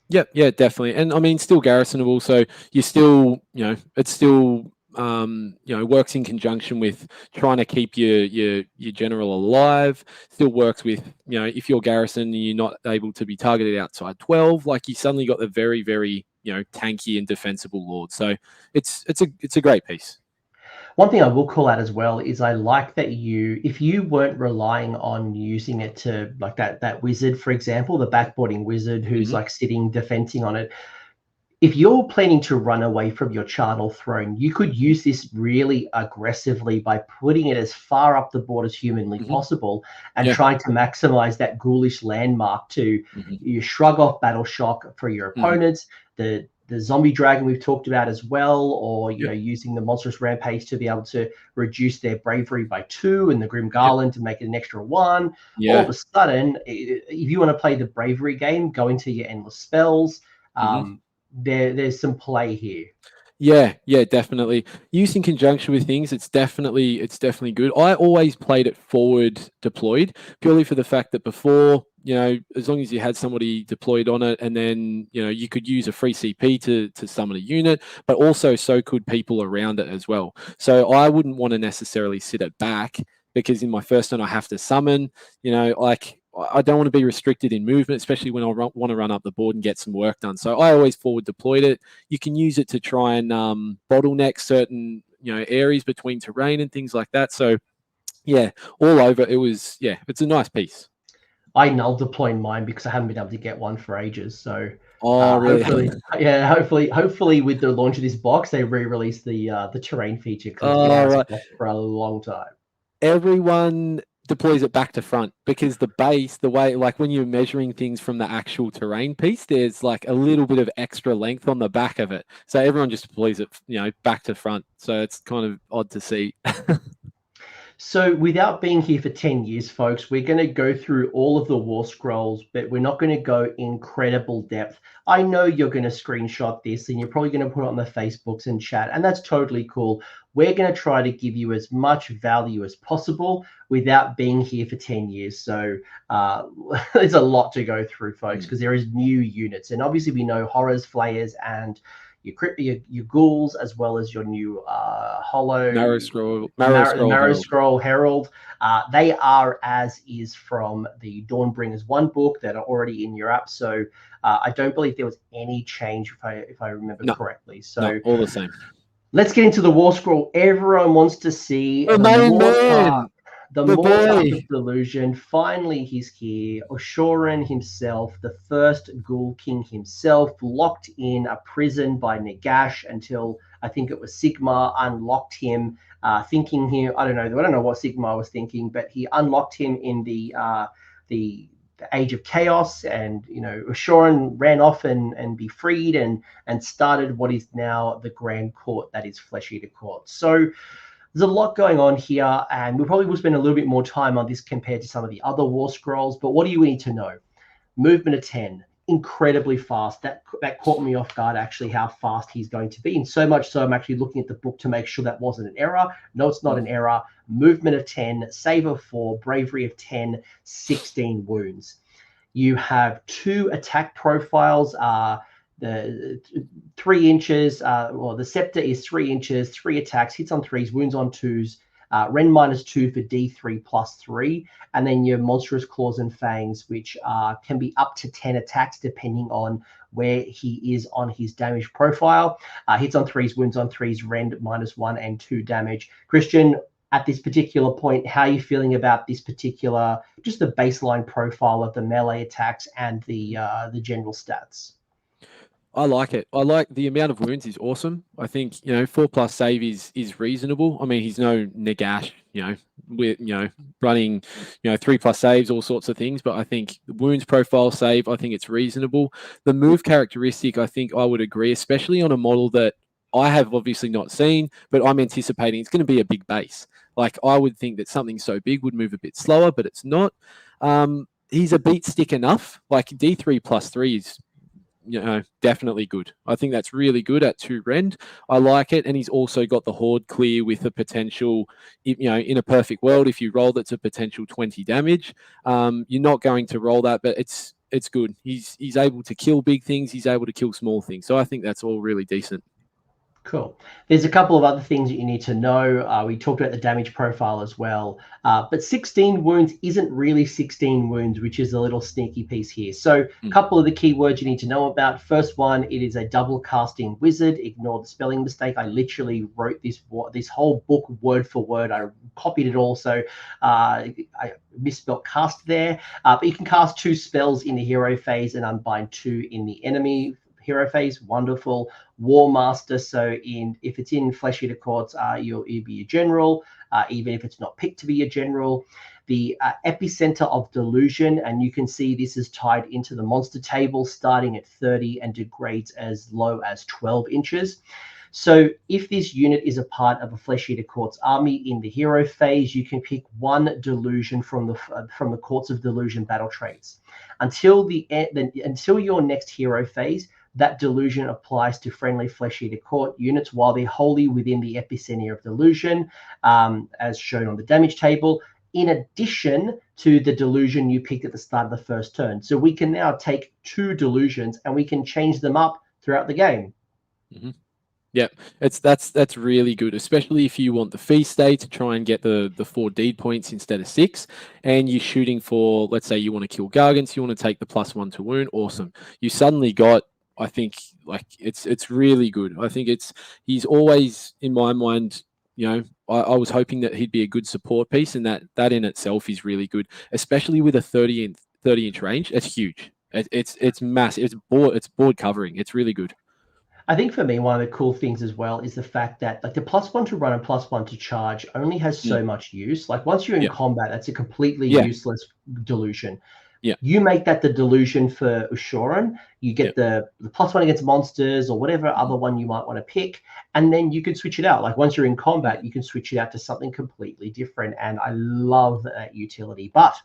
Yeah, definitely. And I mean, still garrisonable. So you still, it still, works in conjunction with trying to keep your general alive. Still works with, if you're garrisoned and you're not able to be targeted outside 12, like you suddenly got the very, very, tanky and defensible lord. So it's a great piece. One thing I will call out as well is I like that if you weren't relying on using it to, like that wizard, for example, the backboarding wizard who's like sitting defending on it, if you're planning to run away from your Charnel Throne, you could use this really aggressively by putting it as far up the board as humanly possible and trying to maximize that ghoulish landmark to you shrug off battle shock for your opponents. The zombie dragon we've talked about as well, or using the monstrous rampage to be able to reduce their bravery by 2, and the grim garland to make it an extra 1. All of a sudden, if you want to play the bravery game, go into your endless spells. There's some play here. Yeah, definitely. Used in conjunction with things, it's definitely good. I always played it forward deployed, purely for the fact that before, as long as you had somebody deployed on it, and then you could use a free CP to summon a unit, but also so could people around it as well. So I wouldn't want to necessarily sit it back, because in my first turn I have to summon. I don't want to be restricted in movement, especially when I want to run up the board and get some work done. So I always forward deployed it. You can use it to try and bottleneck certain areas between terrain and things like that. So all over it was it's a nice piece. I null deployed mine because I haven't been able to get one for ages. So really? hopefully with the launch of this box, they re-release the terrain feature, because it's been out for a long time. Everyone deploys it back to front, because the base, the way, like when you're measuring things from the actual terrain piece, there's like a little bit of extra length on the back of it. So everyone just deploys it, back to front. So it's kind of odd to see. So without being here for 10 years, folks, we're going to go through all of the war scrolls, but we're not going to go incredible depth. I know you're going to screenshot this and you're probably going to put it on the Facebooks and chat, and that's totally cool. We're going to try to give you as much value as possible without being here for 10 years. So there's a lot to go through, folks, because there is new units. And obviously we know Horrors, Flayers, and your ghouls, as well as your new hollow Marrowscroll Herald. They are as is from the Dawnbringers 1 book that are already in your app. So I don't believe there was any change if I remember correctly. So all the same. Let's get into the War Scroll. Everyone wants to see the main man. The Mortach of Delusion. Finally, he's here. Ushoran himself, the first Ghoul King himself, locked in a prison by Nagash until I think it was Sigmar unlocked him, thinking here. I don't know what Sigmar was thinking, but he unlocked him in the Age of Chaos, and Ushoran ran off and be freed and started what is now the Grand Court, that is Flesh Eater Court. So there's a lot going on here, and we probably will spend a little bit more time on this compared to some of the other War Scrolls. But what do you need to know? Movement of 10, incredibly fast. That caught me off guard, actually, how fast he's going to be. And so much so I'm actually looking at the book to make sure that wasn't an error. No, it's not an error. Movement of 10, save of 4, bravery of 10, 16 wounds. You have 2 attack profiles. The 3 inches, the scepter is 3 inches, 3 attacks, hits on 3s, wounds on 2s, Ren -2 for D3 +3, and then your monstrous claws and fangs, which can be up to 10 attacks depending on where he is on his damage profile. Hits on 3s, wounds on 3s, Rend -1 and 2 damage. Christian, at this particular point, how are you feeling about this particular, just the baseline profile of the melee attacks and the general stats? I like it. I like the amount of wounds is awesome. I think 4+ save is reasonable. I mean, he's no Nagash, with running 3+ saves, all sorts of things. But I think the wounds profile save, I think it's reasonable. The move characteristic, I think I would agree, especially on a model that I have obviously not seen, but I'm anticipating it's going to be a big base. Like, I would think that something so big would move a bit slower, but it's not. He's a beat stick enough. Like D3 +3 is definitely good. I think that's really good at 2 rend. I like it. And he's also got the horde clear with a potential, in a perfect world, if you roll that's a potential 20 damage. You're not going to roll that, but it's good. He's able to kill big things. He's able to kill small things. So I think that's all really decent. Cool. There's a couple of other things that you need to know. We talked about the damage profile as well. But 16 wounds isn't really 16 wounds, which is a little sneaky piece here. So a couple of the key words you need to know about. First one, it is a double casting wizard. Ignore the spelling mistake. I literally wrote this whole book word for word. I copied it all. So I misspelled cast there. But you can cast 2 spells in the hero phase and unbind 2 in the enemy hero phase. Wonderful. War Master, so if it's in Flesh Eater Courts, you'll be a general, even if it's not picked to be a general. The epicenter of Delusion, and you can see this is tied into the monster table starting at 30 and degrades as low as 12 inches. So if this unit is a part of a Flesh Eater Courts army in the hero phase, you can pick 1 Delusion from the Courts of Delusion battle traits. Until your next hero phase, that Delusion applies to friendly Flesh Eater Court units while they're wholly within the epicenter of Delusion, as shown on the damage table, in addition to the Delusion you picked at the start of the first turn. So we can now take 2 Delusions and we can change them up throughout the game. Yeah, that's really good, especially if you want the feast day to try and get the 4 deed points instead of 6, and you're shooting for, let's say you want to kill Gargants, you want to take the +1 to wound. Awesome. You suddenly got, I think, like it's really good. I think he's always in my mind. I was hoping that he'd be a good support piece, and that in itself is really good, especially with a 30-inch range. It's huge. It's massive. It's board covering. It's really good. I think for me, one of the cool things as well is the fact that like the +1 to run and +1 to charge only has so much use. Like once you're in combat, that's a completely useless Delusion. Yeah. You make that the Delusion for Ushoran. You get the +1 against monsters or whatever other one you might want to pick. And then you can switch it out. Like once you're in combat, you can switch it out to something completely different. And I love that utility. But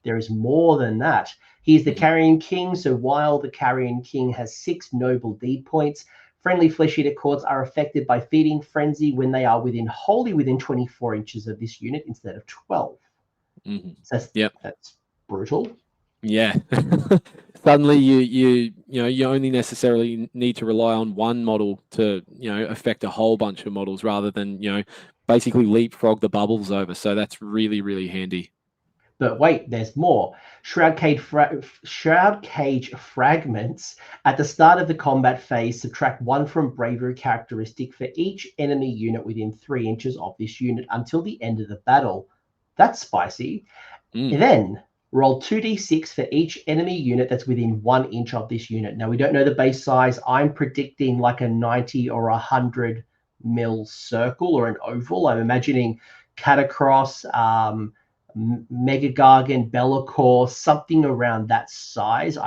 there is more than that. He's the Carrion King. So while the Carrion King has 6 noble deed points, friendly Flesh Eater Courts are affected by Feeding Frenzy when they are wholly within 24 inches of this unit instead of 12. So that's brutal. Yeah. suddenly you only necessarily need to rely on one model to affect a whole bunch of models rather than basically leapfrog the bubbles over. So that's really, really handy. But wait, there's more. Shroud Cage fragments. At the start of the combat phase, subtract 1 from bravery characteristic for each enemy unit within 3 inches of this unit until the end of the battle. That's spicy. And then roll 2d6 for each enemy unit that's within 1 inch of this unit. Now, we don't know the base size. I'm predicting like a 90 or 100 mil circle or an oval. I'm imagining Catacross, Mega Gargan, Bellacore, something around that size.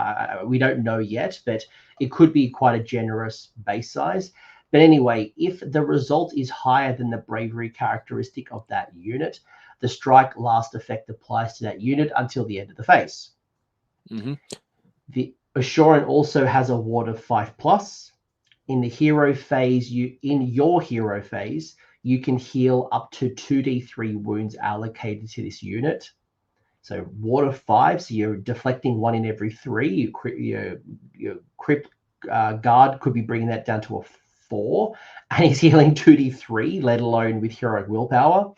We don't know yet, but it could be quite a generous base size. But anyway, if the result is higher than the bravery characteristic of that unit, the strike last effect applies to that unit until the end of the phase. The Ushoran also has a ward of 5+. In the hero phase, in your hero phase, you can heal up to 2d3 wounds allocated to this unit. So ward of 5, so you're deflecting 1 in every 3. Your Crypt Guard could be bringing that down to a 4, and he's healing 2d3, let alone with heroic willpower.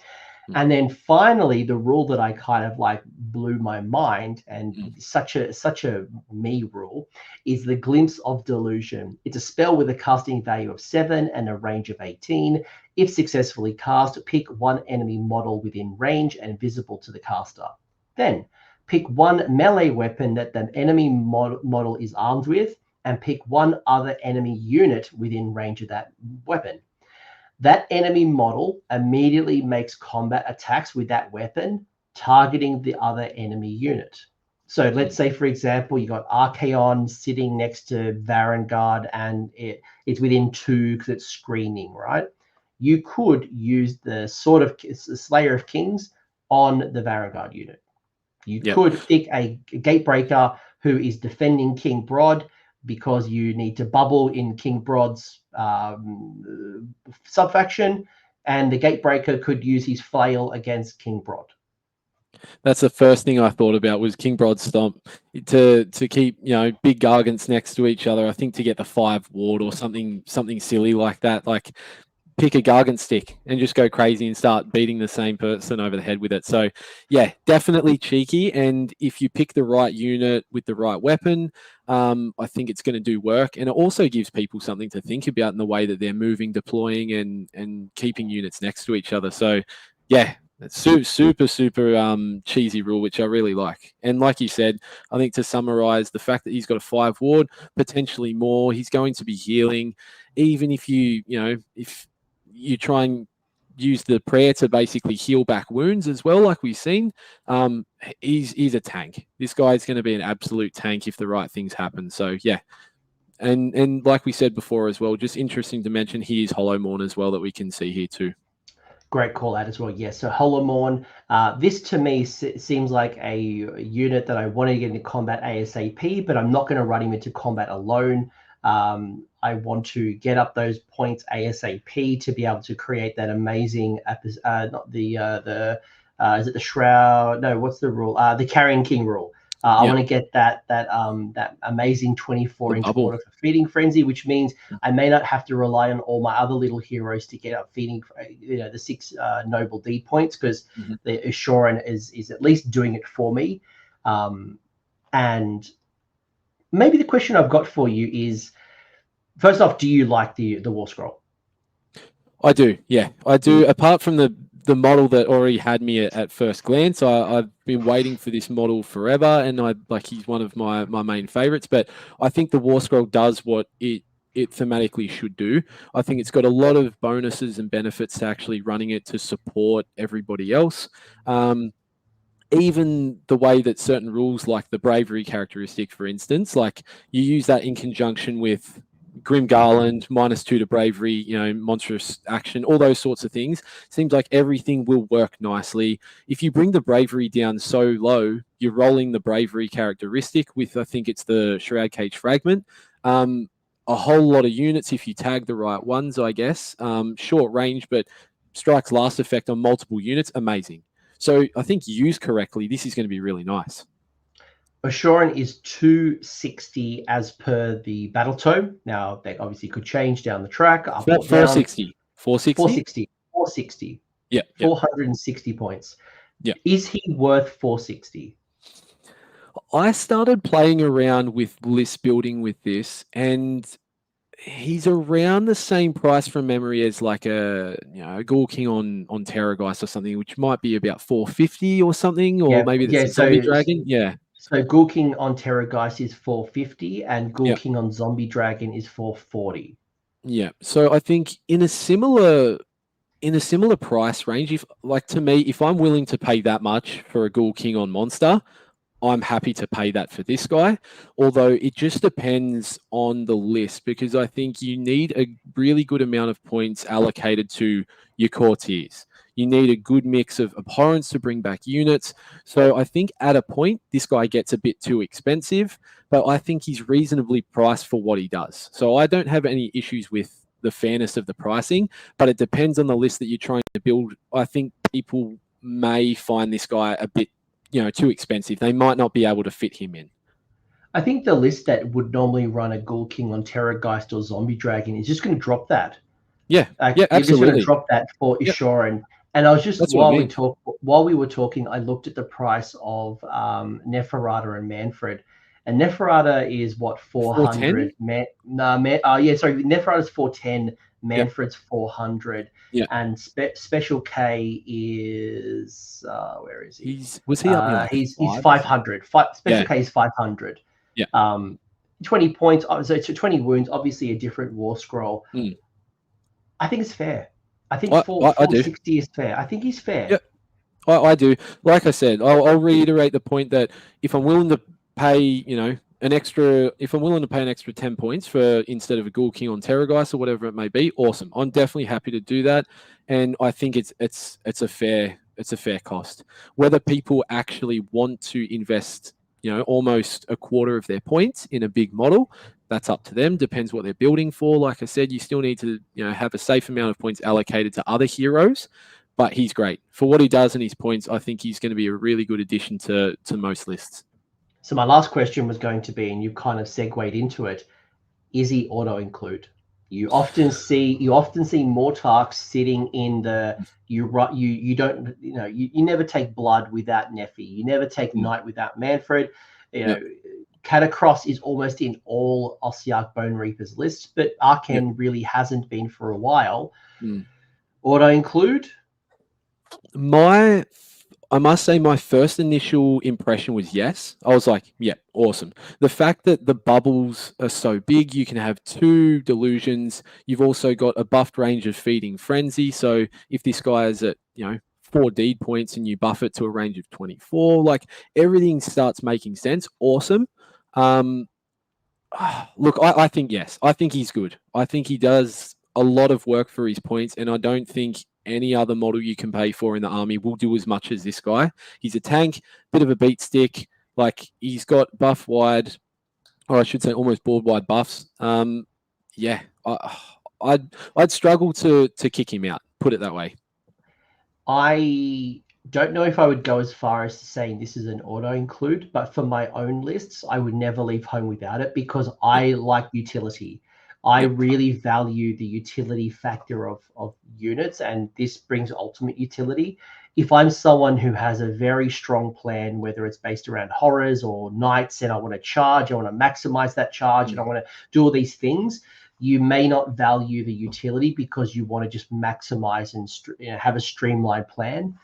And then finally, the rule that I kind of like blew my mind, and such a me rule, is the Glimpse of Delusion. It's a spell with a casting value of 7 and a range of 18. If successfully cast, pick 1 enemy model within range and visible to the caster. Then pick 1 melee weapon that the enemy model is armed with, and pick 1 other enemy unit within range of that weapon. That enemy model immediately makes combat attacks with that weapon, targeting the other enemy unit. So let's say, for example, you got Archaon sitting next to Varangard, and it's within 2 because it's screening, right? You could use the Sword of Slayer of Kings on the Varangard unit. You could pick a Gatebreaker who is defending King Broad, because you need to bubble in King Broad's subfaction, and the Gatebreaker could use his flail against King Broad. That's the first thing I thought about was King Broad Stomp to keep big gargants next to each other. I think to get the 5 ward or something silly like that. Like pick a gargant stick and just go crazy and start beating the same person over the head with it. So yeah, definitely cheeky. And if you pick the right unit with the right weapon, I think it's going to do work. And it also gives people something to think about in the way that they're moving, deploying, and keeping units next to each other. So yeah, it's super cheesy rule, which I really like. And like you said, I think to summarize, the fact that he's got a 5 ward, potentially more, he's going to be healing. Even if if you try and use the prayer to basically heal back wounds as well, like we've seen, he's a tank. This guy's going to be an absolute tank if the right things happen. So yeah, and like we said before as well, just interesting to mention he is Hollowmourne as well, that we can see here too. Great call out as well. Yes, so Hollowmourne, this to me seems like a unit that I want to get into combat ASAP, but I'm not going to run him into combat alone. I want to get up those points ASAP to be able to create that amazing is it the Shroud? No, what's the rule? The Carrying King rule. I want to get that amazing 24-inch water for Feeding Frenzy, which means I may not have to rely on all my other little heroes to get up feeding, the 6 noble D points, because the Ushoran is at least doing it for me. And maybe the question I've got for you is, first off, do you like the War Scroll? I do, yeah, I do. Apart from the model that already had me at first glance, I've been waiting for this model forever, and he's one of my main favorites. But I think the War Scroll does what it thematically should do. I think it's got a lot of bonuses and benefits to actually running it to support everybody else. Even the way that certain rules, like the bravery characteristic, for instance, like you use that in conjunction with Grim Garland, -2 to bravery, monstrous action, all those sorts of things. Seems like everything will work nicely. If you bring the bravery down so low, you're rolling the bravery characteristic with, I think it's the Shroud Cage fragment. A whole lot of units if you tag the right ones, I guess. Short range, but strikes last effect on multiple units, amazing. So I think used correctly, this is going to be really nice. Ushoran is 260 as per the Battletome. Now, that obviously could change down the track, up or down. 460. 460. 460. Yeah. 460 points. Yeah. Is he worth 460? I started playing around with list building with this, and he's around the same price from memory as like a Ghoul King on Terrorgheist or something, which might be about 450 or something, or maybe that's a Zombie Dragon. Yeah. So Ghoul King on Terrorgheist is 450, and Ghoul King on Zombie Dragon is 440. Yeah. So I think in a similar price range, if to me, if I'm willing to pay that much for a Ghoul King on Monster, I'm happy to pay that for this guy, although it just depends on the list, because I think you need a really good amount of points allocated to your courtiers. You need a good mix of abhorrents to bring back units. So I think at a point, this guy gets a bit too expensive, but I think he's reasonably priced for what he does. So I don't have any issues with the fairness of the pricing, but it depends on the list that you're trying to build. I think people may find this guy a bit too expensive. They might not be able to fit him in. I think the list that would normally run a Ghoul King on Terrorgheist or Zombie Dragon is just going to drop that. Yeah, absolutely. You're just going to drop that for Ushoran. And I was just, while we were talking, I looked at the price of Neferata and Manfred. And Neferata is what, 400? Neferata is 410. Manfred's 400. Yeah. And Special K is where is he? Was he up? He's 500. Special K is 500. Yeah. 20 points. So 20 wounds. Obviously, a different war scroll. I think it's fair. I think 460 is fair. I think he's fair. Yeah, I do. Like I said, I'll reiterate the point that if I'm willing to pay, an extra 10 points for instead of a Ghoul King on Terrorgheist or whatever it may be, awesome. I'm definitely happy to do that, and I think it's a fair cost. Whether people actually want to invest, almost a quarter of their points in a big model, that's up to them. Depends what they're building for. Like I said, you still need to have a safe amount of points allocated to other heroes. But he's great for what he does and his points. I think he's going to be a really good addition to most lists. So my last question was going to be, and you've kind of segued into it, is he auto include? You often see Mortach sitting in the you never take blood without Nephi. You never take Knight without Manfred. Catacross is almost in all Ossiarch Bone Reapers lists, but Arcane really hasn't been for a while. Auto include? I must say my first initial impression was yes. I was like, yeah, awesome. The fact that the bubbles are so big, you can have 2 delusions. You've also got a buffed range of Feeding Frenzy. So if this guy is at, 4 deed points and you buff it to a range of 24, like everything starts making sense. Awesome. Look, I think yes. I think he's good. I think he does a lot of work for his points, and I don't think any other model you can pay for in the army will do as much as this guy. He's a tank, bit of a beat stick. Like he's got buff wide, or I should say almost board wide buffs. I'd struggle to kick him out. Put it that way. I don't know if I would go as far as saying this is an auto include, but for my own lists, I would never leave home without it because I like utility. I really value the utility factor of units, and this brings ultimate utility. If I'm someone who has a very strong plan, whether it's based around horrors or knights, and I want to charge, I want to maximize that charge, and I want to do all these things, you may not value the utility because you want to just maximize and have a streamlined plan.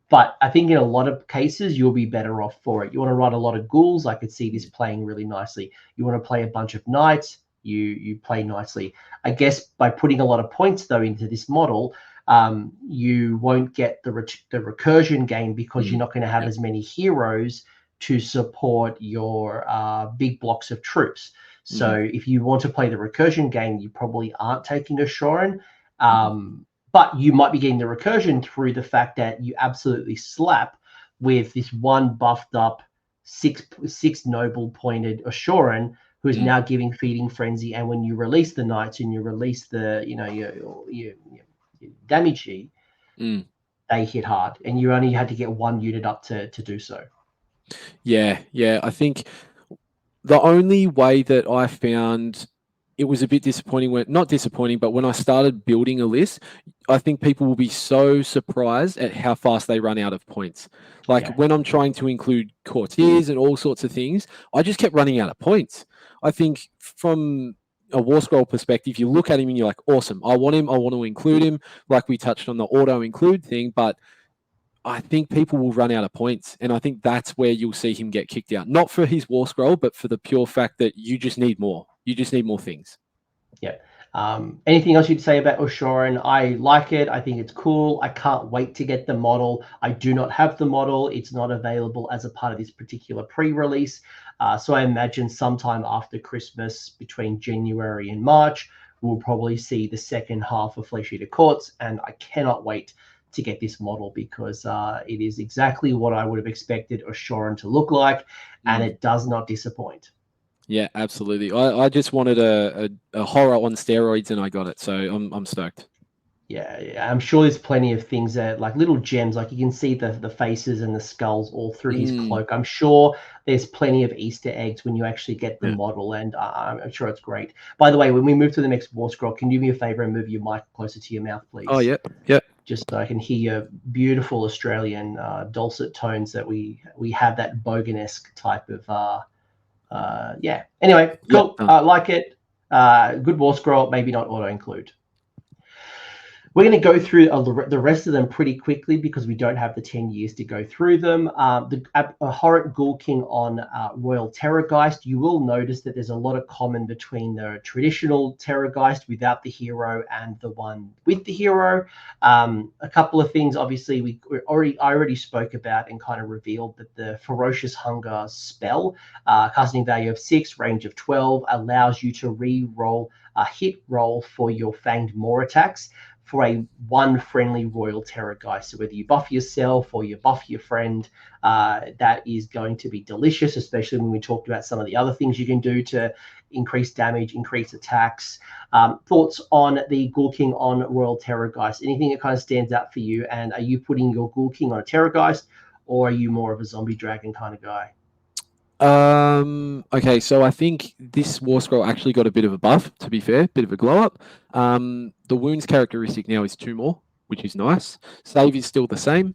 But I think in a lot of cases, you'll be better off for it. You want to run a lot of ghouls. I could see this playing really nicely. You want to play a bunch of knights. You play nicely. I guess by putting a lot of points though into this model, you won't get the recursion game because you're not going to have as many heroes to support your big blocks of troops. So if you want to play the recursion game, you probably aren't taking Ushoran, but you might be getting the recursion through the fact that you absolutely slap with this one buffed up six noble pointed Ushoran, who's now giving Feeding Frenzy, and when you release the knights and you release the your damage sheet, they hit hard, and you only had to get one unit up to do so. Yeah. I think the only way that I found it was a bit disappointing not disappointing, but when I started building a list, I think people will be so surprised at how fast they run out of points. Like when I'm trying to include courtiers and all sorts of things, I just kept running out of points. I think from a War Scroll perspective, you look at him and you're like, awesome, I want him, I want to include him. Like we touched on the auto include thing, but I think people will run out of points. And I think that's where you'll see him get kicked out. Not for his War Scroll, but for the pure fact that you just need more. You just need more things. Yeah. Anything else you'd say about Ushoran? I like it. I think it's cool. I can't wait to get the model. I do not have the model. It's not available as a part of this particular pre-release. So I imagine sometime after Christmas, between January and March, we'll probably see the second half of Flesh Eater Courts. And I cannot wait to get this model because it is exactly what I would have expected Ushoran to look like. And it does not disappoint. Yeah, absolutely. I just wanted a horror on steroids and I got it. So I'm stoked. Yeah, I'm sure there's plenty of things that like little gems, like you can see the faces and the skulls all through his cloak. I'm sure there's plenty of Easter eggs when you actually get the model, and I'm sure it's great. By the way, when we move to the next War Scroll, can you do me a favor and move your mic closer to your mouth, please? Oh, yeah. Just so I can hear your beautiful Australian dulcet tones that we have that Bogan-esque type of Anyway, cool. Like it. Good War Scroll, maybe not auto include. We're going to go through the rest of them pretty quickly because we don't have the 10 years to go through them. The Abhorrant Ghoul King on Royal Terrorgheist, you will notice that there's a lot of common between the traditional Terrorgheist without the hero and the one with the hero. A couple of things, obviously, I already spoke about and kind of revealed that the Ferocious Hunger spell, casting value of 6, range of 12, allows you to re-roll a hit roll for your Fanged Maw attacks for a one friendly Royal Terrorgheist. So whether you buff yourself or you buff your friend, that is going to be delicious, especially when we talked about some of the other things you can do to increase damage, increase attacks. Thoughts on the Ghoul King on Royal Terrorgheist? Anything that kind of stands out for you? And are you putting your Ghoul King on a Terrorgheist, or are you more of a zombie dragon kind of guy? Okay, so I think this War Scroll actually got a bit of a buff, to be fair, bit of a glow up. The wounds characteristic now is 2 more, which is nice. Save is still the same.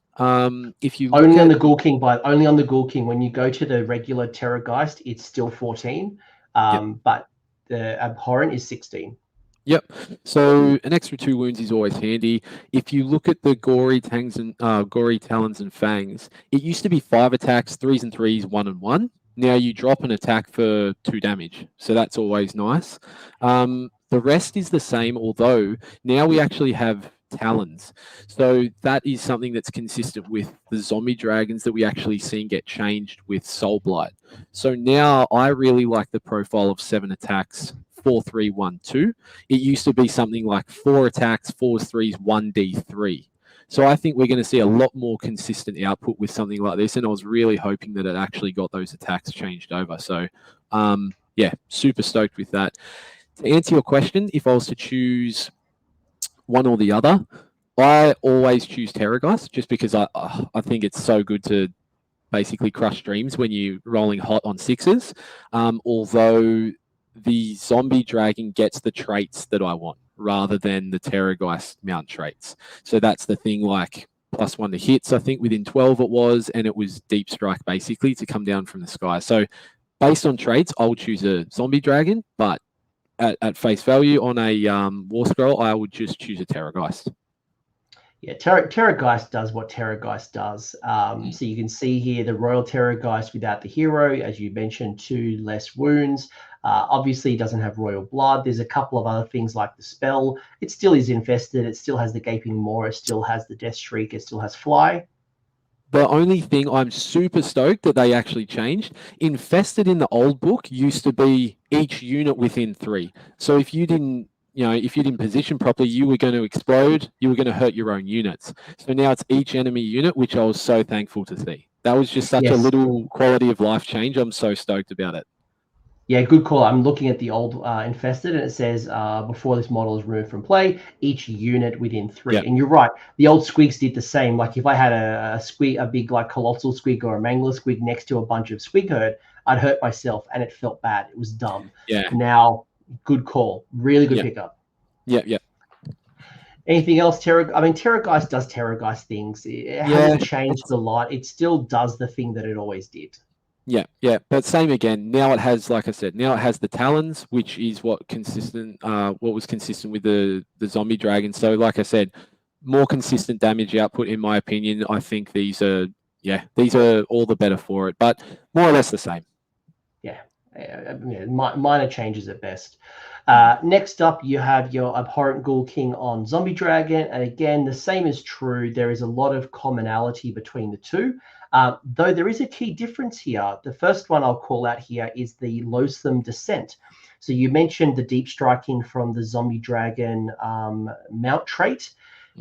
If you only on the Ghoul King, only on the Ghoul King. When you go to the regular Terrorgheist, it's still 14, but the Abhorrent is 16. Yep. So an extra 2 wounds is always handy. If you look at the gory talons and fangs, it used to be 5 attacks, 3s and 3s, 1 and 1. Now you drop an attack for 2 damage. So that's always nice. The rest is the same, although now we actually have talons. So that is something that's consistent with the zombie dragons that we actually seen get changed with Soul Blight. So now I really like the profile of 7 attacks, 4, 3, 1, 2. It used to be something like 4 attacks, 4s, 3s, 1d3. So I think we're going to see a lot more consistent output with something like this, and I was really hoping that it actually got those attacks changed over. So, yeah, super stoked with that. To answer your question, if I was to choose one or the other, I always choose Terrorgheist just because I think it's so good to basically crush dreams when you're rolling hot on 6s. Although the zombie dragon gets the traits that I want rather than the Terrorgheist mount traits. So that's the thing, like +1 to hits, I think within 12 it was, and it was deep strike basically to come down from the sky. So based on traits, I'll choose a zombie dragon, but at face value on a War Scroll, I would just choose a Terrorgheist. Yeah, Terrorgheist does what Terrorgheist does. So you can see here the Royal Terrorgheist without the hero, as you mentioned, 2 less wounds. Obviously, it doesn't have royal blood. There's a couple of other things like the spell. It still is infested. It still has the Gaping Maw. It still has the Death Shriek. It still has Fly. The only thing I'm super stoked that they actually changed, infested in the old book used to be each unit within 3. So if you didn't position properly, you were going to explode, you were going to hurt your own units. So now it's each enemy unit, which I was so thankful to see. That was just such a little quality of life change. I'm so stoked about it. Yeah, good call. I'm looking at the old Infested, and it says before this model is removed from play, each unit within 3. Yeah. And you're right. The old squigs did the same. Like if I had a big like colossal squig or a mangler squig next to a bunch of squig herd, I'd hurt myself, and it felt bad. It was dumb. Yeah. Now, good call. Really good pickup. Yeah, yeah. Anything else? Terrorgheist does Terrorgheist things. It hasn't changed a lot. It still does the thing that it always did. Yeah, yeah, but same again. Now it has, like I said, now it has the talons, which is what was consistent with the zombie dragon. So, like I said, more consistent damage output, in my opinion. I think these are all the better for it, but more or less the same. Yeah, minor changes at best. Next up, you have your Abhorrant Ghoul King on Zombie Dragon, and again, the same is true. There is a lot of commonality between the two. Though there is a key difference here. The first one I'll call out here is the Loathsome Descent. So you mentioned the deep striking from the Zombie Dragon mount trait.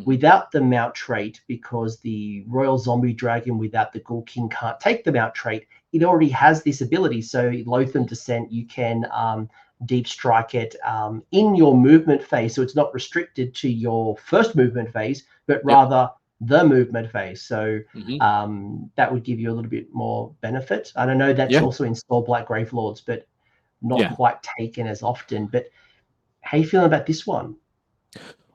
Without the mount trait, because the Royal Zombie Dragon without the Ghoul King can't take the mount trait, it already has this ability. So Loathsome Descent, you can deep strike it in your movement phase. So it's not restricted to your first movement phase, but rather the movement phase. So that would give you a little bit more benefit. I don't know, that's also in Store Black Grave Lords, but not quite taken as often. But how are you feeling about this one?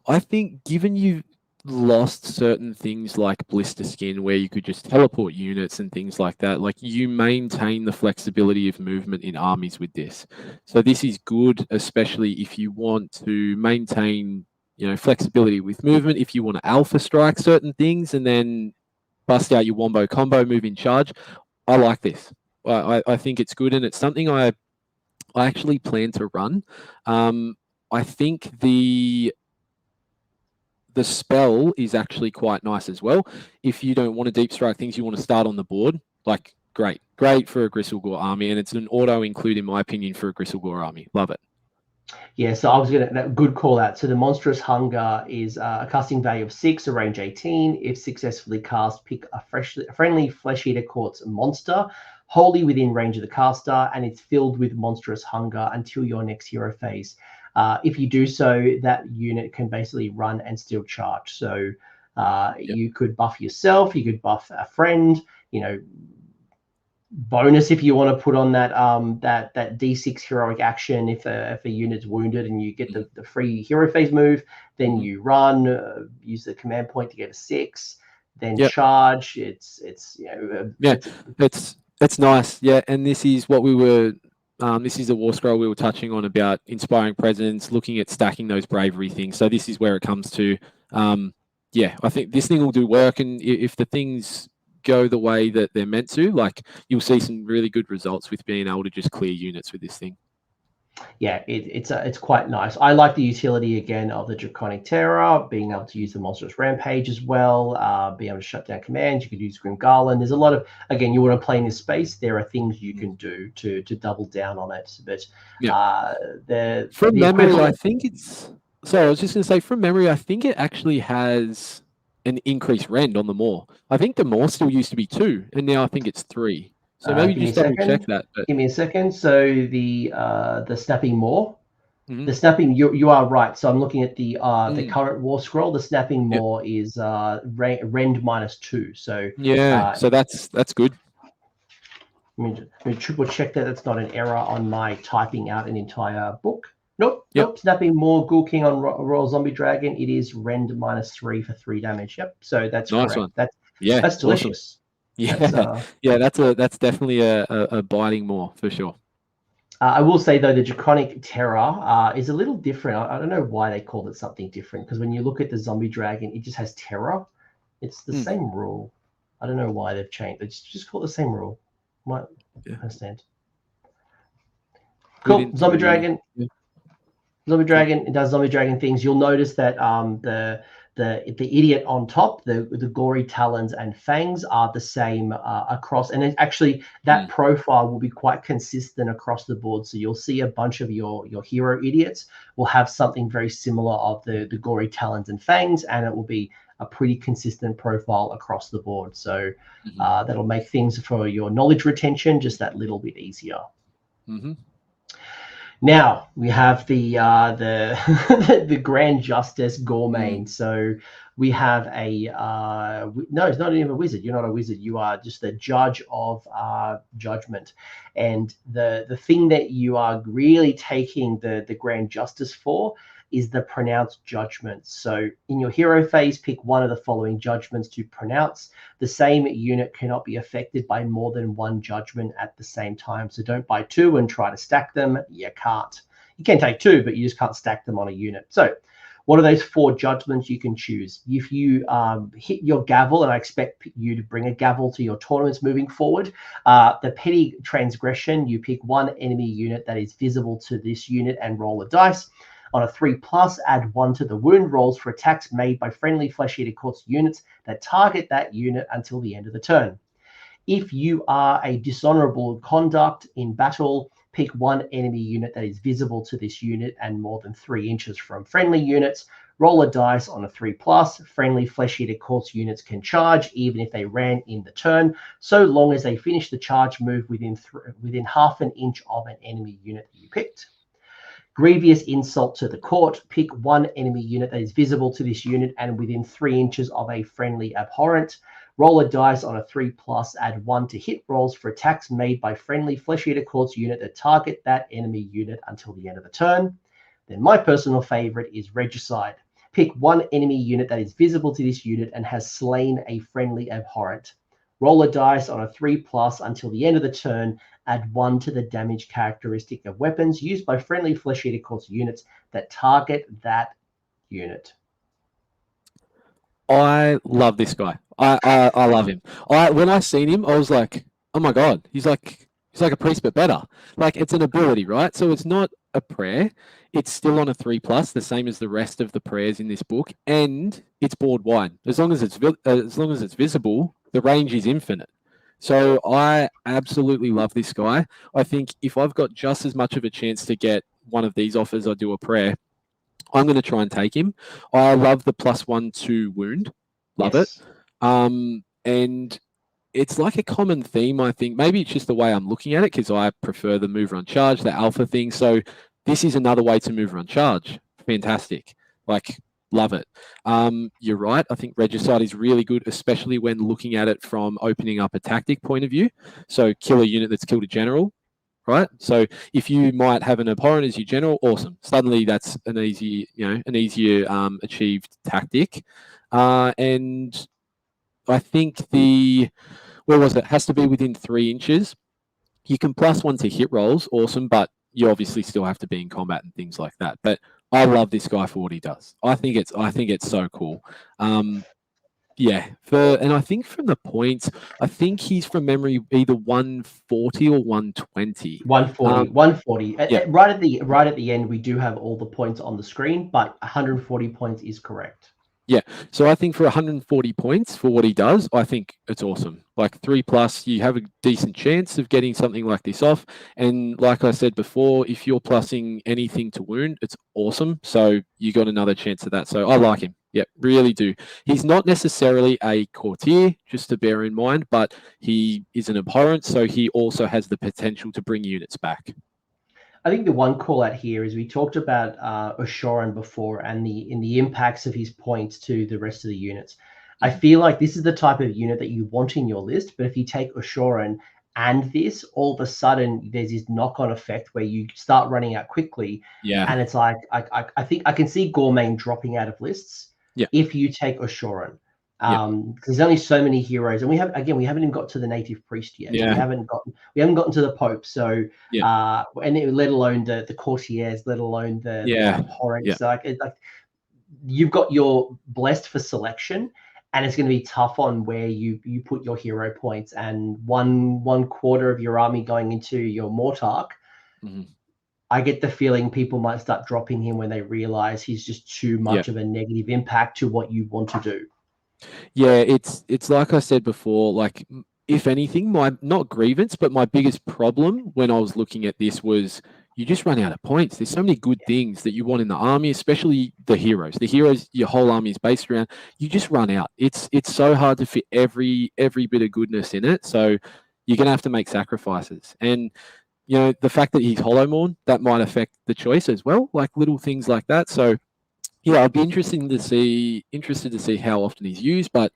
I think given you've lost certain things like Blister Skin, where you could just teleport units and things like that, like you maintain the flexibility of movement in armies with this. So this is good, especially if you want to maintain flexibility with movement, if you want to alpha strike certain things and then bust out your wombo combo, move in charge. I like this. I think it's good, and it's something I actually plan to run. I think the spell is actually quite nice as well. If you don't want to deep strike things, you want to start on the board, like great for a Gristlegore army, and it's an auto include, in my opinion, for a Gristlegore army. Love it. Yeah, so I was good call out. So the Monstrous Hunger is a casting value of 6, a range 18. If successfully cast, pick a friendly Flesh Eater Courts monster wholly within range of the caster, and it's filled with Monstrous Hunger until your next hero phase. If you do so, that unit can basically run and still charge. So you could buff yourself, you could buff a friend, bonus if you want to put on that that D6 heroic action if a unit's wounded and you get the free hero phase move, then you run, use the command point to get a 6, then charge. It's nice. Yeah, and this is what we were. This is a war scroll we were touching on about inspiring presence, looking at stacking those bravery things. So this is where it comes to. I think this thing will do work, and if the things go the way that they're meant to, like you'll see some really good results with being able to just clear units with this thing. Yeah, it's quite nice. I like the utility again of the Draconic Terror, being able to use the Monstrous Rampage as well, being able to shut down commands. You could use Grim Garland. There's a lot of, again, you want to play in this space, there are things you can do to double down on it. But from memory, I think it's. Sorry, I was just going to say, from memory, I think it actually has an increased rend on the Maw. I think the Maw still used to be 2, and now I think it's 3. So maybe just double check that. But... Give me a second. So the Snapping Maw, the Snapping, you are right. So I'm looking at the current War Scroll. The Snapping Maw is rend -2. So so that's good. Let me triple check that that's not an error on my typing out an entire book. Nope. Snapping Maw, Ghoul King on Royal Zombie Dragon. It is rend -3 for 3 damage. Yep. So that's nice correct. One. That's delicious. Awesome. That's definitely a biting Maw for sure. I will say though, the Draconic Terror is a little different. I don't know why they called it something different, because when you look at the Zombie Dragon, it just has Terror. It's the same rule. I don't know why they've changed. They just call it the same rule. Might understand. Cool. Zombie Dragon. Zombie Dragon, it does Zombie Dragon things. You'll notice that the idiot on top, the gory talons and fangs are the same across, and actually that profile will be quite consistent across the board. So you'll see a bunch of your hero idiots will have something very similar of the gory talons and fangs, and it will be a pretty consistent profile across the board. So that'll make things for your knowledge retention just that little bit easier. Now we have the the Grand Justice Gormayne. So we have a no, it's not even a wizard. You're not a wizard. You are just the judge of judgment. And the thing that you are really taking the Grand Justice for is the pronounced judgment. So in your hero phase, pick one of the following judgments to pronounce. The same unit cannot be affected by more than one judgment at the same time. So don't buy two and try to stack them. You can't. You can take two, but you just can't stack them on a unit. So what are those four judgments you can choose? If you hit your gavel, and I expect you to bring a gavel to your tournaments moving forward, the petty transgression, you pick one enemy unit that is visible to this unit and roll a dice. On a 3+, add 1 to the wound rolls for attacks made by friendly Flesh Eater Courts units that target that unit until the end of the turn. If you are a dishonorable conduct in battle, pick one enemy unit that is visible to this unit and more than 3 inches from friendly units. Roll a dice on a 3+. Friendly Flesh Eater Courts units can charge even if they ran in the turn, so long as they finish the charge move within half an inch of an enemy unit that you picked. Grievous insult to the court. Pick one enemy unit that is visible to this unit and within 3 inches of a friendly abhorrent. Roll a dice on a 3+, add 1 to hit rolls for attacks made by friendly Flesh Eater Courts unit that target that enemy unit until the end of the turn. Then my personal favorite is Regicide. Pick one enemy unit that is visible to this unit and has slain a friendly abhorrent. Roll a dice on a 3+ until the end of the turn. Add 1 to the damage characteristic of weapons used by friendly Flesh Eater Courts units that target that unit. I love this guy. I love him. When I seen him, I was like, oh my god, he's like a priest but better. Like, it's an ability, right? So it's not a prayer. It's still on a 3+, the same as the rest of the prayers in this book, and it's board wide. As long as it's visible, the range is infinite. So I absolutely love this guy. I think if I've got just as much of a chance to get one of these offers, I do a prayer, I'm going to try and take him. I love the +1 to wound. Love it. And it's like a common theme, I think. Maybe it's just the way I'm looking at it because I prefer the move, run, charge, the alpha thing. So this is another way to move, run, charge. Fantastic. Like, love it. You're right. I think Regicide is really good, especially when looking at it from opening up a tactic point of view. So kill a unit that's killed a general, right? So if you might have an abhorrent as your general, awesome. Suddenly that's an easier achieved tactic. And I think where was it? Has to be within 3 inches. You can +1 to hit rolls, awesome, but you obviously still have to be in combat and things like that. But I love this guy for what he does. I think it's so cool. Yeah, and I think from the points, I think he's from memory either 140 or 120. 140. 140. Yeah. Right at the end, we do have all the points on the screen, but 140 points is correct. Yeah, so I think for 140 points for what he does, I think it's awesome. Like 3+, you have a decent chance of getting something like this off. And like I said before, if you're plussing anything to wound, it's awesome. So you got another chance of that. So I like him. Yeah, really do. He's not necessarily a courtier, just to bear in mind, but he is an abhorrent, so he also has the potential to bring units back. I think the one call out here is we talked about Ushoran before and the impacts of his points to the rest of the units. I feel like this is the type of unit that you want in your list, but if you take Ushoran and this, all of a sudden there's this knock-on effect where you start running out quickly. Yeah. And it's like, I think I can see Gormayne dropping out of lists if you take Ushoran. Because there's only so many heroes, and we haven't even got to the native priest yet. Yeah. We haven't gotten to the Pope. So and let alone the courtiers, let alone the abhorrent. So like you've got your blessed for selection, and it's going to be tough on where you put your hero points, and one quarter of your army going into your Mortach. Mm-hmm. I get the feeling people might start dropping him when they realize he's just too much of a negative impact to what you want to do. Yeah, it's like I said before, like, if anything, not grievance, but my biggest problem when I was looking at this was you just run out of points. There's so many good things that you want in the army, especially the heroes. The heroes, your whole army is based around. You just run out. It's so hard to fit every bit of goodness in it. So you're gonna have to make sacrifices. And the fact that he's Hollowmourn, that might affect the choice as well, like little things like that. So yeah, I'd be interested to see how often he's used, but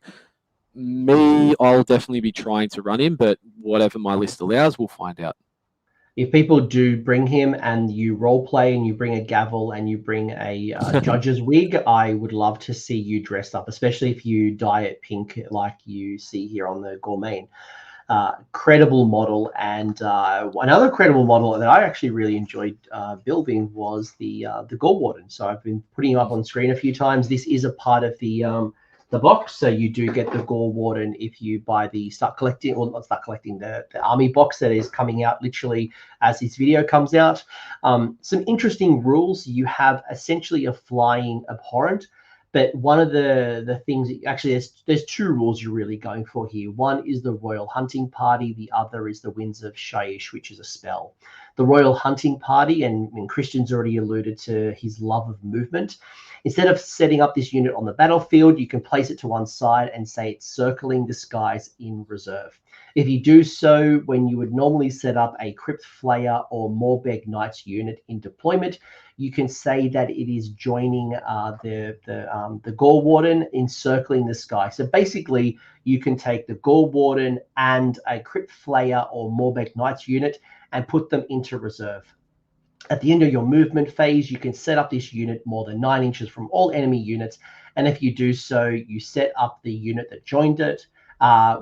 me, I'll definitely be trying to run him, but whatever my list allows, we'll find out. If people do bring him and you role play and you bring a gavel and you bring a judge's wig, I would love to see you dressed up, especially if you dye it pink like you see here on the Gormayne. Credible model. And another credible model that I actually really enjoyed building was the Gorewarden. So I've been putting him up on screen a few times. This is a part of the box, so you do get the Gorewarden if you buy the the army box that is coming out literally as this video comes out. Some interesting rules. You have essentially a flying abhorrent, but one of the things, actually there's two rules you're really going for here. One is the Royal Hunting Party, the other is the Winds of Shyish, which is a spell. The Royal Hunting Party, and Christian's already alluded to his love of movement. Instead of setting up this unit on the battlefield, you can place it to one side and say it's circling the skies in reserve. If you do so when you would normally set up a Crypt Flayer or Morbheg Knights unit in deployment, you can say that it is joining the Gorewarden in circling the sky. So basically, you can take the Gorewarden and a Crypt Flayer or Morbheg Knights unit and put them into reserve. At the end of your movement phase, you can set up this unit more than 9 inches from all enemy units. And if you do so, you set up the unit that joined it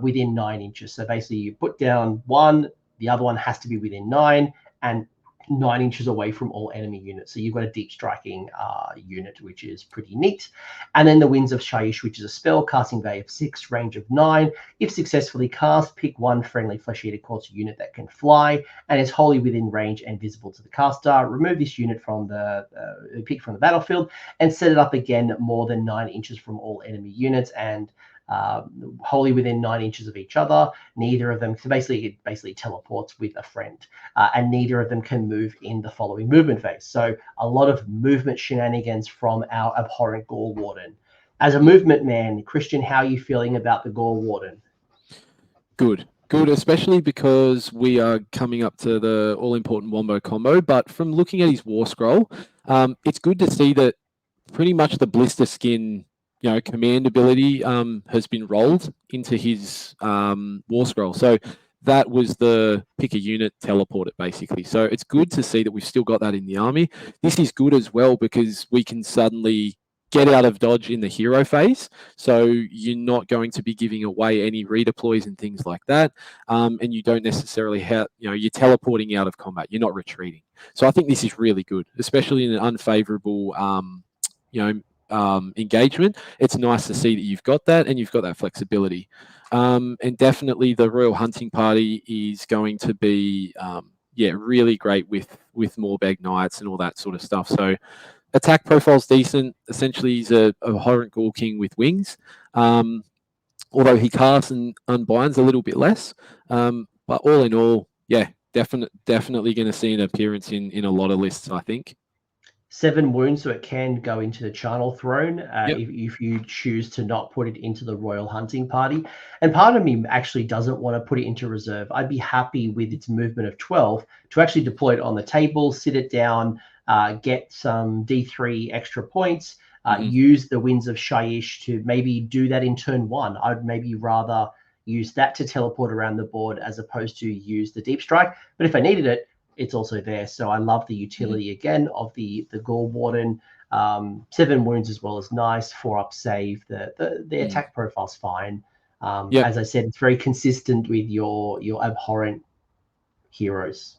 within 9 inches. So basically, you put down one, the other one has to be within 9, and 9 inches away from all enemy units. So you've got a deep striking unit, which is pretty neat. And then the Winds of Shyish, which is a spell, casting value of 6, range of 9. If successfully cast, pick one friendly flesh-eater quartz unit that can fly and is wholly within range and visible to the caster. Remove this unit from the battlefield and set it up again more than 9 inches from all enemy units and wholly within 9 inches of each other. Neither of them, so basically it basically teleports with a friend, and neither of them can move in the following movement phase. So a lot of movement shenanigans from our Abhorrant Gorewarden. As a movement man, Christian, how are you feeling about the Gorewarden? Good, especially because we are coming up to the all-important Wombo combo. But from looking at his War Scroll, it's good to see that pretty much the blister skin command ability has been rolled into his War Scroll. So that was the pick a unit, teleport it basically. So it's good to see that we've still got that in the army. This is good as well because we can suddenly get out of dodge in the hero phase. So you're not going to be giving away any redeploys and things like that. And you don't necessarily have, you're teleporting out of combat. You're not retreating. So I think this is really good, especially in an unfavorable, engagement. It's nice to see that you've got that and you've got that flexibility. And definitely the Royal Hunting Party is going to be really great with Morbheg Knights and all that sort of stuff. So attack profile's decent. Essentially he's a Abhorrant Ghoul King with wings, although he casts and unbinds a little bit less, but all in all, definitely going to see an appearance in a lot of lists, I think. 7 wounds, so it can go into the Charnel Throne if you choose to not put it into the Royal Hunting Party. And part of me actually doesn't want to put it into reserve. I'd be happy with its movement of 12 to actually deploy it on the table, sit it down, get some D3 extra points, use the Winds of Shyish to maybe do that in turn 1. I'd maybe rather use that to teleport around the board as opposed to use the Deep Strike. But if I needed it, it's also there. So I love the utility again of the Gorewarden. 7 wounds as well is nice. 4-up save. The attack profile's fine. As I said, it's very consistent with your abhorrent heroes.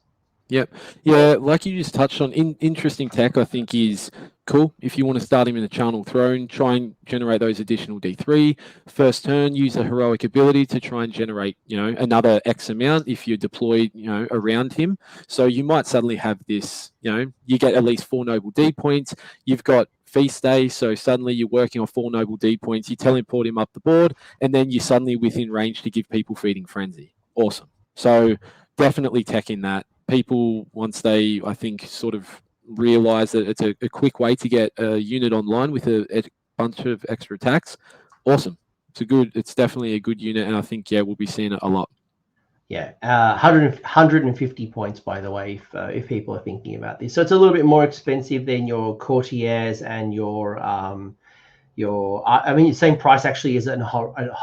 Yep. Yeah, like you just touched on, interesting tech I think is cool. If you want to start him in the Charnel Throne, try and generate those additional D3. First turn, use a heroic ability to try and generate, another X amount if you're deployed, around him. So you might suddenly have this, you get at least 4 noble D points. You've got Feast Day, so suddenly you're working on 4 noble D points. You teleport him up the board, and then you're suddenly within range to give people Feeding Frenzy. Awesome. So definitely tech in that. People, once they, I think, sort of realize that it's a quick way to get a unit online with a bunch of extra attacks, awesome. It's definitely a good unit, and I think, we'll be seeing it a lot. Yeah, 150 points, by the way, if people are thinking about this. So it's a little bit more expensive than your courtiers and your I mean, same price actually as an Abhorrent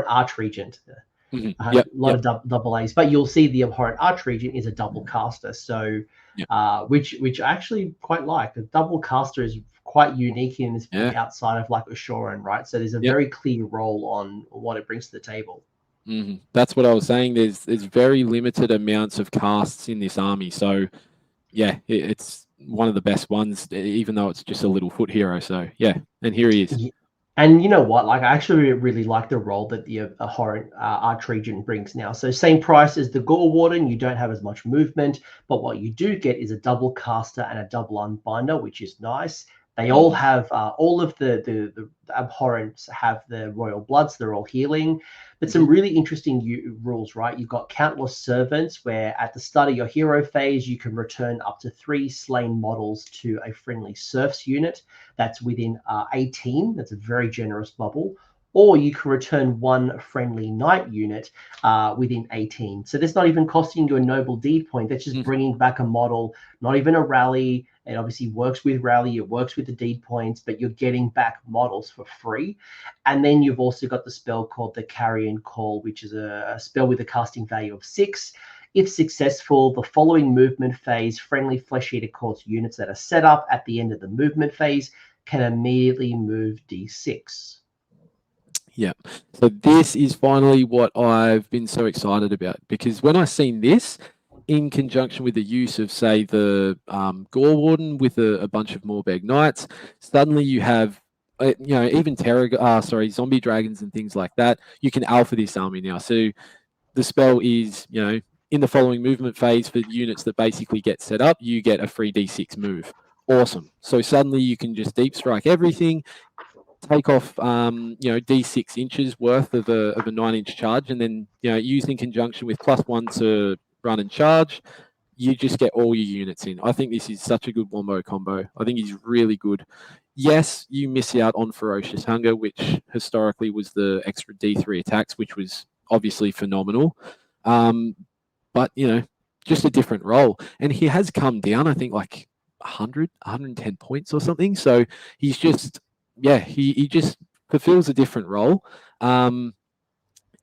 Archregent. A Yep. lot of double A's, but you'll see the Abhorrent Archregent is a double caster, so which I actually quite like. The double caster is quite unique in this book outside of like Ushoran, right? So there's a very clear role on what it brings to the table. That's what I was saying. There's very limited amounts of casts in this army, so yeah, it's one of the best ones, even though it's just a little foot hero. So yeah, and here he is. Yeah. And you know what? Like, I actually really like the role that the Abhorrent Archregent brings now. So same price as the Gorewarden, you don't have as much movement, but what you do get is a double caster and a double unbinder, which is nice. They all have all of the abhorrents have the royal bloods. They're all healing, but some really interesting rules, right? You've got countless servants, where at the start of your hero phase, you can return up to 3 slain models to a friendly serfs unit. That's within 18. That's a very generous bubble. Or you can return 1 friendly knight unit within 18. So that's not even costing you a noble deed point. That's just bringing back a model, not even a rally. It obviously works with rally, it works with the deed points, but you're getting back models for free. And then you've also got the spell called the Carrion Call, which is a spell with a casting value of 6. If successful, the following movement phase, friendly Flesh Eater Courts units that are set up at the end of the movement phase can immediately move D6. Yeah. So this is finally what I've been so excited about, because when I seen this in conjunction with the use of, say, the Gorewarden with a bunch of Morbheg Knights, suddenly you have, even zombie dragons and things like that. You can alpha this army now. So the spell is, in the following movement phase for units that basically get set up, you get a free D6 move. Awesome. So suddenly you can just deep strike everything, take off, D6 inches worth of a 9-inch charge, and then, used in conjunction with +1 to run and charge, you just get all your units in. I think this is such a good wombo combo. I think he's really good. Yes, you miss out on Ferocious Hunger, which historically was the extra D3 attacks, which was obviously phenomenal. But, just a different role. And he has come down, I think, like 110 points or something. So he's just, he just fulfills a different role.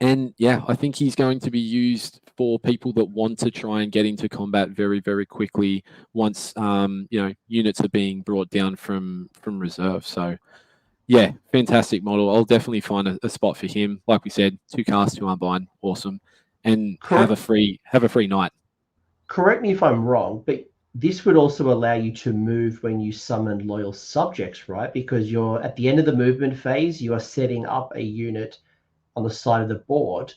And yeah, I think he's going to be used for people that want to try and get into combat very, very quickly once units are being brought down from reserve. So yeah, fantastic model. I'll definitely find a spot for him. Like we said, 2 casts, 2 unbind, awesome, and have a free knight. Correct me if I'm wrong, but this would also allow you to move when you summon loyal subjects, right? Because you're at the end of the movement phase, you are setting up a unit on the side of the board.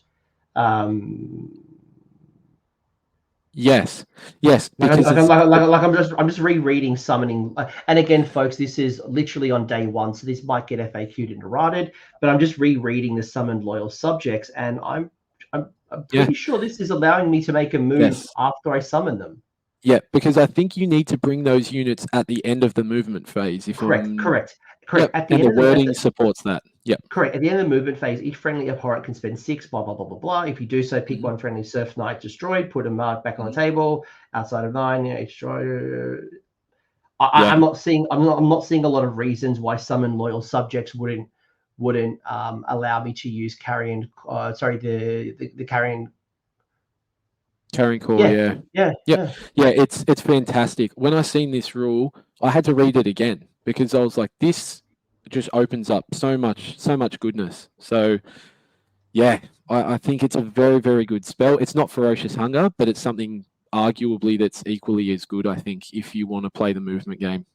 Yes. I'm just rereading summoning, and again, folks, this is literally on day 1, so this might get FAQ'd and errated, but I'm just rereading the summoned loyal subjects, and I'm pretty sure this is allowing me to make a move after I summon them. Yeah, because I think you need to bring those units at the end of the movement phase. Correct. Yep. At the end and of the wording supports that. Yeah. Correct. At the end of the movement phase, each friendly abhorrent can spend 6, blah, blah, blah, blah, blah. If you do so, pick 1 friendly surf knight destroyed, put a mark back on the table, outside of 9, destroy. I'm not seeing a lot of reasons why summon loyal subjects wouldn't allow me to use carrion. The carrion. Carrying core, yeah. It's fantastic. When I seen this rule, I had to read it again because I was like, this just opens up so much goodness. So yeah, I think it's a very, very good spell. It's not Ferocious Hunger, but it's something arguably that's equally as good, I think, if you want to play the movement game.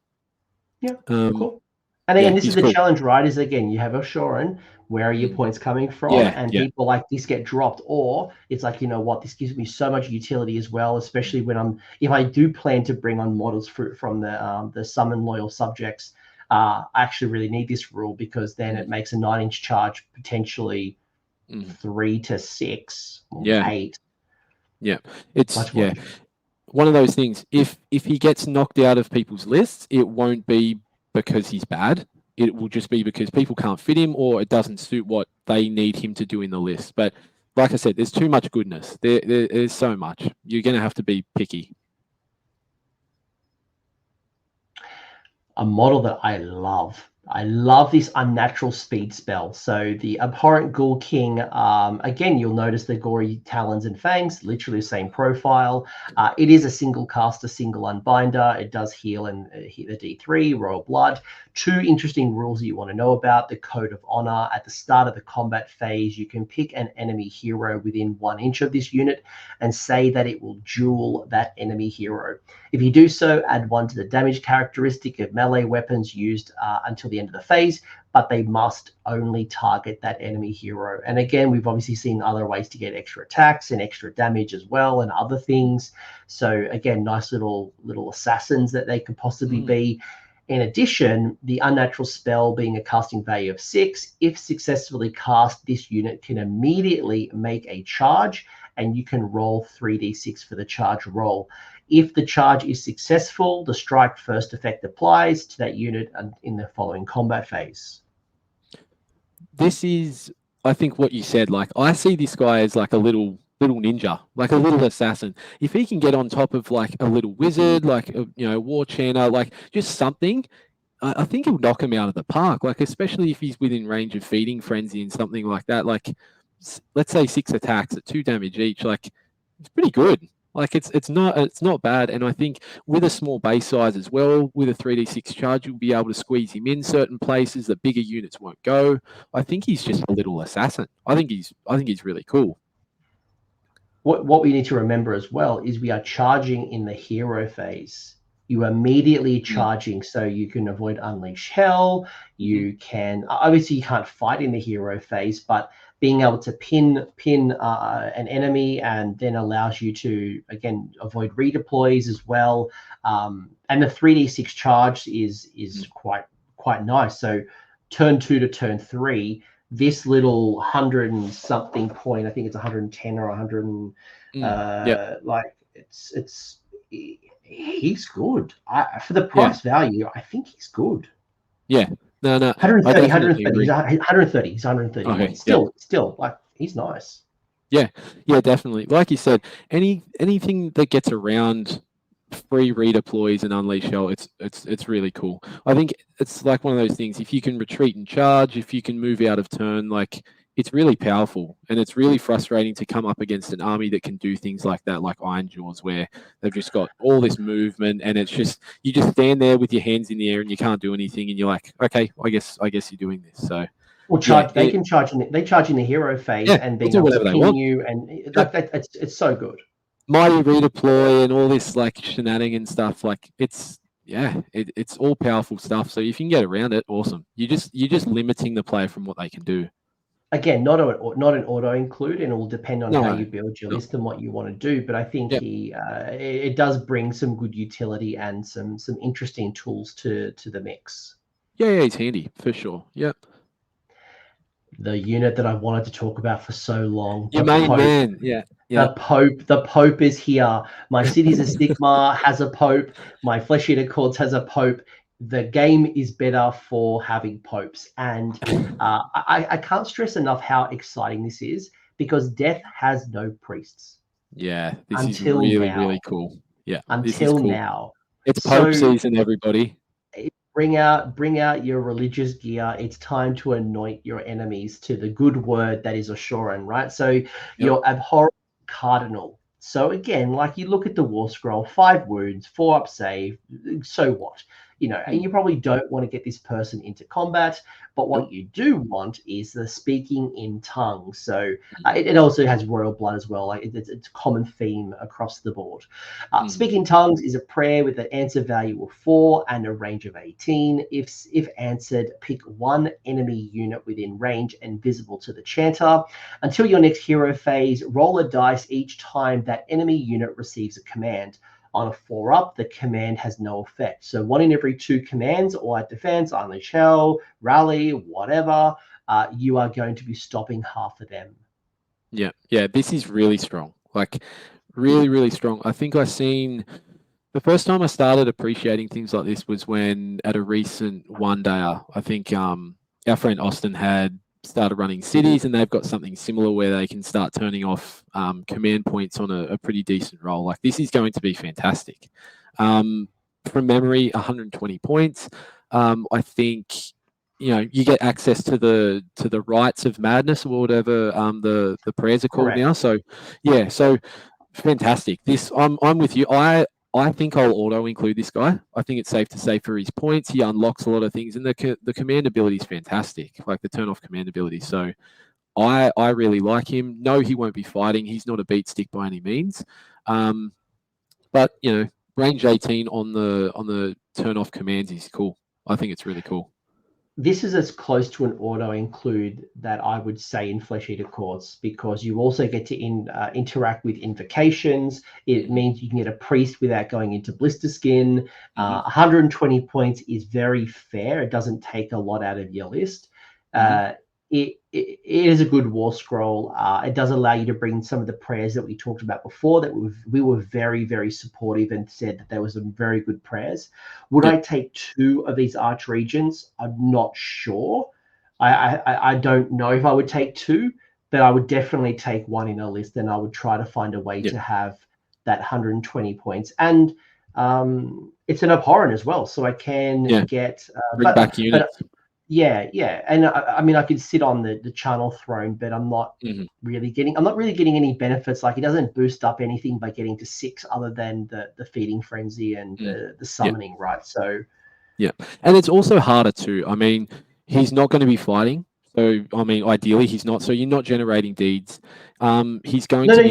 Yeah, cool. And again, this is the challenge, right? Is again, you have Ushoran, where are your points coming from? People like this get dropped, or it's like, you know what, this gives me so much utility as well, especially when if I do plan to bring on models from the summon loyal subjects. I actually really need this rule because then it makes a 9-inch charge potentially 3 to 6 or 8. Yeah, it's one of those things. If he gets knocked out of people's lists, it won't be because he's bad. It will just be because people can't fit him or it doesn't suit what they need him to do in the list. But like I said, there's too much goodness. There's so much. You're going to have to be picky. A model that I love. I love this unnatural speed spell. So the Abhorrant Ghoul King, again, you'll notice the gory talons and fangs, literally the same profile. It is a single caster, single unbinder. It does heal and hit the D3, Royal Blood. Two interesting rules that you want to know about. The Code of Honor. At the start of the combat phase, you can pick an enemy hero within 1 inch of this unit and say that it will duel that enemy hero. If you do so, add 1 to the damage characteristic of melee weapons used until the end of the phase, but they must only target that enemy hero. And again, we've obviously seen other ways to get extra attacks and extra damage as well and other things. So again, nice little assassins that they could possibly be. In addition, the unnatural spell being a casting value of 6, if successfully cast, this unit can immediately make a charge and you can roll 3d6 for the charge roll. If the charge is successful, the strike first effect applies to that unit in the following combat phase. This is, I think, what you said. Like, I see this guy as like a little ninja, like a little assassin. If he can get on top of like a little wizard, like a, war chanter, like just something, I think he'll knock him out of the park. Like, especially if he's within range of feeding frenzy and something like that. Like, let's say 6 attacks at 2 damage each. Like, it's pretty good. Like, it's not bad. And I think with a small base size as well, with a 3d6 charge, you'll be able to squeeze him in certain places that bigger units won't go. I think he's just a little assassin. I think he's really cool. What we need to remember as well is we are charging in the hero phase. You are immediately charging, so you can avoid Unleash Hell. You can, obviously you can't fight in the hero phase, but being able to pin an enemy and then allows you to, again, avoid redeploys as well. And the 3d6 charge is quite nice. So turn 2 to turn 3, this little 100 and something point, I think it's 110 or 100, like he's good. For the price value, I think he's good. Yeah. No. 130. He's 130. Okay, still, like, he's nice. Yeah, definitely. Like you said, anything that gets around free redeploys and unleash hell, it's really cool. I think it's like one of those things. If you can retreat and charge, if you can move out of turn, like, it's really powerful, and it's really frustrating to come up against an army that can do things like that, like Iron Jaws, where they've just got all this movement, and it's just, you just stand there with your hands in the air and you can't do anything, and you're like, okay, I guess you're doing this. So, well, they charge in the hero phase, and being able to pin you, and it's so good. Mighty redeploy and all this like shenanigans stuff, like it's all powerful stuff. So if you can get around it, awesome. You're just limiting the player from what they can do. Again, not an auto include, and it will depend on how you build your list and what you want to do. But I think it does bring some good utility and some interesting tools to the mix. Yeah, it's handy for sure. Yep. The unit that I wanted to talk about for so long. Your main man, yeah. The Pope is here. My Cities of Sigmar has a Pope. My Flesh Eater Courts has a Pope. The game is better for having popes, and I can't stress enough how exciting this is, because Death has no priests. Yeah, this is really cool. Yeah, until now, it's Pope season, everybody. Bring out your religious gear. It's time to anoint your enemies to the good word that is Ushoran, right? So your Abhorrant Cardinal. So again, like, you look at the War Scroll, 5 wounds, 4 up save. So what? And you probably don't want to get this person into combat, but what you do want is the speaking in tongues. So it also has royal blood as well. Like, it's a common theme across the board. Speaking tongues is a prayer with an answer value of 4 and a range of 18. If answered, pick 1 enemy unit within range and visible to the chanter. Until your next hero phase, roll a dice each time that enemy unit receives a command. On a 4 up, the command has no effect. So 1 in every 2 commands, all out defense, unleash hell, rally, whatever, you are going to be stopping half of them. Yeah, this is really strong. Like, really strong. I think the first time I started appreciating things like this was when, at a recent one-dayer, I think our friend Austin had started running cities, and they've got something similar where they can start turning off command points on a pretty decent roll. Like, this is going to be fantastic. From memory, 120 points. I think, you know, you get access to the rites of madness or whatever the prayers are called now. So yeah, so fantastic. This I'm with you. I think I'll auto include this guy. I think it's safe to say for his points, he unlocks a lot of things, and the command ability is fantastic, like the turn off command ability. So I really like him. No, he won't be fighting. He's not a beat stick by any means. But you know, range 18 on the turn off commands is cool. I think it's really cool. This is as close to an auto include that I would say in Flesh Eater Courts, because you also get to interact with invocations. It means you can get a priest without going into blister skin. 120 points is very fair. It doesn't take a lot out of your list. It is a good war scroll. It does allow you to bring some of the prayers that we talked about before, that we were very, very supportive and said that there was some very good prayers. Would I take 2 of these Archregents? I'm not sure. I don't know if I would take 2, but I would definitely take 1 in a list, and I would try to find a way to have that 120 points. And it's an abhorrent as well, so I can get bring back units. Yeah, and I mean, I could sit on the Charnel Throne, but I'm not really getting any benefits. Like, it doesn't boost up anything by getting to 6, other than the feeding frenzy and the summoning, right? So and it's also harder too. I mean, he's not going to be fighting, so I mean, ideally he's not. So you're not generating deeds. He's going to be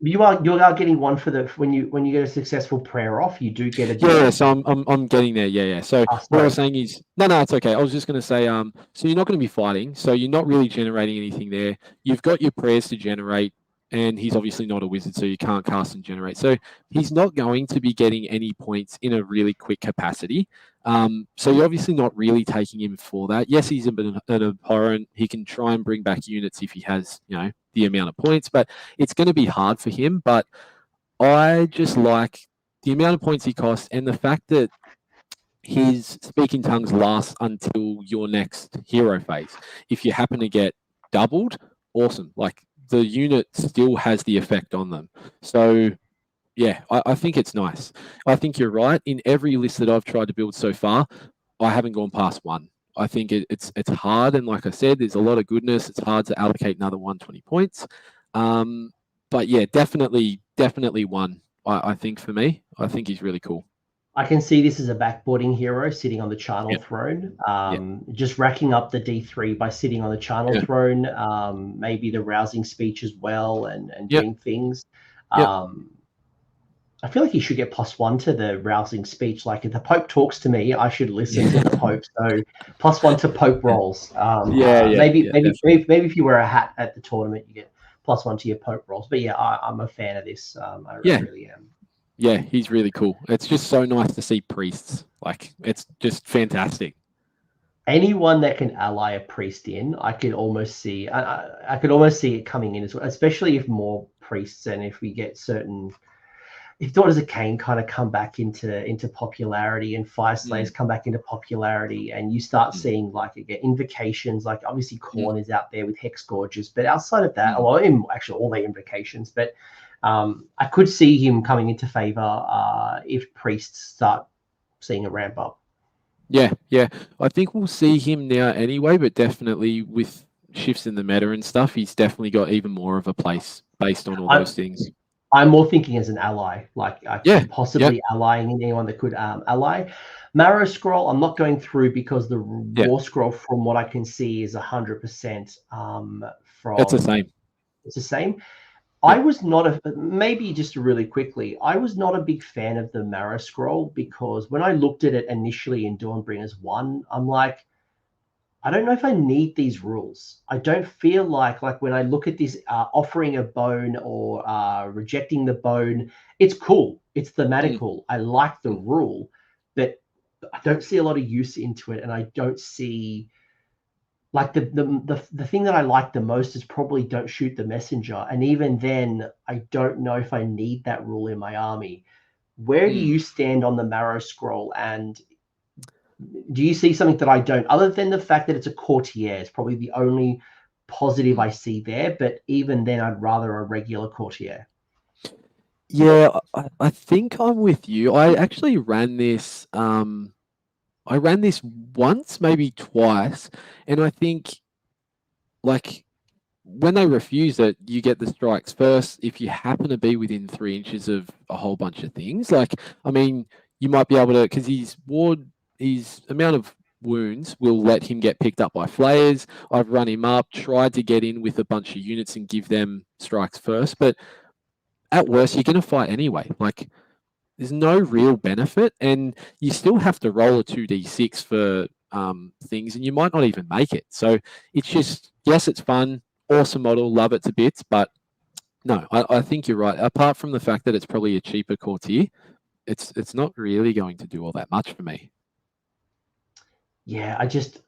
you are getting 1 for the when you get a successful prayer off, you do get a so I'm getting there. So what I was saying is no, it's okay. I was just going to say so you're not going to be fighting, so you're not really generating anything there. You've got your prayers to generate, and he's obviously not a wizard, so you can't cast and generate. So he's not going to be getting any points in a really quick capacity. So you're obviously not really taking him for that. Yes, he's an abhorrent. He can try and bring back units if he has, you know, the amount of points, but it's going to be hard for him. But I just like the amount of points he costs, and the fact that his speaking tongues lasts until your next hero phase. If you happen to get doubled, awesome. Like, the unit still has the effect on them. So yeah, I think it's nice. I think you're right. In every list that I've tried to build so far, I haven't gone past 1. I think it's hard, and like I said, there's a lot of goodness. It's hard to allocate another 120 points. But yeah, definitely 1. I think for me, I think he's really cool. I can see this as a backboarding hero sitting on the Charnel Throne, just racking up the D3 by sitting on the Charnel Throne, maybe the rousing speech as well, and doing things. I feel like he should get +1 to the rousing speech. Like, if the Pope talks to me, I should listen to the Pope. So +1 to Pope rolls. Maybe if you wear a hat at the tournament, you get +1 to your Pope rolls. But yeah, I'm a fan of this. I really am. Yeah, he's really cool. It's just so nice to see priests. Like, it's just fantastic. Anyone that can ally a priest in, I could almost see. I could almost see it coming in as well, especially if more priests, and if we get certain. If Daughters of Cain kind of come back into popularity, and Fire Slayers come back into popularity, and you start seeing, like, again, invocations, like obviously Khorne is out there with Hex Gorges, but outside of that, well, actually all their invocations, but I could see him coming into favor if priests start seeing a ramp up. Yeah. I think we'll see him now anyway, but definitely with shifts in the meta and stuff, he's definitely got even more of a place based on all those things. I'm more thinking as an ally, like possibly allying anyone that could ally. Marrowscroll, I'm not going through because the War Scroll, from what I can see, is 100% from. That's the same. It's the same. I was not maybe just really quickly, I was not a big fan of the Marrowscroll, because when I looked at it initially in Dawnbringers 1, I'm like, I don't know if I need these rules. I don't feel like when I look at this offering a bone or rejecting the bone, it's cool. It's thematical. I like the rule, but I don't see a lot of use into it. And I don't see, like, the thing that I like the most is probably don't shoot the messenger. And even then, I don't know if I need that rule in my army. Where do you stand on the Marrowscroll? And do you see something that I don't? Other than the fact that it's a courtier, it's probably the only positive I see there. But even then, I'd rather a regular courtier. Yeah, I think I'm with you. I actually ran this. I ran this once, maybe twice, and I think like when they refuse it, you get the strikes first. If you happen to be within 3 inches of a whole bunch of things, like I mean, you might be able to because his amount of wounds will let him get picked up by flayers. I've run him up, tried to get in with a bunch of units and give them strikes first, but at worst, you're going to fight anyway. Like, there's no real benefit, and you still have to roll a 2d6 for things, and you might not even make it. So it's just, yes, it's fun, awesome model, love it to bits, but no, I think you're right. Apart from the fact that it's probably a cheaper courtier, it's not really going to do all that much for me. Yeah, I just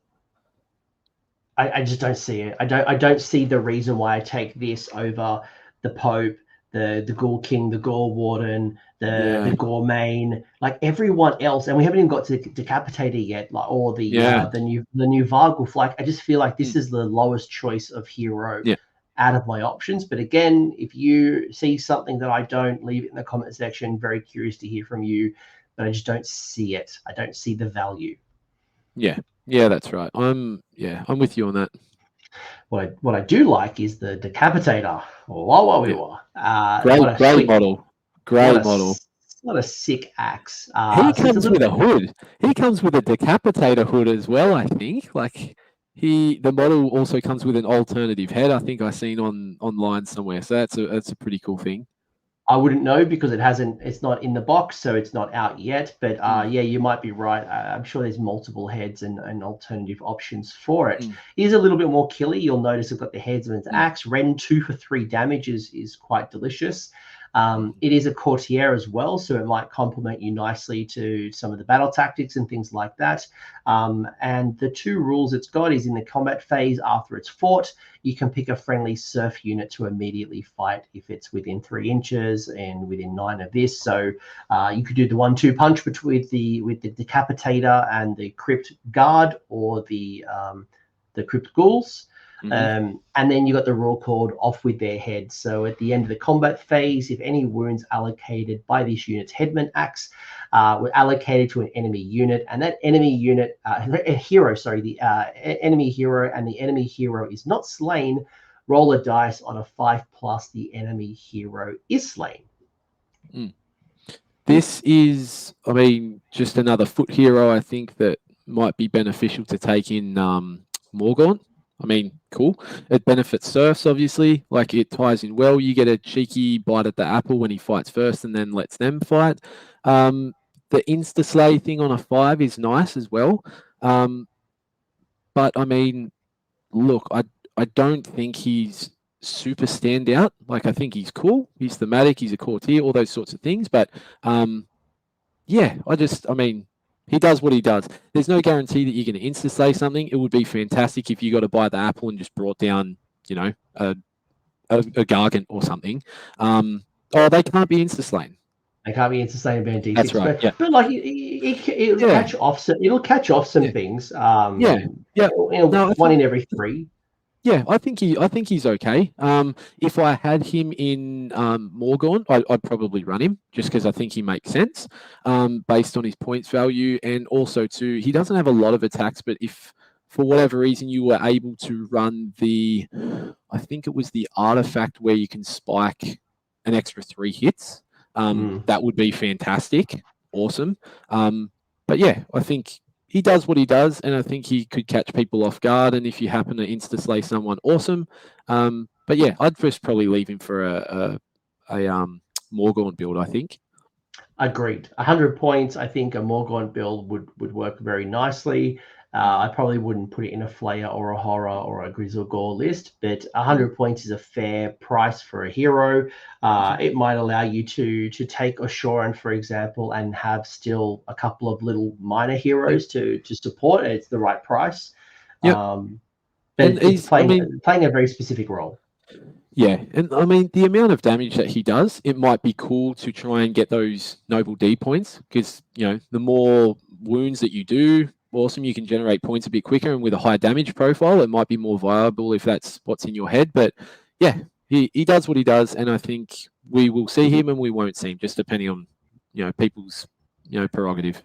don't see it. I don't see the reason why I take this over the Pope, the Ghoul King, the Gorewarden, the Gormayne, like everyone else, and we haven't even got to Decapitator yet, like or the new Varghulf. Like I just feel like this is the lowest choice of hero out of my options. But again, if you see something that I don't, leave it in the comment section. Very curious to hear from you, but I just don't see it. I don't see the value. Yeah, that's right. I'm with you on that. What I do like is the Decapitator. Great model. What a sick axe. He comes with a hood. He comes with a Decapitator hood as well, I think. Like the model also comes with an alternative head. I think I've seen online somewhere. So that's a pretty cool thing. I wouldn't know because it's not in the box, so it's not out yet. But yeah, you might be right. I'm sure there's multiple heads and alternative options for it. It is a little bit more killy. You'll notice it's got the heads of its axe. Rend 2 for 3 damage is quite delicious. It is a courtier as well, so it might complement you nicely to some of the battle tactics and things like that. And the 2 rules it's got is in the combat phase after it's fought, you can pick a friendly surf unit to immediately fight if it's within 3 inches and within 9 of this. So you could do the 1-2 punch with the Decapitator and the Crypt Guard or the Crypt Ghouls. And then you got the rule called off with their heads. So at the end of the combat phase, if any wounds allocated by this unit's headman axe were allocated to an enemy unit, and that enemy unit, enemy hero, and the enemy hero is not slain, roll a dice on a 5+, the enemy hero is slain. This is, I mean, just another foot hero, I think, that might be beneficial to take in Morgaunt. I mean, cool. It benefits serfs, obviously. Like, it ties in well. You get a cheeky bite at the apple when he fights first and then lets them fight. The insta-slay thing on a 5 is nice as well. But, I mean, look, I don't think he's super standout. Like, I think he's cool. He's thematic. He's a courtier, all those sorts of things. But, yeah, I mean, he does what he does. There's no guarantee that you're going to insta-slay something. It would be fantastic if you got to buy the apple and just brought down, you know, a Gargant or something. They can't be insta-slain. They can't be insta-slaying band D6. That's right. But like, it'll catch off some things. No, one in every 3. Yeah, I think he's okay. If I had him in Morgaunt, I'd probably run him just because I think he makes sense based on his points value, and also too, he doesn't have a lot of attacks. But if for whatever reason you were able to run I think it was the artifact where you can spike an extra 3 hits, that would be fantastic, awesome. But yeah, I think he does what he does, and I think he could catch people off guard. And if you happen to insta-slay someone, awesome. But yeah, I'd first probably leave him for a Morgaunt build, I think. Agreed. 100 points. I think a Morgaunt build would work very nicely. I probably wouldn't put it in a Flayer or a Horror or a Grizzle Gore list, but 100 points is a fair price for a hero. It might allow you to take Ushoran, for example, and have still a couple of little minor heroes to support. It's the right price. Yep. But it's playing a very specific role. Yeah, and I mean, the amount of damage that he does, it might be cool to try and get those Noble D points, because, you know, the more wounds that you do, awesome. You can generate points a bit quicker, and with a high damage profile, it might be more viable if that's what's in your head. But yeah, he does what he does, and I think we will see him and we won't see him, just depending on people's prerogative.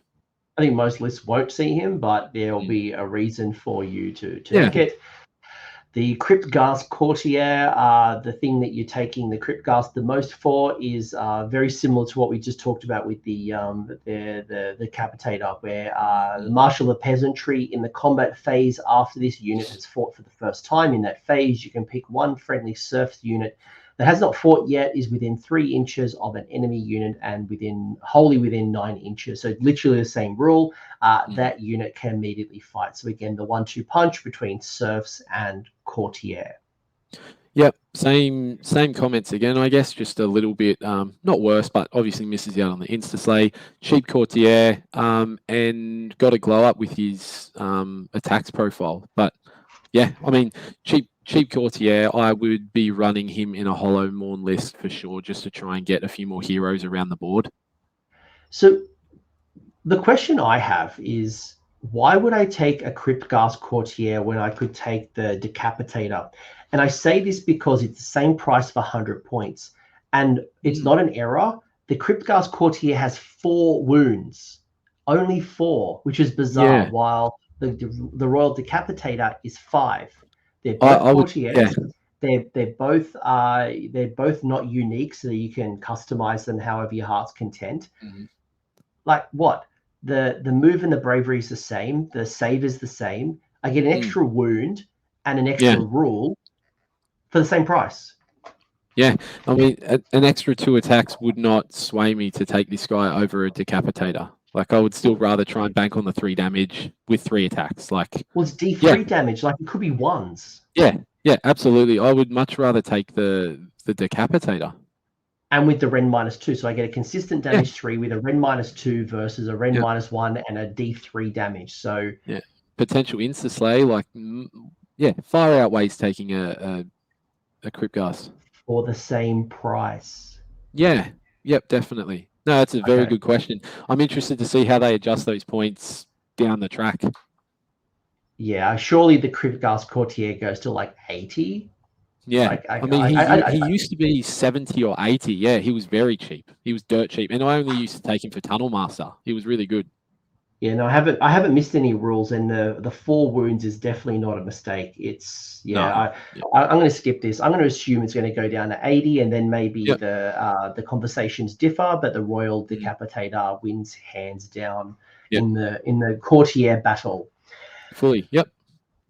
I think most lists won't see him, but there will be a reason for you to Yeah. pick it. The Crypt Courtier, the thing that you're taking the Crypt Ghast the most for is very similar to what we just talked about with the Decapitator, where the Marshal of Peasantry in the combat phase after this unit has fought for the first time. In that phase, you can pick one friendly serf unit that has not fought yet, is within 3 inches of an enemy unit and wholly within 9 inches. So literally the same rule. That unit can immediately fight. So again, the 1-2 punch between serfs and courtier. Yep, same comments again, I guess, just a little bit not worse, but obviously misses out on the insta-slay. Cheap courtier, and got a glow up with his attacks profile. But yeah, I mean, cheap courtier, I would be running him in a Hollow Morn list for sure, just to try and get a few more heroes around the board. So the question I have is, why would I take a Crypt Ghast Courtier when I could take the Decapitator? And I say this because it's the same price for 100 points. And it's not an error. The Crypt Ghast Courtier has 4 wounds. Only 4, which is bizarre, while the Royal Decapitator is 5. They're both courtiers. They're both not unique, so you can customize them however your heart's content. Like what? The move and the bravery is the same. The save is the same. I get an extra wound and an extra rule for the same price. Yeah, I mean, an extra 2 attacks would not sway me to take this guy over a Decapitator. Like, I would still rather try and bank on the 3 damage with 3 attacks. Like, well, it's D3 damage. Like, it could be 1s. Yeah, absolutely. I would much rather take the Decapitator. And with the Ren -2, so I get a consistent damage 3 with a Ren -2 versus a Ren -1 and a D3 damage. So potential insta slay, like far outweighs taking a Crypt Ghast for the same price. Yeah, yep, definitely. No, that's a very good question. I'm interested to see how they adjust those points down the track. Yeah, surely the Crypt Ghast Courtier goes to like 80. Yeah, he used to be 70 or 80. Yeah, he was very cheap. He was dirt cheap, and I only used to take him for Tunnel Master. He was really good. Yeah, no, I haven't missed any rules, and the 4 wounds is definitely not a mistake. It's I'm going to skip this. I'm going to assume it's going to go down to 80, and then maybe the conversations differ, but the Royal Decapitator wins hands down in the Courtier battle. Fully, yep.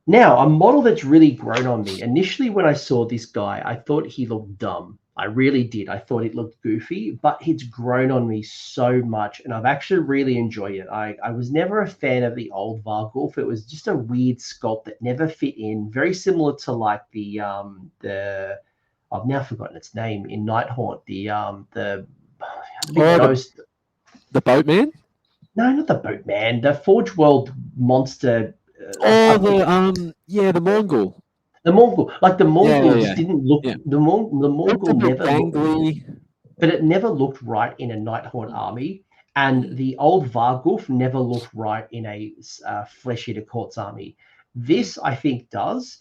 Now, a model that's really grown on me. Initially, when I saw this guy, I thought he looked dumb. I really did. I thought it looked goofy, but it's grown on me so much, and I've actually really enjoyed it. I was never a fan of the old Varghulf. It was just a weird sculpt that never fit in. Very similar to like the I've now forgotten its name in Nighthaunt. The ghost. The Boatman? No, not the Boatman. The Forge World monster. The Mongol. The Mongol, like the Mongol just didn't look. The Mongol never looked, but it never looked right in a Nighthaunt army, and the old Varghulf never looked right in a Flesh Eater Courts army. This, I think, does.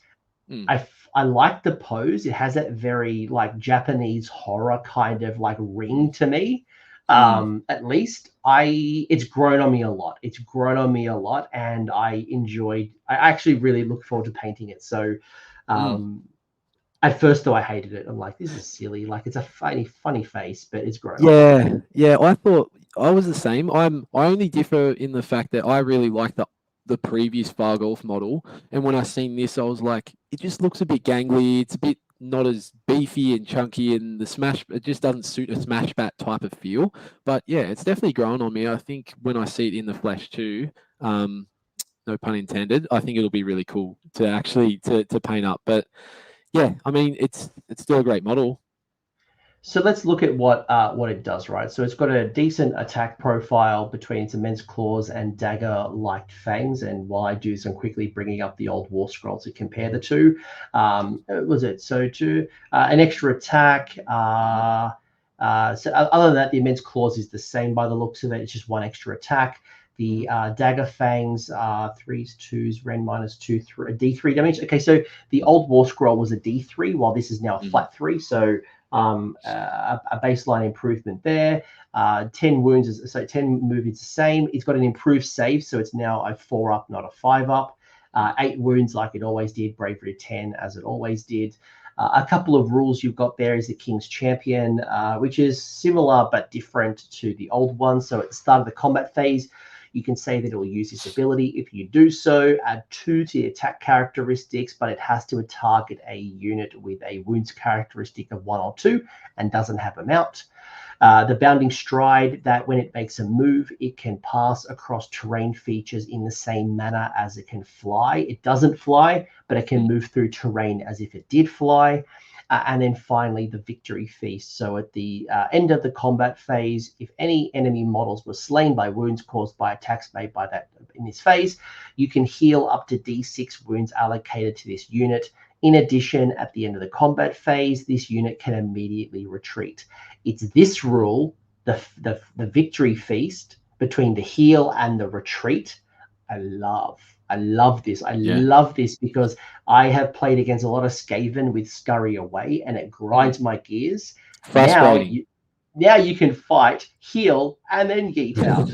I like the pose. It has that very like Japanese horror kind of like ring to me. At least it's grown on me a lot. It's grown on me a lot, and I actually really look forward to painting it. So at first though I hated it. I'm like, this is silly. Like, it's a funny face, but it's grown on. Yeah, I thought I was the same. I only differ in the fact that I really like the previous Varghulf model, and when I seen this I was like, it just looks a bit gangly. It's a bit not as beefy and chunky, and it just doesn't suit a smash bat type of feel. But yeah, it's definitely grown on me. I think when I see it in the flesh too, no pun intended, I think it'll be really cool to actually to paint up. But yeah, I mean, it's still a great model. So let's look at what it does, right? So it's got a decent attack profile between its immense claws and dagger-like fangs. And while I do some quickly bringing up the old war scrolls to compare the two, an extra attack. So other than that, the immense claws is the same by the looks of it. It's just 1 extra attack. The Dagger Fangs are 3s, 2s, Ren -2, D3 damage. Okay, so the old War Scroll was a D3, while this is now a flat 3. So a baseline improvement there. 10 wounds, so 10 move is the same. It's got an improved save, so it's now a 4-up, not a 5-up. 8 wounds like it always did. Bravery 10 as it always did. A couple of rules you've got there is the King's Champion, which is similar but different to the old one. So at the start of the combat phase, you can say that it will use this ability. If you do so, add 2 to the attack characteristics, but it has to target a unit with a wounds characteristic of 1 or 2 and doesn't have a mount. The Bounding Stride, that when it makes a move, it can pass across terrain features in the same manner as it can fly. It doesn't fly, but it can move through terrain as if it did fly. And then finally, the Victory Feast. So at the end of the combat phase, if any enemy models were slain by wounds caused by attacks made by that in this phase, you can heal up to D6 wounds allocated to this unit. In addition, at the end of the combat phase, this unit can immediately retreat. It's this rule, the Victory Feast, between the heal and the retreat, I love this. I love this because I have played against a lot of Skaven with Scurry Away, and it grinds my gears. Frustrating. Now you can fight, heal, and then yeet out.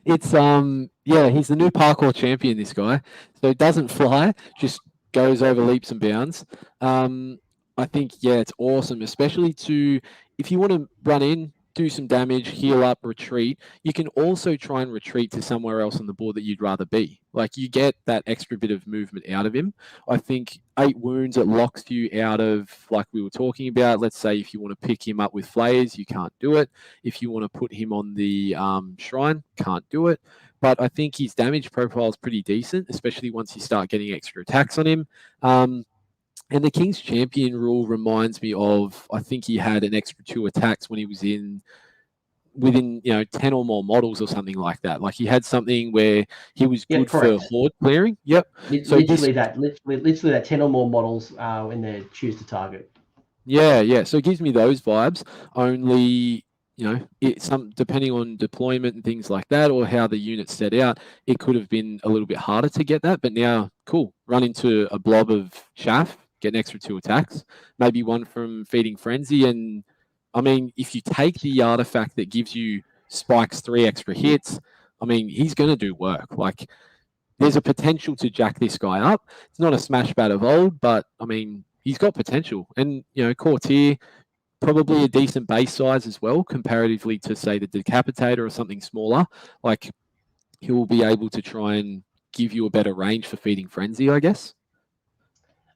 It's he's the new parkour champion, this guy. So it doesn't fly, just goes over leaps and bounds. I think it's awesome, especially if you want to run in, do some damage, heal up, retreat. You can also try and retreat to somewhere else on the board that you'd rather be. Like, you get that extra bit of movement out of him. I think 8 wounds, it locks you out of, like we were talking about. Let's say if you want to pick him up with flayers, you can't do it. If you want to put him on the shrine, can't do it. But I think his damage profile is pretty decent, especially once you start getting extra attacks on him. And the King's Champion rule reminds me of, I think he had an extra 2 attacks when he was within 10 or more models or something like that. Like, he had something where he was good for horde clearing. Yep. Literally that 10 or more models when they choose to target. Yeah. So it gives me those vibes. Only, depending on deployment and things like that, or how the unit's set out, it could have been a little bit harder to get that. But now, cool. Run into a blob of chaff, get an extra 2 attacks, maybe 1 from Feeding Frenzy. And I mean, if you take the artifact that gives you spikes 3 extra hits, I mean, he's going to do work. Like, there's a potential to jack this guy up. It's not a smash bat of old, but I mean, he's got potential. And, Courtier, probably a decent base size as well, comparatively to, say, the Decapitator or something smaller. Like, he will be able to try and give you a better range for Feeding Frenzy, I guess.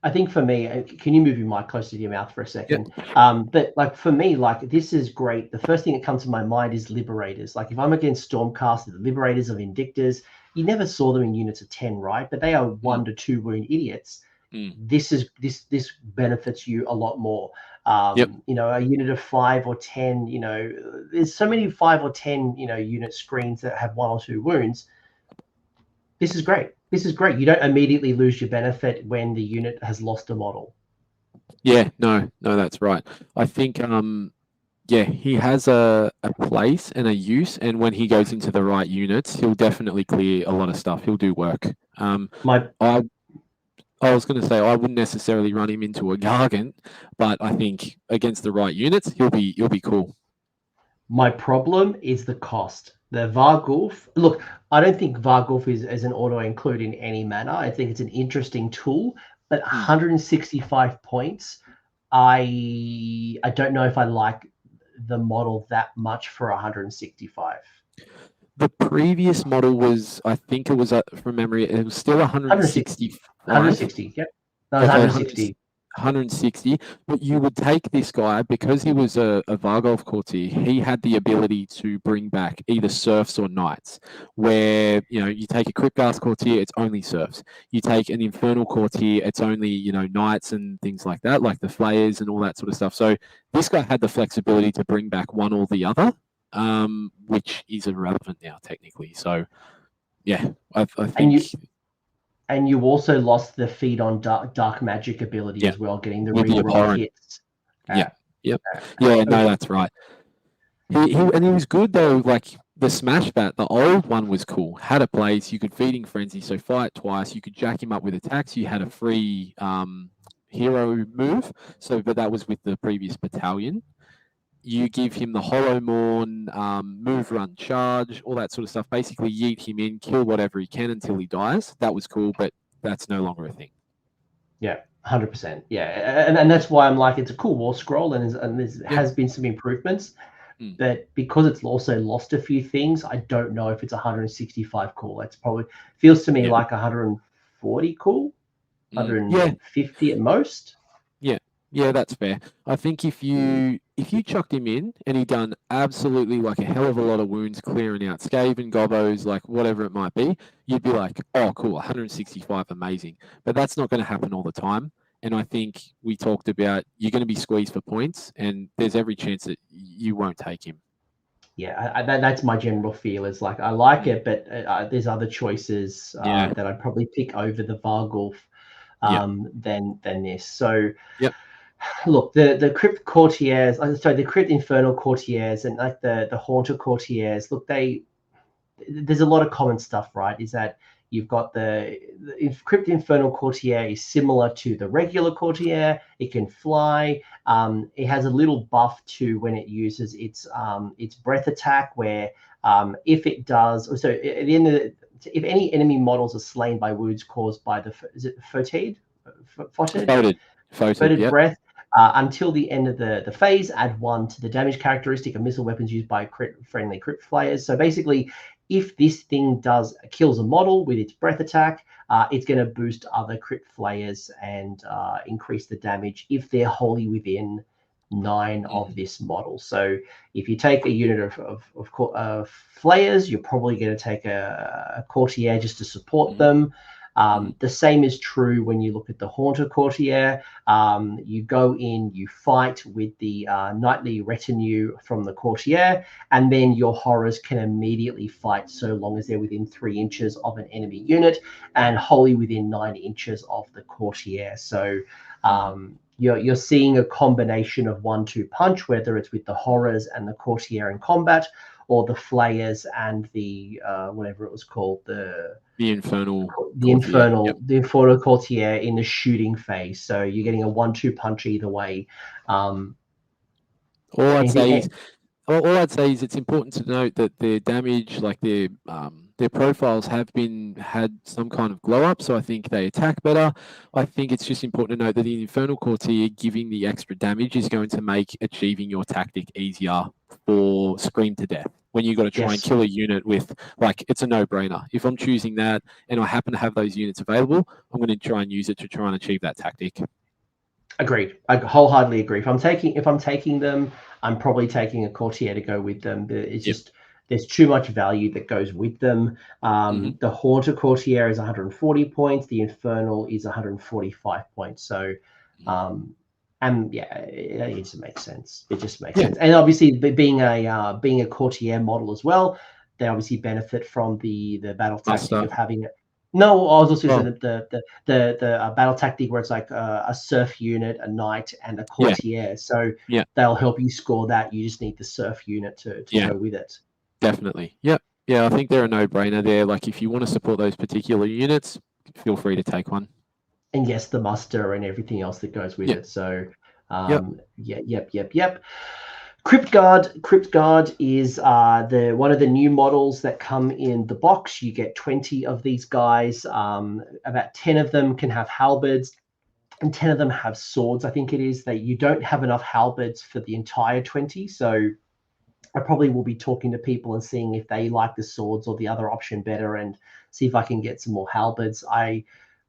I think for me, can you move your mic closer to your mouth for a second? Yep. But like, for me, like, this is great. The first thing that comes to my mind is Liberators. Like, if I'm against Stormcast, the Liberators of Indictors, you never saw them in units of 10, right? But they are 1 to 2 wound idiots. This benefits you a lot more. A unit of 5 or 10, there's so many 5 or 10, unit screens that have 1 or 2 wounds. This is great. You don't immediately lose your benefit when the unit has lost a model. Yeah, no, that's right. I think, he has a place and a use, and when he goes into the right units, he'll definitely clear a lot of stuff. He'll do work. I was going to say, I wouldn't necessarily run him into a Gargant, but I think against the right units, he'll be cool. My problem is the cost. The Varghulf, look, I don't think Varghulf is an auto-include in any manner. I think it's an interesting tool, but 165 points, I don't know if I like the model that much for 165. The previous model was, I think it was, from memory, it was still 160. 160, yep. No, 160. 160, but you would take this guy because he was a Varghulf Courtier. He had the ability to bring back either serfs or knights, where you take a Crypt Courtier, it's only serfs. You take an Infernal Courtier, it's only knights and things like that, like the Flayers and all that sort of stuff. So this guy had the flexibility to bring back one or the other, which is irrelevant now technically. So yeah, I think. And you also lost the feed on dark magic ability as well, getting the reroll hits. No, that's right. He was good though. Like, The Smash Bat, the old one was cool. Had a place, you could Feeding Frenzy, so fight twice. You could jack him up with attacks. You had a free hero move. So, but that was with the previous battalion. You give him the Hollow Mourn, move, run, charge, all that sort of stuff. Basically, yeet him in, kill whatever he can until he dies. That was cool, but that's no longer a thing. Yeah, 100%. Yeah, and that's why I'm like, it's a cool war scroll, and there has been some improvements. But because it's also lost a few things, I don't know if it's 165 cool. It's probably feels to me like 140 cool, 150 at most. Yeah, that's fair. I think if you chucked him in and he done absolutely like a hell of a lot of wounds, clearing out Skaven, Gobos, like whatever it might be, you'd be like, oh, cool, 165, amazing. But that's not going to happen all the time. And I think we talked about you're going to be squeezed for points, and there's every chance that you won't take him. Yeah, that's my general feel. Is like I like it, but there's other choices that I'd probably pick over the Varghulf than this. So. Yep. Look, the Crypt Courtiers, the Crypt Infernal Courtiers, and like the Haunter Courtiers. Look, there's a lot of common stuff, right? Is that you've got the Crypt Infernal Courtier is similar to the regular Courtier. It can fly. It has a little buff to when it uses its breath attack, where if it does, so at the end of if any enemy models are slain by wounds caused by Foetid breath. Until the end of the phase, add 1 to the damage characteristic of missile weapons used by friendly Crypt Flayers. So basically, if this thing kills a model with its breath attack, it's going to boost other Crypt Flayers and increase the damage if they're wholly within 9 of this model. So if you take a unit of Flayers, you're probably going to take a Courtier just to support them. The same is true when you look at the Haunter Courtier. You go in, you fight with the knightly retinue from the Courtier, and then your horrors can immediately fight so long as they're within 3 inches of an enemy unit and wholly within 9 inches of the Courtier. So you're seeing a combination of 1-2 punch, whether it's with the horrors and the Courtier in combat, or the Flayers and the whatever it was called, the Infernal Courtier in the shooting phase. So you're getting a 1-2 punch either way. All I'd say is it's important to note that their damage, like their profiles have had some kind of glow up, so I think they attack better. I think it's just important to note that the Infernal Courtier giving the extra damage is going to make achieving your tactic easier for Scream to Death. When you've got to try and kill a unit with, like, it's a no-brainer. If I'm choosing that and I happen to have those units available, I'm going to try and use it to try and achieve that tactic. Agreed. I wholeheartedly agree. If I'm taking them, I'm probably taking a Courtier to go with them. But it's just there's too much value that goes with them. The Haunter Courtier is 140 points. The Infernal is 145 points. So, it just makes sense. It just makes sense. And obviously, being a Courtier model as well, they obviously benefit from the battle tactic of having it. No, I was also saying the battle tactic where it's like a surf unit, a knight, and a Courtier. So they'll help you score that. You just need the surf unit to go with it. Definitely. Yep. Yeah, I think they're a no-brainer there. Like, if you want to support those particular units, feel free to take one. And yes, the muster and everything else that goes with it. So, yep. Cryptguard is one of the new models that come in the box. You get 20 of these guys. About 10 of them can have halberds, and 10 of them have swords. I think it is that you don't have enough halberds for the entire 20. So I probably will be talking to people and seeing if they like the swords or the other option better, and see if I can get some more halberds. I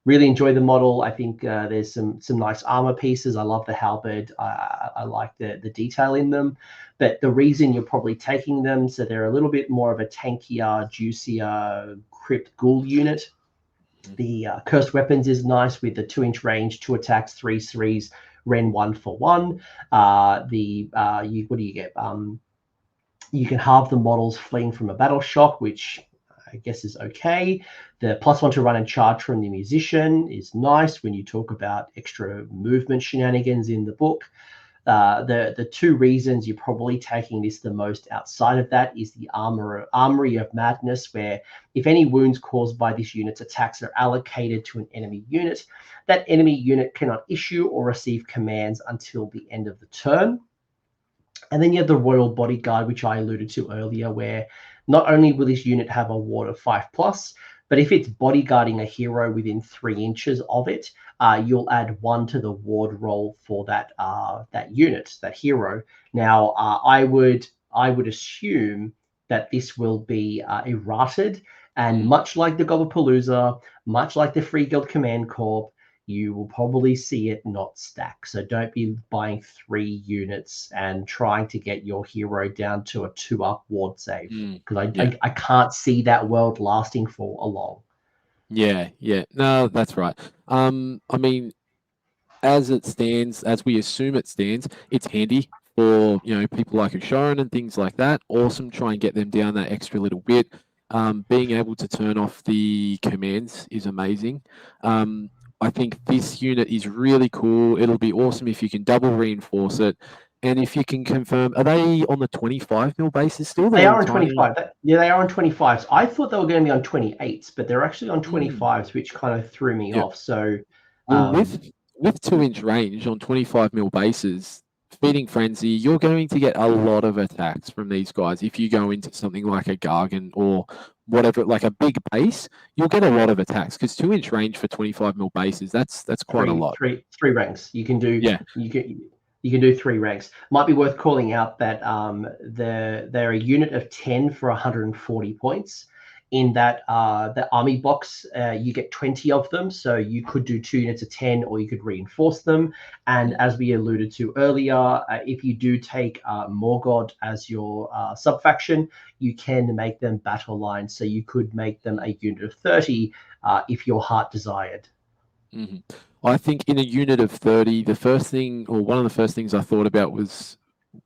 really enjoy the model. I think there's some nice armor pieces. I love the halberd. I like the detail in them. But the reason you're probably taking them, so they're a little bit more of a tankier, juicier Crypt Ghoul unit. The cursed weapons is nice with the 2-inch range, 2 attacks, 3 threes, Ren 1-for-1. What do you get? You can halve the models fleeing from a battle shock, which I guess is okay. The +1 to run and charge from the musician is nice when you talk about extra movement shenanigans in the book. The two reasons you're probably taking this the most outside of that is the Armory of Madness, where if any wounds caused by this unit's attacks are allocated to an enemy unit, that enemy unit cannot issue or receive commands until the end of the turn. And then you have the Royal Bodyguard, which I alluded to earlier, where not only will this unit have a ward of 5+, but if it's bodyguarding a hero within 3 inches of it, you'll add 1 to the ward roll for that unit, that hero. Now, I would assume that this will be errated, and much like the Gobapalooza, much like the Free Guild Command Corp, you will probably see it not stack. So don't be buying 3 units and trying to get your hero down to a 2-up ward save, because I can't see that world lasting for a long. Yeah, no, that's right. I mean, as it stands, as we assume it stands, it's handy for people like Ushoran and things like that. Awesome, try and get them down that extra little bit. Being able to turn off the commands is amazing. I think this unit is really cool. It'll be awesome if you can double reinforce it. And if you can confirm, are they on the 25mm basis still? They are on 25. Yeah, they are on 25s. I thought they were going to be on 28s, but they're actually on 25s, which kind of threw me off. So, with 2-inch range on 25mm bases, Feeding Frenzy, you're going to get a lot of attacks from these guys. If you go into something like a Gargan or whatever, like a big base, you'll get a lot of attacks, because 2-inch range for 25mm bases, that's quite a lot. Three ranks. You can do you can do 3 ranks. Might be worth calling out that they're a unit of 10 for 140 points. In that the army box, you get 20 of them, so you could do 2 units of 10, or you could reinforce them. And as we alluded to earlier, if you do take Morgod as your subfaction, you can make them battle lines, so you could make them a unit of 30 if your heart desired. I think in a unit of 30, the first thing, or one of the first things I thought about was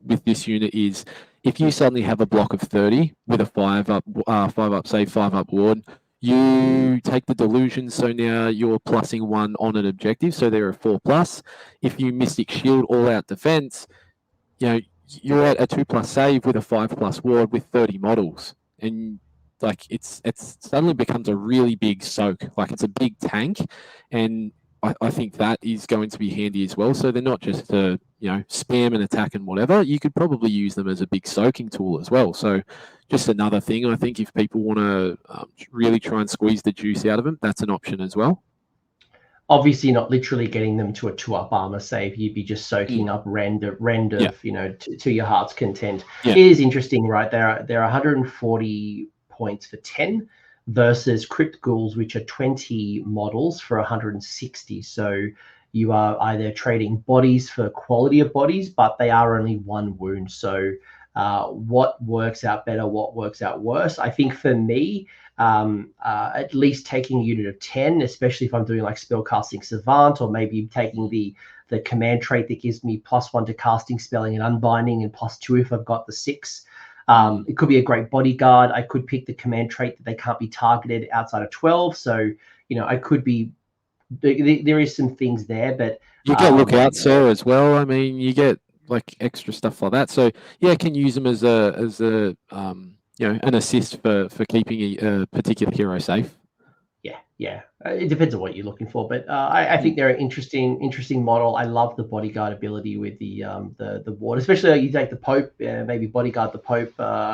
with this unit is, if you suddenly have a block of 30 with a 5-up save, 5-up ward, you take the Delusion, so now you're plussing 1 on an objective, so they're a 4+. If you Mystic Shield all-out defense, you're at a 2+ save with a 5+ ward with 30 models, and like it's suddenly becomes a really big soak. Like, it's a big tank, and I think that is going to be handy as well. So they're not just spam and attack and whatever. You could probably use them as a big soaking tool as well. So just another thing, I think, if people want to really try and squeeze the juice out of them, that's an option as well. Obviously not literally getting them to a 2-up armor save. You'd be just soaking up rend of to your heart's content. It is interesting, right? They're 140 points for 10 versus Crypt Ghouls, which are 20 models for 160. So you are either trading bodies for quality of bodies, but they are only 1 wound. So what works out better, what works out worse? I think for me, at least taking a unit of 10, especially if I'm doing like Spellcasting Savant, or maybe taking the command trait that gives me +1 to casting, spelling, and unbinding, and +2 if I've got the 6. It could be a great bodyguard. I could pick the command trait that they can't be targeted outside of 12. So, I could be, there is some things there, but you get Lookout Sir as well. I mean, you get like extra stuff like that. So yeah, can use them as a an assist for keeping a particular hero safe. Yeah. It depends on what you're looking for, but I think they're an interesting model. I love the bodyguard ability with the ward, especially you take the Pope, maybe bodyguard the Pope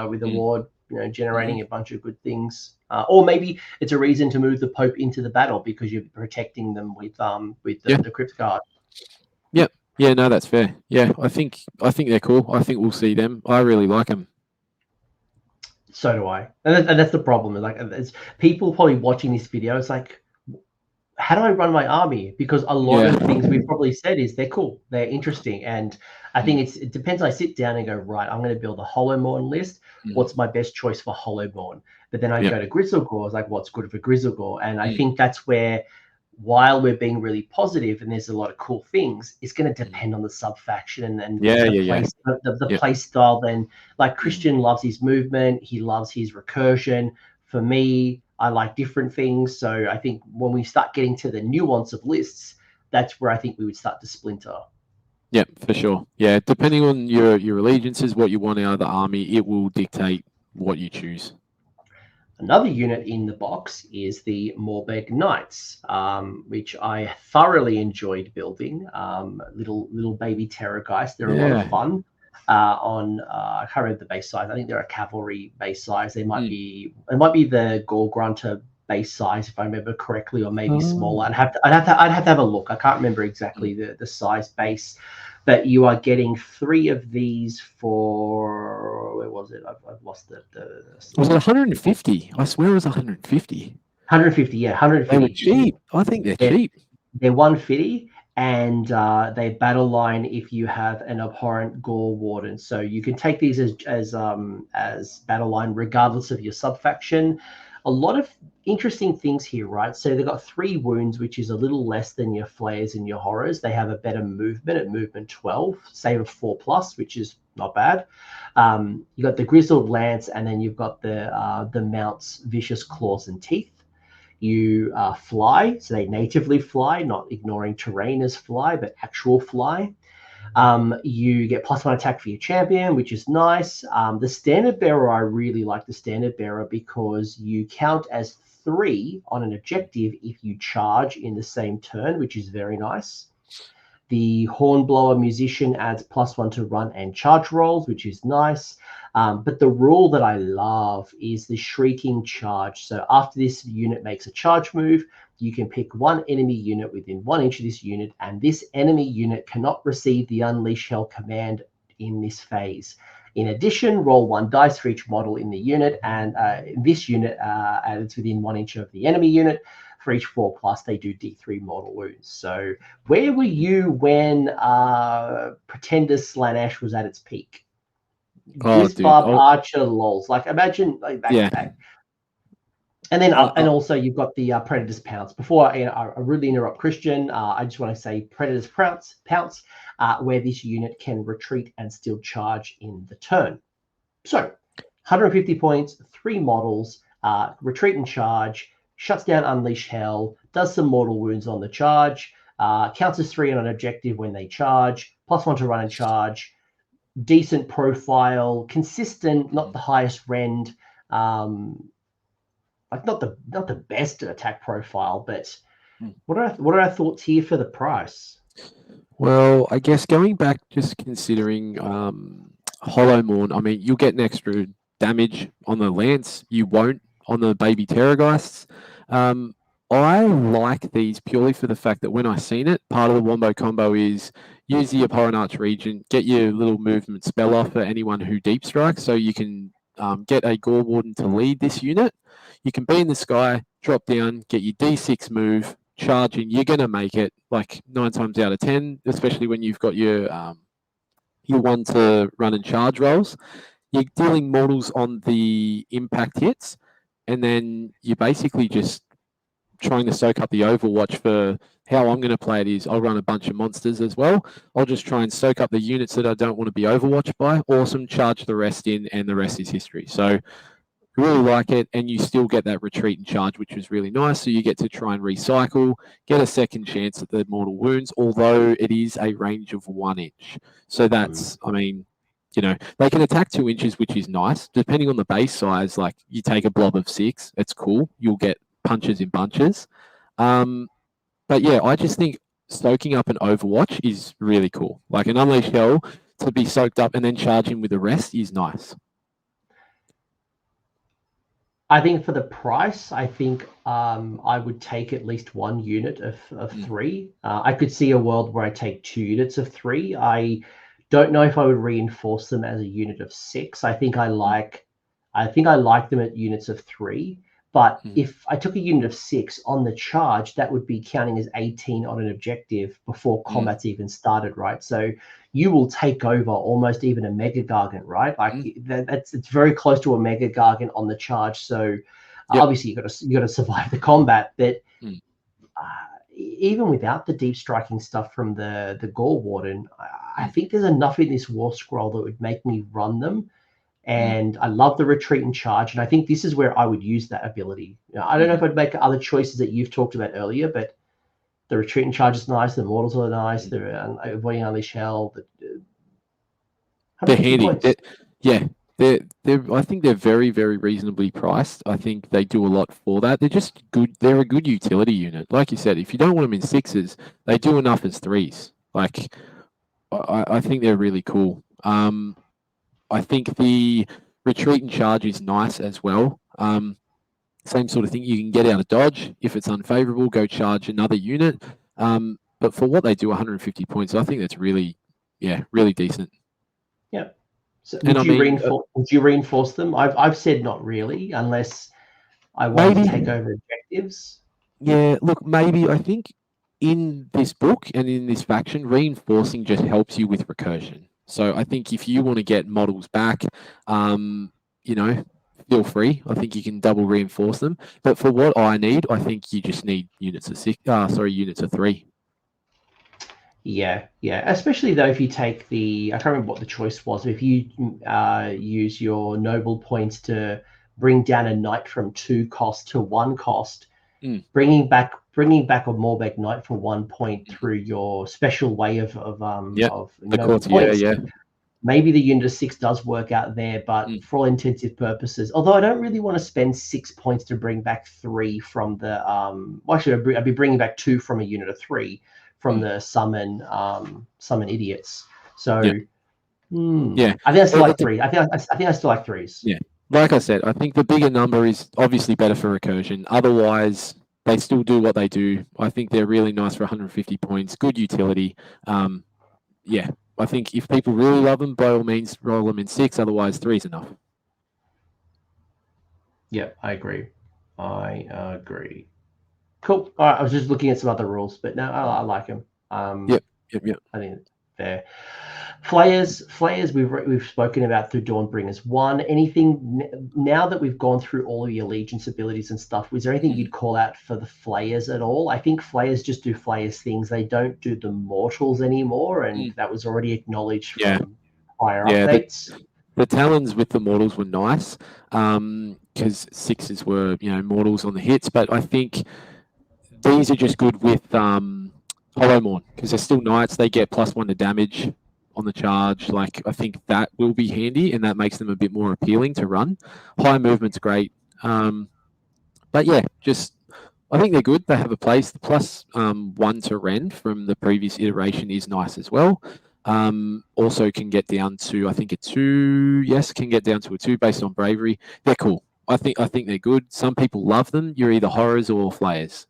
with the ward, generating a bunch of good things. Or maybe it's a reason to move the Pope into the battle because you're protecting them with the Cryptguard. Yeah, no, that's fair. Yeah, I think they're cool. I think we'll see them. I really like them. So do I, and that's the problem. Like, it's people probably watching this video. It's like, how do I run my army? Because a lot of things we've probably said is they're cool, they're interesting, and I think it depends. I sit down and go, right, I'm going to build a Hollowmorn list. What's my best choice for Hollowmorn? But then I go to Grizzlegore. It's like, what's good for Grizzlegore? And I think that's where, while we're being really positive and there's a lot of cool things, it's going to depend on the sub-faction and the play style. Then, like, Christian loves his movement, he loves his recursion. For me, I like different things. So I think when we start getting to the nuance of lists, that's where I think we would start to splinter. Yeah, for sure. Yeah, depending on your allegiances, what you want out of the army, it will dictate what you choose. Another unit in the box is the Morbheg Knights, which I thoroughly enjoyed building. Little baby Terrorgheist. They're a lot of fun. I can't remember the base size. I think they're a cavalry base size. They might be. It might be the Gore Grunter base size, if I remember correctly, or maybe smaller. I'd have to have a look. I can't remember exactly the size base. But you are getting 3 of these for, where was it? I've lost the Was it 150? I swear it was 150. 150, yeah, 150. They were cheap. I think they're cheap. They're 150, and they battle line if you have an Abhorrant Gorewarden. So you can take these as battle line regardless of your subfaction. A lot of interesting things here, right? So they've got 3 wounds, which is a little less than your flayers and your horrors. They have a better movement at movement 12, save of 4+, which is not bad. You got the grizzled lance, and then you've got the mounts, vicious claws and teeth. You fly, so they natively fly, not ignoring terrain as fly, but actual fly. You get +1 attack for your champion, which is nice. The standard bearer, I really like the standard bearer because you count as 3 on an objective if you charge in the same turn, which is very nice. The Hornblower Musician adds +1 to run and charge rolls, which is nice. But the rule that I love is the Shrieking Charge. So after this unit makes a charge move, you can pick 1 enemy unit within 1 inch of this unit, and this enemy unit cannot receive the Unleash Hell command in this phase. In addition, roll 1 dice for each model in the unit, and this unit adds within 1 inch of the enemy unit. For each 4+, they do D3 mortal wounds. So where were you when Pretender Slaanesh was at its peak? Barb Archer lols. Like, imagine like back to back. And then, and also you've got the Predator's Pounce. Before I really interrupt Christian, I just want to say Predator's Pounce, where this unit can retreat and still charge in the turn. So, 150 points, 3 models, retreat and charge, shuts down Unleash Hell, does some mortal wounds on the charge, counts as 3 on an objective when they charge, +1 to run and charge, decent profile, consistent, not the highest rend, like not the best attack profile, but what are our thoughts here for the price? Well, I guess going back, just considering Hollow Mourn, I mean, you'll get an extra damage on the lance. You won't on the baby Terrorgheists. I like these purely for the fact that when I seen it, part of the wombo combo is use the Abhorrant Archregent, get your little movement spell off for anyone who deep strikes, so you can get a Gorewarden to lead this unit. You can be in the sky, drop down, get your D6 move, charge in. You're going to make it like 9 times out of 10, especially when you've got your 1 to run and charge rolls. You're dealing mortals on the impact hits, and then you're basically just trying to soak up the Overwatch. For how I'm going to play it is I'll run a bunch of monsters as well. I'll just try and soak up the units that I don't want to be Overwatched by. Awesome, charge the rest in, and the rest is history. So really like it, and you still get that retreat and charge, which is really nice. So you get to try and recycle, get a second chance at the mortal wounds, although it is a range of 1 inch. So that's, I mean, you know, they can attack 2 inches, which is nice. Depending on the base size, like you take a blob of 6, it's cool. You'll get punches in bunches. But yeah, I just think soaking up an Overwatch is really cool. Like an Unleash Hell to be soaked up and then charging with the rest is nice. I think for the price, I think I would take at least 1 unit of 3. I could see a world where I take 2 units of 3. I don't know if I would reinforce them as a unit of 6. I think I like them at units of 3. But if I took a unit of 6 on the charge, that would be counting as 18 on an objective before combat's even started, right? So you will take over almost even a Mega Gargant, right? Like it's very close to a Mega Gargant on the charge. So obviously you got to survive the combat. But even without the deep striking stuff from the Gorewarden, I think there's enough in this War Scroll that would make me run them. And I love the retreat and charge, and I think this is where I would use that ability. You know, I don't know if I'd make other choices that you've talked about earlier, but The retreat and charge is nice. The mortals are nice. They're avoiding unleash hell. They're handy. I think they're very, very reasonably priced. I think they do a lot for that. They're just good. They're a good utility unit. Like you said, if you don't want them in 6s, they do enough as 3s. Like, I think they're really cool. I think the retreat and charge is nice as well. Same sort of thing. You can get out of dodge. If it's unfavorable, go charge another unit. But for what they do, 150 points, I think that's really, really decent. Yeah. So would you reinforce them? I've said not really, unless I want to take over objectives. Yeah, look, maybe I think in this book and in this faction, reinforcing just helps you with recursion. So I think if you want to get models back, feel free. I think you can double reinforce them. But for what I need, I think you just need units of 3. Yeah. Especially though, if you take I can't remember what the choice was. If you use your noble points to bring down a knight from 2 cost to 1 cost, bringing back a Morbheg Knight for 1 point through your special way of noble points. Maybe the unit of 6 does work out there, but for all intensive purposes, although I don't really want to spend 6 points to bring back 3 from the actually I'd be bringing back 2 from a unit of 3 from the summon idiots. So I think I still like 3. I think I still like 3s. Yeah, like I said, I think the bigger number is obviously better for recursion. Otherwise, they still do what they do. I think they're really nice for 150 points, good utility. I think if people really love them, by all means, roll them in 6. Otherwise, 3 is enough. Yeah, I agree. Cool. All right, I was just looking at some other rules, but no, I like them. Yep. I think it's fair. Flayers, we've spoken about through Dawnbringers 1. Anything now that we've gone through all of the allegiance abilities and stuff, was there anything you'd call out for the Flayers at all? I think Flayers just do Flayers things. They don't do the mortals anymore, and that was already acknowledged from prior updates. The Talons with the mortals were nice, because 6s were, mortals on the hits, but I think these are just good with Hollowmourne, because they're still knights. They get +1 to damage on the charge. Like, I think that will be handy, and that makes them a bit more appealing to run. High movement's great. But yeah, I think they're good. They have a place. The +1 to rend from the previous iteration is nice as well. Also can get down to, I think, a 2. Yes, can get down to a 2 based on bravery. They're cool. I think they're good. Some people love them. You're either horrors or flayers.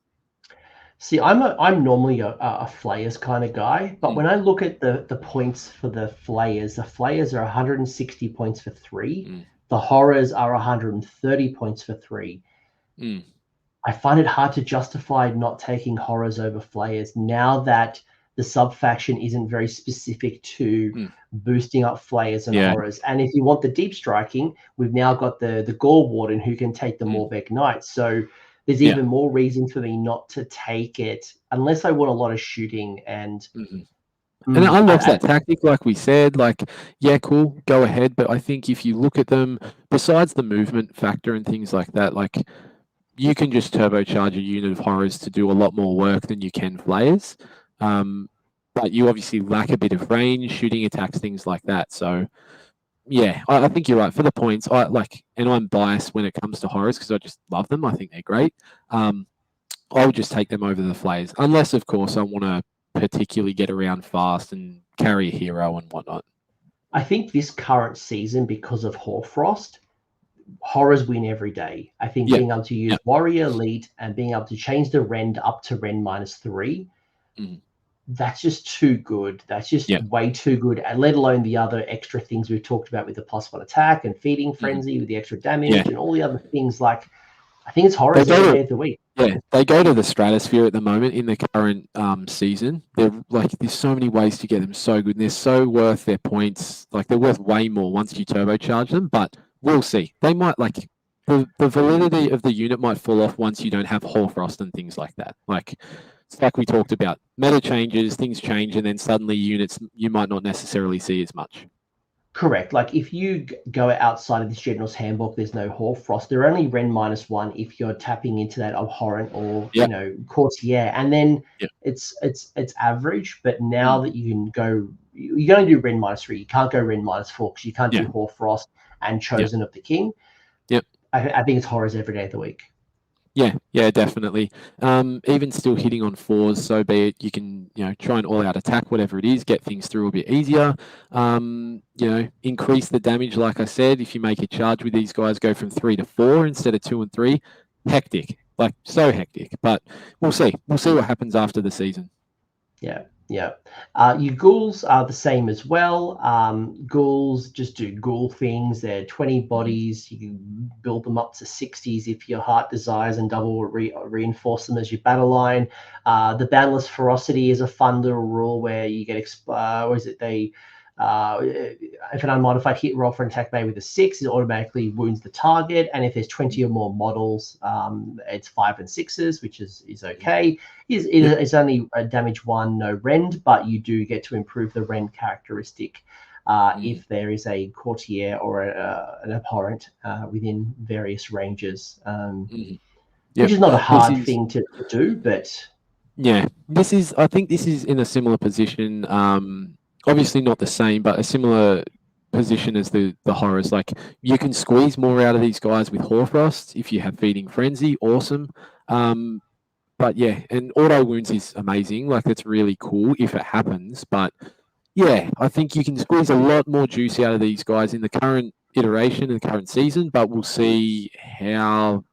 See, I'm normally a Flayers kind of guy, but when I look at the points for the Flayers are 160 points for 3. The Horrors are 130 points for 3. I find it hard to justify not taking Horrors over Flayers now that the sub-faction isn't very specific to boosting up Flayers and Horrors. And if you want the deep striking, we've now got the Gorewarden who can take the Morbheg Knights. So there's even more reason for me not to take it unless I want a lot of shooting. And and it unlocks that tactic, like we said. Like, yeah, cool, go ahead. But I think if you look at them, besides the movement factor and things like that, like, you can just turbocharge a unit of horrors to do a lot more work than you can flayers. But you obviously lack a bit of range, shooting attacks, things like that. So yeah, I think you're right. For the points, and I'm biased when it comes to horrors because I just love them. I think they're great. I'll just take them over the flayers, unless, of course, I want to particularly get around fast and carry a hero and whatnot. I think this current season, because of Hoarfrost, horrors win every day. I think being able to use Warrior Elite and being able to change the rend up to rend -3, that's just too good. That's just way too good, and let alone the other extra things we've talked about with the +1 attack and feeding frenzy with the extra damage and all the other things. Like, I think it's horrors every day of the week. Yeah, they go to the stratosphere at the moment in the current season. They're like, there's so many ways to get them so good, and they're so worth their points. Like, they're worth way more once you turbocharge them, but we'll see. They might, like, the validity of the unit might fall off once you don't have Hoarfrost and things like that. Like, it's like we talked about. Meta changes, things change, and then suddenly units you might not necessarily see as much. Correct. Like if you go outside of this General's Handbook, there's no Hoarfrost. They're only Ren -1 if you're tapping into that Abhorrant or Courtier, and then it's average. But now that you can go, you're going to do Ren -3. You can't go Ren -4 because you can't do Hoarfrost and Chosen of the King. Yep. I think it's horrors every day of the week. Yeah, definitely. Even still hitting on 4s, so be it. You can, try and all-out attack, whatever it is, get things through a bit easier. Increase the damage, like I said. If you make a charge with these guys, go from 3 to 4 instead of 2 and 3. Hectic, like so hectic. But we'll see. We'll see what happens after the season. Yeah. Your ghouls are the same as well. Ghouls just do ghoul things. They're 20 bodies. You can build them up to 60s if your heart desires, and double reinforce them as your battle line. The Boundless Ferocity is a fun little rule where you get if an unmodified hit roll for an attack made with a 6, it automatically wounds the target, and if there's 20 or more models, it's 5 and 6s, which is okay. It's only a damage 1, no rend, but you do get to improve the rend characteristic if there is a courtier or an abhorrent within various ranges, which is not a hard thing to do, but I think this is in a similar position. Obviously not the same, but a similar position as the horrors. Like, you can squeeze more out of these guys with Hoarfrost if you have Feeding Frenzy. Awesome. But yeah, and auto wounds is amazing. Like, that's really cool if it happens. But yeah, I think you can squeeze a lot more juice out of these guys in the current iteration and the current season. But we'll see how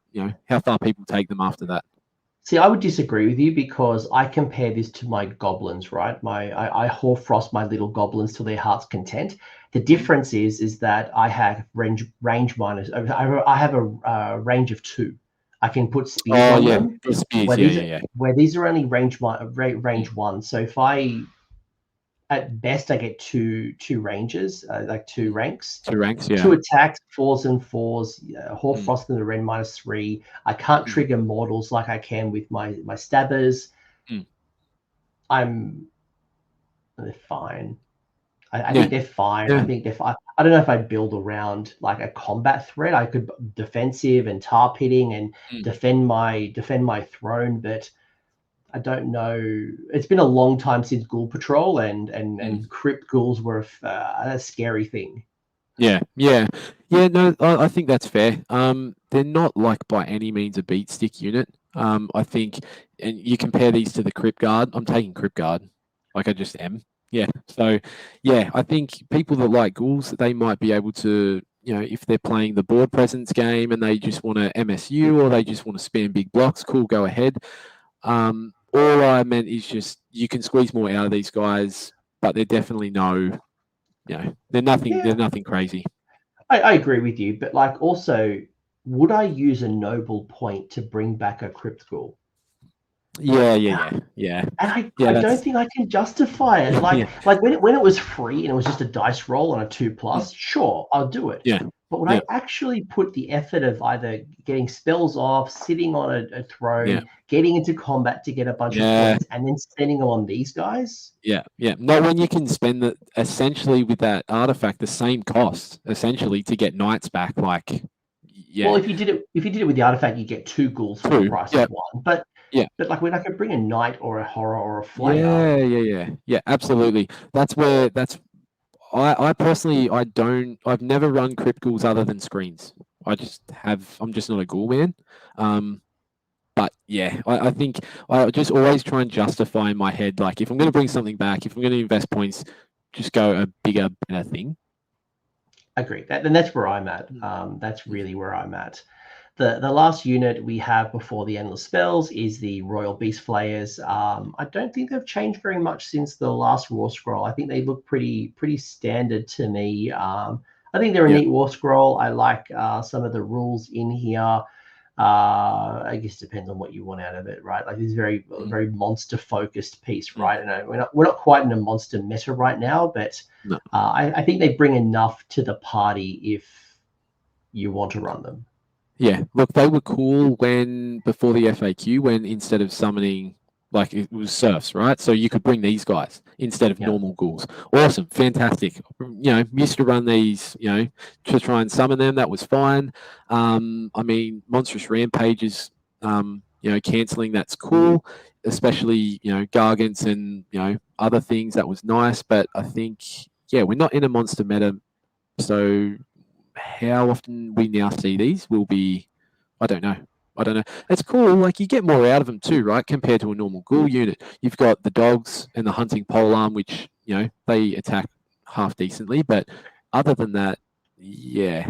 far people take them after that. See, I would disagree with you because I compare this to my goblins, right? I Hoarfrost my little goblins till their heart's content. The difference is that I have range minus. I have a range of 2. I can put spears on them. Spears, where these are only range 1. So if at best I get two ranges, like 2 ranks. 2 ranks, yeah. 2 attacks, 4s and 4s. Hoarfrost and the Ren -3. I can't trigger mortals like I can with my stabbers. They're fine. I think they're fine. I think they're fine. I don't know if I'd build around like a combat threat. I could defensive and tar pitting and defend my throne, but I don't know. It's been a long time since Ghoul Patrol, and Crypt Ghouls were a scary thing. Yeah. No, I think that's fair. They're not like by any means a beat stick unit. I think, and you compare these to the Cryptguard. I'm taking Cryptguard, like I just am. Yeah. So yeah, I think people that like ghouls, they might be able to, if they're playing the board presence game and they just want to MSU or they just want to spam big blocks, cool, go ahead. All I meant is just you can squeeze more out of these guys, but they're definitely they're nothing crazy. I agree with you, but like also, would I use a noble point to bring back a Crypt Ghoul? Yeah. And I don't think I can justify it. Like when it was free and it was just a dice roll on a 2+, sure, I'll do it. Yeah. But when I actually put the effort of either getting spells off, sitting on a throne, getting into combat to get a bunch of points, and then spending them on these guys. Yeah. No, when you can spend essentially with that artifact the same cost essentially to get knights back, like Well, if you did it with the artifact, you get 2 ghouls for the price of 1. But like when I could bring a knight or a horror or a flayer. Yeah, absolutely. I personally, I've never run Crypt Ghouls other than screens. I'm just not a ghoul man. But yeah, I think I just always try and justify in my head, like if I'm going to bring something back, if I'm going to invest points, just go a bigger, better thing. Agree. And that's where I'm at. That's really where I'm at. The last unit we have before the Endless Spells is the Royal Beastflayers. I don't think they've changed very much since the last War Scroll. I think they look pretty standard to me. I think they're a neat War Scroll. I like some of the rules in here. I guess it depends on what you want out of it, right? Like this very monster focused piece, right? And we're not quite in a monster meta right now, but I think they bring enough to the party if you want to run them. Yeah, look, they were cool before the FAQ, when instead of summoning like it was serfs, right? So you could bring these guys instead of normal ghouls. Awesome, fantastic. Used to run these, to try and summon them. That was fine. I mean, monstrous rampages, canceling. That's cool. Especially, gargants and other things. That was nice. But I think, we're not in a monster meta, so how often we now see these will be, I don't know. It's cool. Like you get more out of them too, right? Compared to a normal ghoul unit. You've got the dogs and the hunting polearm, which they attack half decently, but other than that, there's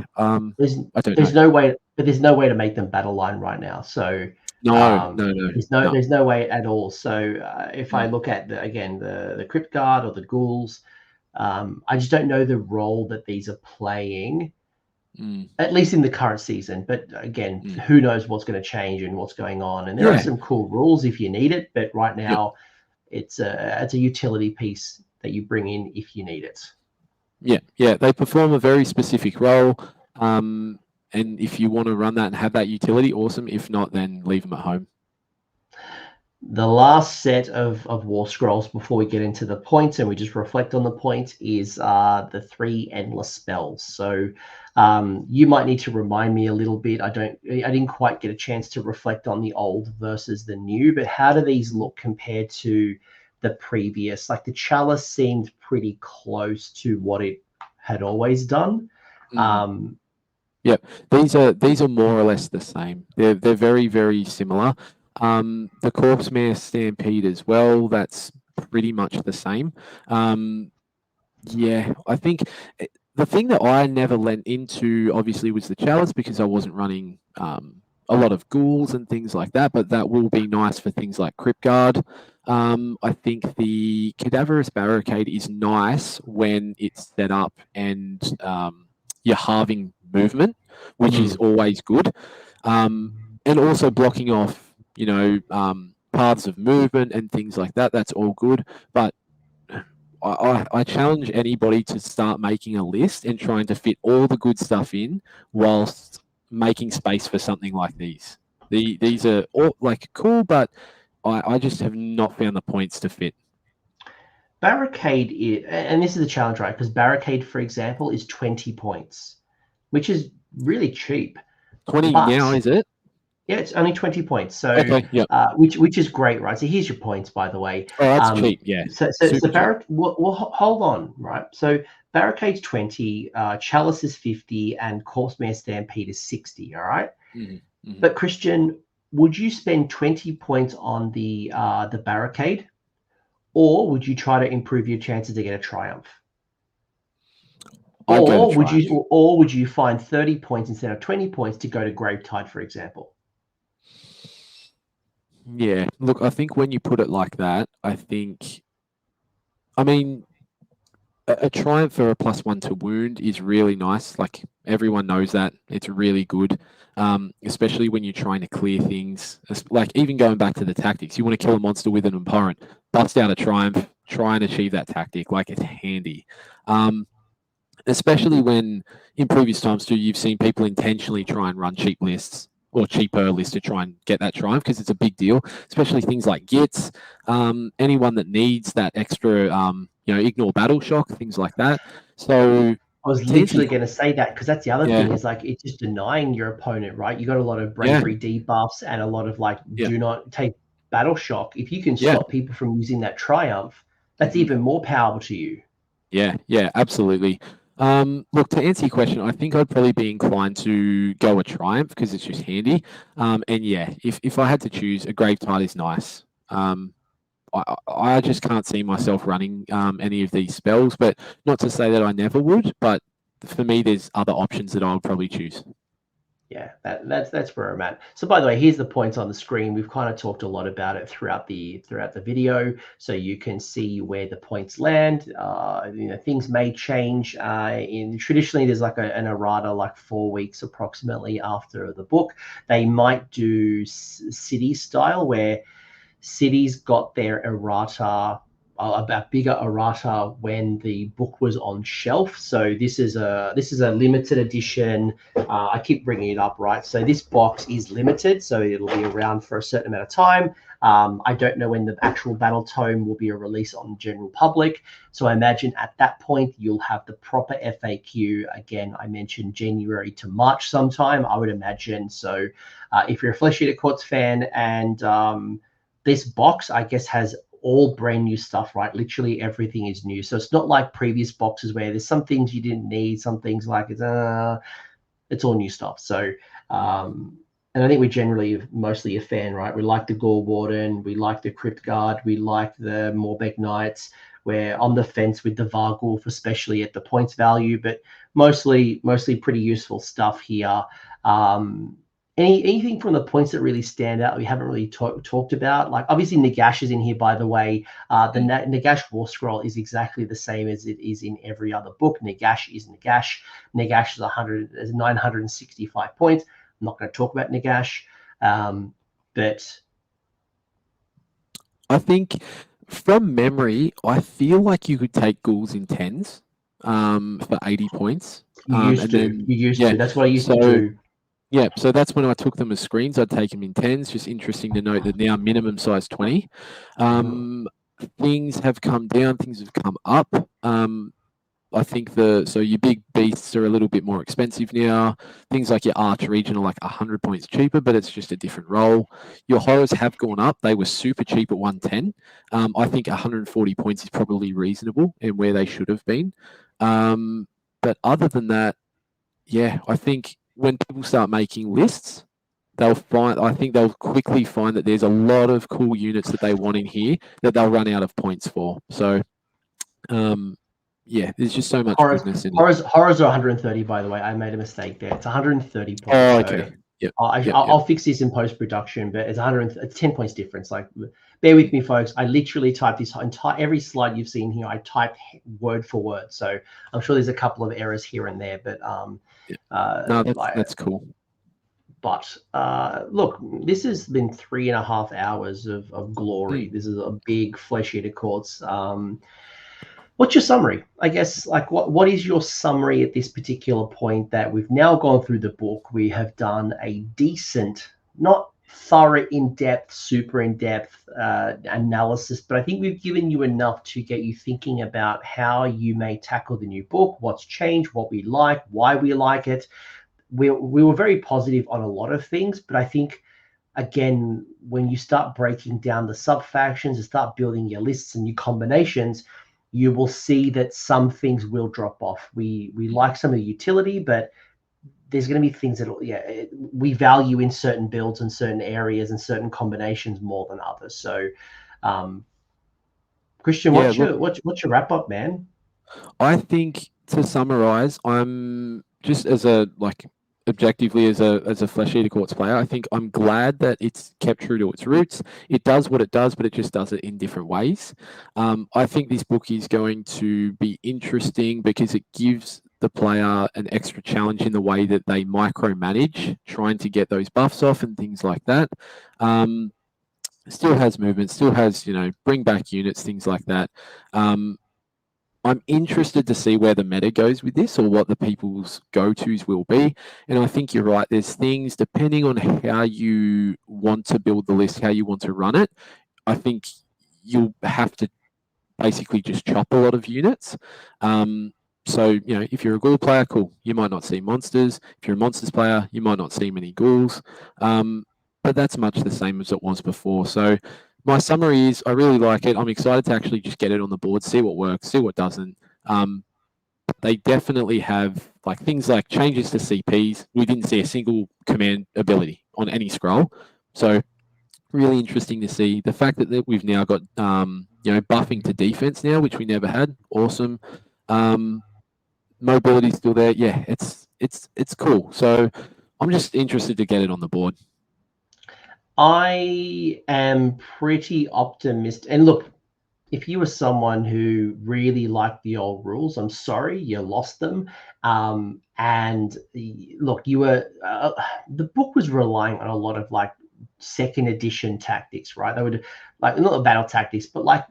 no way, but there's no way to make them battle line right now. So no. There's no way at all. So if I look at the Cryptguard or the ghouls, I just don't know the role that these are playing. At least in the current season, but again, who knows what's going to change and what's going on. And there are some cool rules if you need it, but right now it's a utility piece that you bring in if you need it. They perform a very specific role, and if you want to run that and have that utility, awesome. If not, then leave them at home. The last set of war scrolls before we get into the points and we just reflect on the point is the 3 endless spells. So you might need to remind me a little bit. I didn't quite get a chance to reflect on the old versus the new, but how do these look compared to the previous? Like the chalice seemed pretty close to what it had always done. These are more or less the same. They're very, very similar. The Corpse Mare Stampede as well, that's pretty much the same. I think the thing that I never lent into obviously was the chalice because I wasn't running a lot of ghouls and things like that, but that will be nice for things like Cryptguard. I think the Cadaverous Barricade is nice when it's set up and you're halving movement, which is always good. And also blocking off paths of movement and things like that. That's all good. But I challenge anybody to start making a list and trying to fit all the good stuff in whilst making space for something like these. These are all like cool, but I just have not found the points to fit. Barricade, and this is the challenge, right? Because Barricade, for example, is 20 points, which is really cheap. 20 now, is it? Yeah, it's only 20 points. So, which is great, right? So here's your points, by the way. Oh, that's cheap, yeah. So hold on, right? So Barricade's 20, Chalice is 50, and Corpse Mare Stampede is 60, all right? But Christian, would you spend 20 points on the Barricade, or would you try to improve your chances to get a Triumph? Or would you find 30 points instead of 20 points to go to Gravetide, for example? Yeah, look, I think when you put it like that, a Triumph for a +1 to wound is really nice. Like everyone knows that. It's really good, especially when you're trying to clear things. Like even going back to the tactics, you want to kill a monster with an Abhorrant, bust out a Triumph, try and achieve that tactic. Like it's handy. Especially when in previous times too, you've seen people intentionally try and run cheap lists or cheaper lists to try and get that Triumph because it's a big deal, especially things like Gits, anyone that needs that extra, ignore battle shock, things like that. So I was literally going to say that because that's the other thing is like it's just denying your opponent, right? You got a lot of bravery debuffs and a lot of do not take battle shock. If you can stop people from using that Triumph, that's even more powerful to you. Yeah, absolutely. Look, to answer your question, I think I'd probably be inclined to go a Triumph because it's just handy. If I had to choose, a Gravetide is nice. I just can't see myself running any of these spells, but not to say that I never would, but for me, there's other options that I would probably choose. Yeah, that's where I'm at. So by the way, here's the points on the screen. We've kind of talked a lot about it throughout the video, so you can see where the points land. Things may change. Traditionally, there's like an errata like 4 weeks approximately after the book. They might do city style where cities got their errata a bigger errata when the book was on shelf. So this is a limited edition. I keep bringing it up, right? So this box is limited, so it'll be around for a certain amount of time. I don't know when the actual Battletome will be a release on the general public. So I imagine at that point you'll have the proper FAQ. Again, I mentioned January to March sometime, I would imagine. So if you're a Flesh Eater Courts fan, and this box, I guess, has all brand new stuff, right? Literally everything is new. So it's not like previous boxes where there's some things you didn't need, some things like it's all new stuff. So and I think we're generally mostly a fan, right? We like the Gorewarden, we like the Cryptguard, we like the Morbheg Knights. We're on the fence with the Varghulf, especially at the points value, but mostly pretty useful stuff here. Anything from the points that really stand out we haven't really talked about? Like obviously Nagash is in here, by the way. The Nagash War Scroll is exactly the same as it is in every other book. Nagash is Nagash. Nagash is 965 points. I'm not going to talk about Nagash, but I think from memory, I feel like you could take Ghouls in 10s for 80 points. You used to. That's what I used to do. Yeah, so that's when I took them as screens. I'd take them in 10s. Just interesting to note that now minimum size 20. Things have come down. Things have come up. I think so your big beasts are a little bit more expensive now. Things like your Archregent are like 100 points cheaper, but it's just a different role. Your horrors have gone up. They were super cheap at 110. I think 140 points is probably reasonable and where they should have been. But other than that, yeah, I think when people start making lists, I think they'll quickly find that there's a lot of cool units that they want in here that they'll run out of points for. So, yeah, there's just so much goodness in it. Horrors are 130, by the way. I made a mistake there. It's 130 points. Oh, okay. So yep. I'll fix this in post-production, but it's 10 points difference. Like, bear with me, folks. I literally typed this every slide you've seen here. I typed word for word. So I'm sure there's a couple of errors here and there, but no, that's cool. But look, this has been 3.5 hours of glory. This is a big Flesh Eater Courts. What's your summary? I guess, like, what is your summary at this particular point that we've now gone through the book? We have done a decent, not thorough, in-depth, super in-depth analysis, but I think we've given you enough to get you thinking about how you may tackle the new book, what's changed, what we like, why we like it. We were very positive on a lot of things, but I think, again, when you start breaking down the sub-factions and start building your lists and your combinations, you will see that some things will drop off. We like some of the utility, but there's going to be things that we value in certain builds and certain areas and certain combinations more than others. So, Christian, what's your wrap up, man? I think, to summarize, I'm just objectively as a Flesh Eater Courts player, I think I'm glad that it's kept true to its roots. It does what it does, but it just does it in different ways. I think this book is going to be interesting because it gives the player an extra challenge in the way that they micromanage, trying to get those buffs off and things like that. Still has movement, still has, bring back units, things like that. I'm interested to see where the meta goes with this or what the people's go-tos will be. And I think you're right. There's things, depending on how you want to build the list, how you want to run it, I think you'll have to basically just chop a lot of units. So, if you're a Ghoul player, cool. You might not see monsters. If you're a monsters player, you might not see many Ghouls. But that's much the same as it was before. So, my summary is I really like it. I'm excited to actually just get it on the board, see what works, see what doesn't. They definitely have things like changes to CPs. We didn't see a single command ability on any scroll. So really interesting to see. The fact that we've now got buffing to defense now, which we never had. Awesome. Mobility's still there. Yeah, it's cool. So I'm just interested to get it on the board. I am pretty optimistic. And look, if you were someone who really liked the old rules, I'm sorry, you lost them. And look, you were the book was relying on a lot of second edition tactics, right? They would like not the battle tactics, but like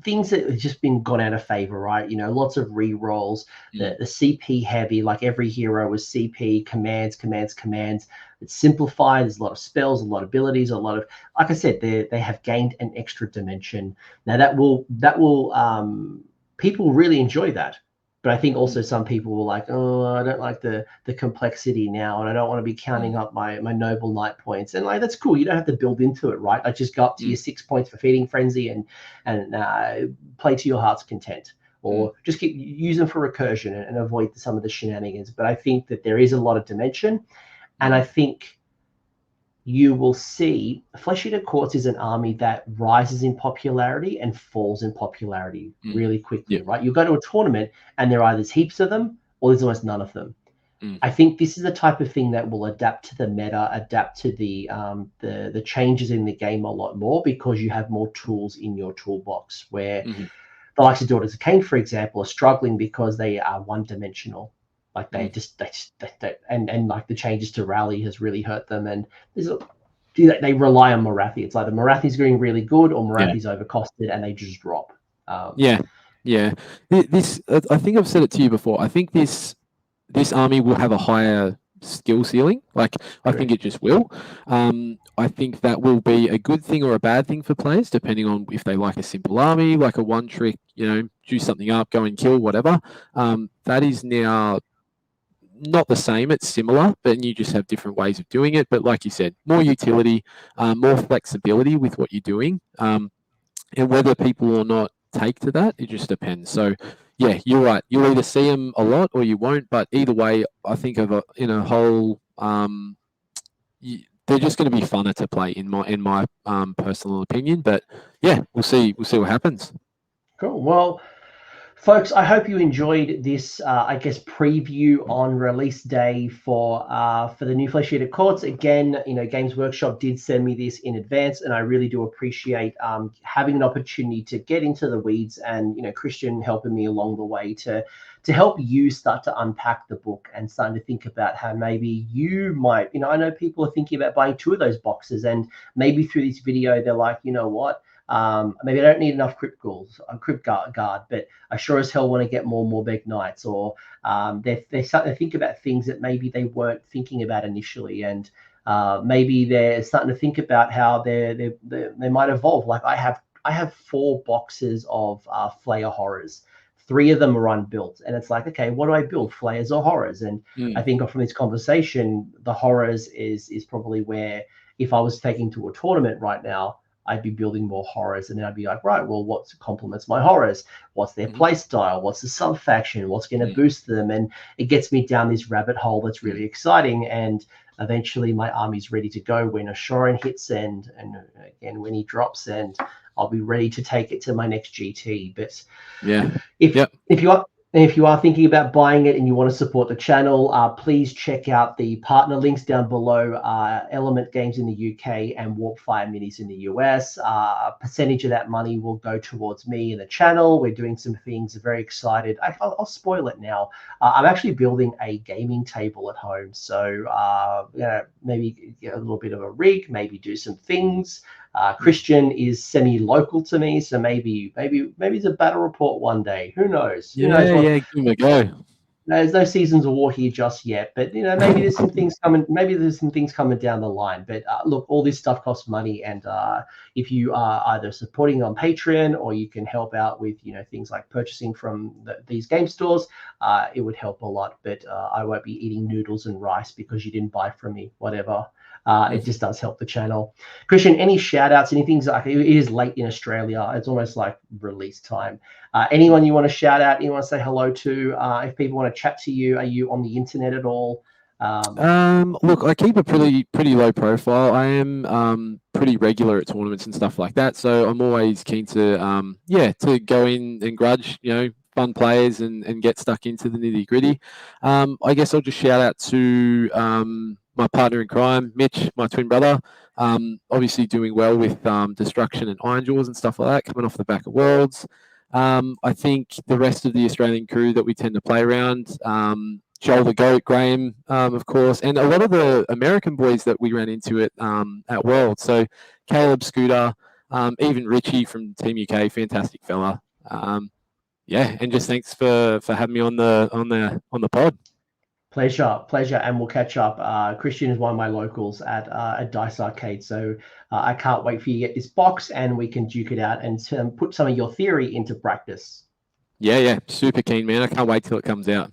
things that have just been gone out of favor, right? You know, lots of re-rolls, the CP heavy, like every hero was CP commands. It's simplified. There's a lot of spells, a lot of abilities, a lot of, like I said, they have gained an extra dimension. Now that will people really enjoy that. But I think also some people were like, oh, I don't like the complexity now, and I don't want to be counting up my noble knight points. And like that's cool. You don't have to build into it, right? Like just go up to your 6 points for feeding frenzy and play to your heart's content, or just keep use them for recursion and avoid some of the shenanigans. But I think that there is a lot of dimension, and I think you will see Flesh Eater Courts is an army that rises in popularity and falls in popularity really quickly, right? You go to a tournament and there are there's heaps of them or there's almost none of them. I think this is the type of thing that will adapt to the meta, adapt to the changes in the game a lot more, because you have more tools in your toolbox, where the likes of Daughters of Cain, for example, are struggling because they are one-dimensional. Like they and like the changes to rally has really hurt them, and they rely on Morathi. It's like the Morathi's getting really good, or Morathi's overcosted, and they just drop. This I think I've said it to you before. I think this army will have a higher skill ceiling. Like I think it just will. I think that will be a good thing or a bad thing for players, depending on if they like a simple army, like a one trick, do something up, go and kill, whatever. That is now not the same, it's similar, but you just have different ways of doing it. But like you said, more utility, more flexibility with what you're doing, and whether people or not take to that, it just depends. So yeah, you're right, you'll either see them a lot or you won't, but either way, I think in a whole they're just going to be funner to play in my personal opinion. But yeah, we'll see what happens. Cool. Well, folks, I hope you enjoyed this, preview on release day for the new Flesh Eater Courts. Again, Games Workshop did send me this in advance, and I really do appreciate having an opportunity to get into the weeds, and Christian helping me along the way to help you start to unpack the book and starting to think about how maybe you might, I know people are thinking about buying 2 of those boxes, and maybe through this video they're like, you know what? Maybe I don't need enough Crypt Ghouls, Cryptguard, but I sure as hell want to get more Morbheg Knights, or they start to think about things that maybe they weren't thinking about initially, and maybe they're starting to think about how they might evolve. Like I have 4 boxes of Flayer Horrors. 3 of them are unbuilt, and it's like, okay, what do I build, Flayers or Horrors? And I think from this conversation, the Horrors is probably where, if I was taking to a tournament right now, I'd be building more Horrors, and then I'd be like, right, well, what complements my Horrors? What's their play style? What's the sub faction? What's going to boost them? And it gets me down this rabbit hole that's really exciting. And eventually my army's ready to go when Ushoran hits, and again, when he drops, and I'll be ready to take it to my next GT. But if you are thinking about buying it and you want to support the channel, please check out the partner links down below. Element Games in the UK and Warpfire Minis in the US. A percentage of that money will go towards me and the channel. We're doing some things. Very excited. I'll spoil it now. I'm actually building a gaming table at home. So maybe get a little bit of a rig, maybe do some things. Christian is semi-local to me, so maybe it's a battle report one day. Who knows? Give him a go. There's no Seasons of War here just yet, but maybe there's some things coming. Maybe there's some things coming down the line. But look, all this stuff costs money, and if you are either supporting on Patreon, or you can help out with things like purchasing from these game stores, it would help a lot. But I won't be eating noodles and rice because you didn't buy from me. Whatever. It just does help the channel. Christian, any shout outs, anything? Like, it is late in Australia. It's almost like release time. Anyone you want to shout out, you want to say hello to? If people want to chat to you, are you on the internet at all? Look, I keep a pretty low profile. I am pretty regular at tournaments and stuff like that. So I'm always keen to to go in and grudge, fun players and get stuck into the nitty gritty. I guess I'll just shout out to my partner in crime, Mitch, my twin brother, obviously doing well with Destruction and Iron Jaws and stuff like that, coming off the back of Worlds. I think the rest of the Australian crew that we tend to play around, Joel the Goat, Graham, of course, and a lot of the American boys that we ran into at World. So Caleb, Scooter, even Richie from Team UK, fantastic fella. Yeah, and just thanks for having me on the pod. Pleasure, and we'll catch up. Christian is one of my locals at Dice Arcade, so I can't wait for you to get this box and we can duke it out and put some of your theory into practice. Yeah, super keen, man. I can't wait till it comes out.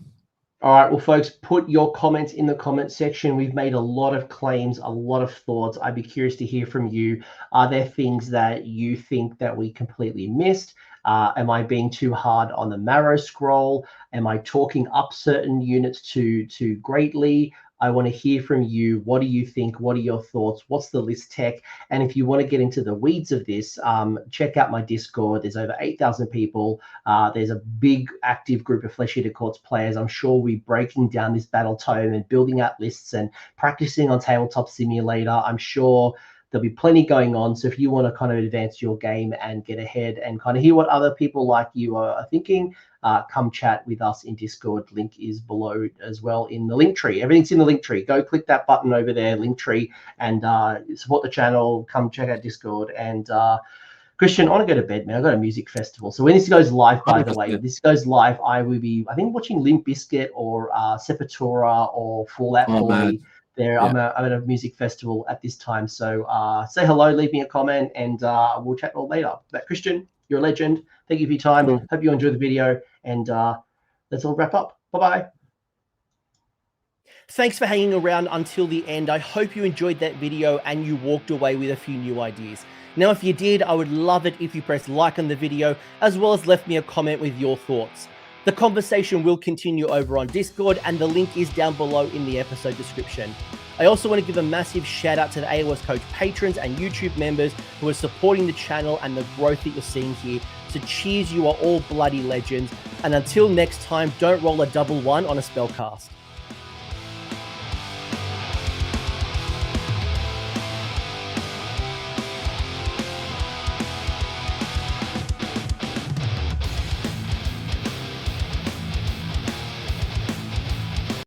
All right, well, folks, put your comments in the comment section. We've made a lot of claims, a lot of thoughts. I'd be curious to hear from you. Are there things that you think that we completely missed? Am I being too hard on the Marrowscroll? Am I talking up certain units too greatly? I want to hear from you. What do you think? What are your thoughts? What's the list tech? And if you want to get into the weeds of this, check out my Discord. There's over 8,000 people. There's a big active group of Flesh Eater Courts players. I'm sure we're breaking down this Battletome and building out lists and practicing on Tabletop Simulator. I'm sure there'll be plenty going on. So if you want to kind of advance your game and get ahead and kind of hear what other people like you are thinking, come chat with us in Discord. Link is below as well in the link tree. Everything's in the link tree. Go click that button over there, link tree, and support the channel. Come check out Discord. And Christian, I want to go to bed, man. I've got a music festival. So when this goes live, by the way, this goes live, I will be, I think, watching Limp Bizkit or Sepultura or Fallout Boy. There, yeah. I'm at a music festival at this time. So say hello, leave me a comment, and we'll chat all later. But Christian, you're a legend. Thank you for your time. Cool. Hope you enjoyed the video, and let's all wrap up. Bye-bye. Thanks for hanging around until the end. I hope you enjoyed that video and you walked away with a few new ideas. Now, if you did, I would love it if you pressed like on the video, as well as left me a comment with your thoughts. The conversation will continue over on Discord, and the link is down below in the episode description. I also want to give a massive shout out to the AOS Coach patrons and YouTube members who are supporting the channel and the growth that you're seeing here. So cheers, you are all bloody legends. And until next time, don't roll a 1-1 on a spellcast.